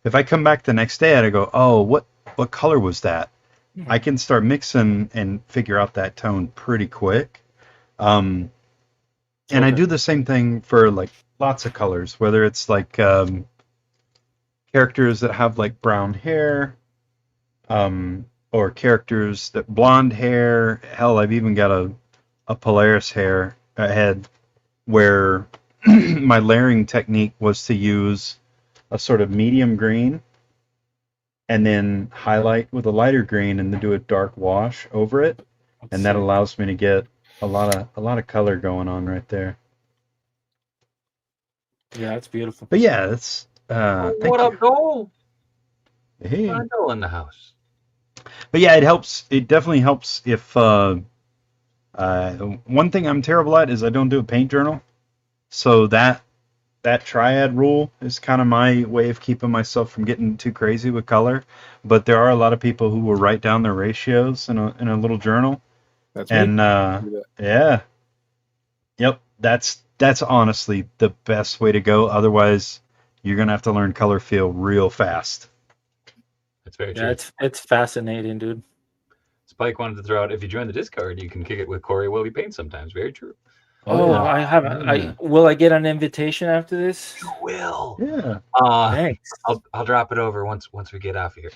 if I come back the next day and I go, oh, what color was that? I can start mixing and figure out that tone pretty quick. And I do the same thing for like lots of colors, whether it's like characters that have like brown hair, or characters that blonde hair. Hell, I've even got a Polaris head where my layering technique was to use a sort of medium green and then highlight with a lighter green and then do a dark wash over it. And that allows me to get a lot of color going on right there. Yeah, it's beautiful. But yeah, it's thank What you. up, Dole? Hey. Dole in the house. But yeah, it helps. It definitely helps if one thing I'm terrible at is I don't do a paint journal. So that triad rule is kind of my way of keeping myself from getting too crazy with color. But there are a lot of people who will write down their ratios in a little journal. That's And me. yeah. Yep, that's honestly the best way to go. Otherwise, you're going to have to learn color feel real fast. That's very true. Yeah, it's fascinating, dude. Spike wanted to throw out, if you join the Discord, you can kick it with Corey while we paint sometimes. Very true. Oh, yeah. I haven't. Will I get an invitation after this? You will. Yeah. Thanks. I'll drop it over once we get off of here.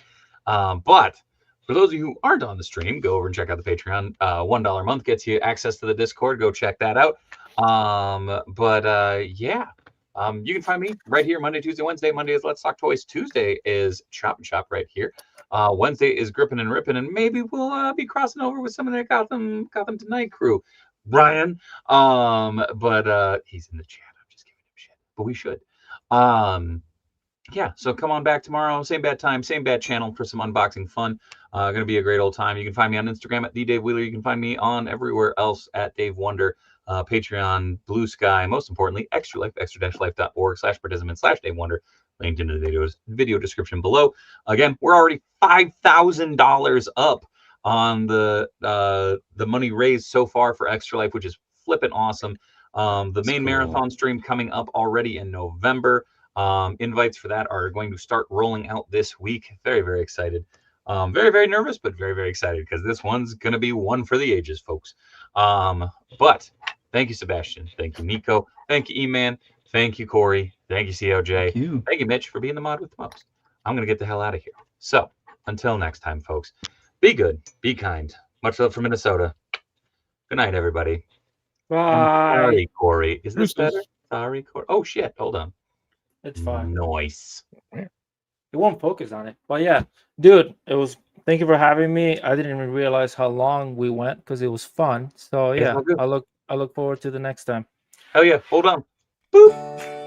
But for those of you who aren't on the stream, go over and check out the Patreon. $1 a month gets you access to the Discord. Go check that out. You can find me right here Monday, Tuesday, Wednesday. Monday is Let's Talk Toys. Tuesday is Choppin' Shop right here. Wednesday is Grippin' and Rippin', and maybe we'll be crossing over with some of the Gotham Tonight crew. Brian, but he's in the chat. I'm just giving him shit, but we should. Yeah, so come on back tomorrow, same bad time, same bad channel for some unboxing fun. Gonna be a great old time. You can find me on Instagram at @TheDaveWheeler. You can find me on everywhere else at Dave Wonder, Patreon, Blue Sky, most importantly, Extra Life, extra-life.org/participant/Dave Wonder. Linked into the video description below. Again, we're already $5,000 up on the money raised so far for Extra Life, which is flipping awesome. The main marathon stream coming up already in November. Invites for that are going to start rolling out this week. Very, very excited. Very, very nervous, but very, very excited because this one's going to be one for the ages, folks. But thank you, Sebastian. Thank you, Nico. Thank you, E-Man. Thank you, Corey. Thank you, COJ. Thank you, Mitch, for being the mod with the most. I'm going to get the hell out of here. So until next time, folks, be good, be kind. Much love from Minnesota. Good night, everybody. Bye. Sorry, Corey. Is this better? Sorry, Corey. Oh, shit. Hold on. It's fine. Nice. It won't focus on it. But yeah, dude, thank you for having me. I didn't even realize how long we went because it was fun. So yeah, I look forward to the next time. Hell yeah. Hold on. Boop.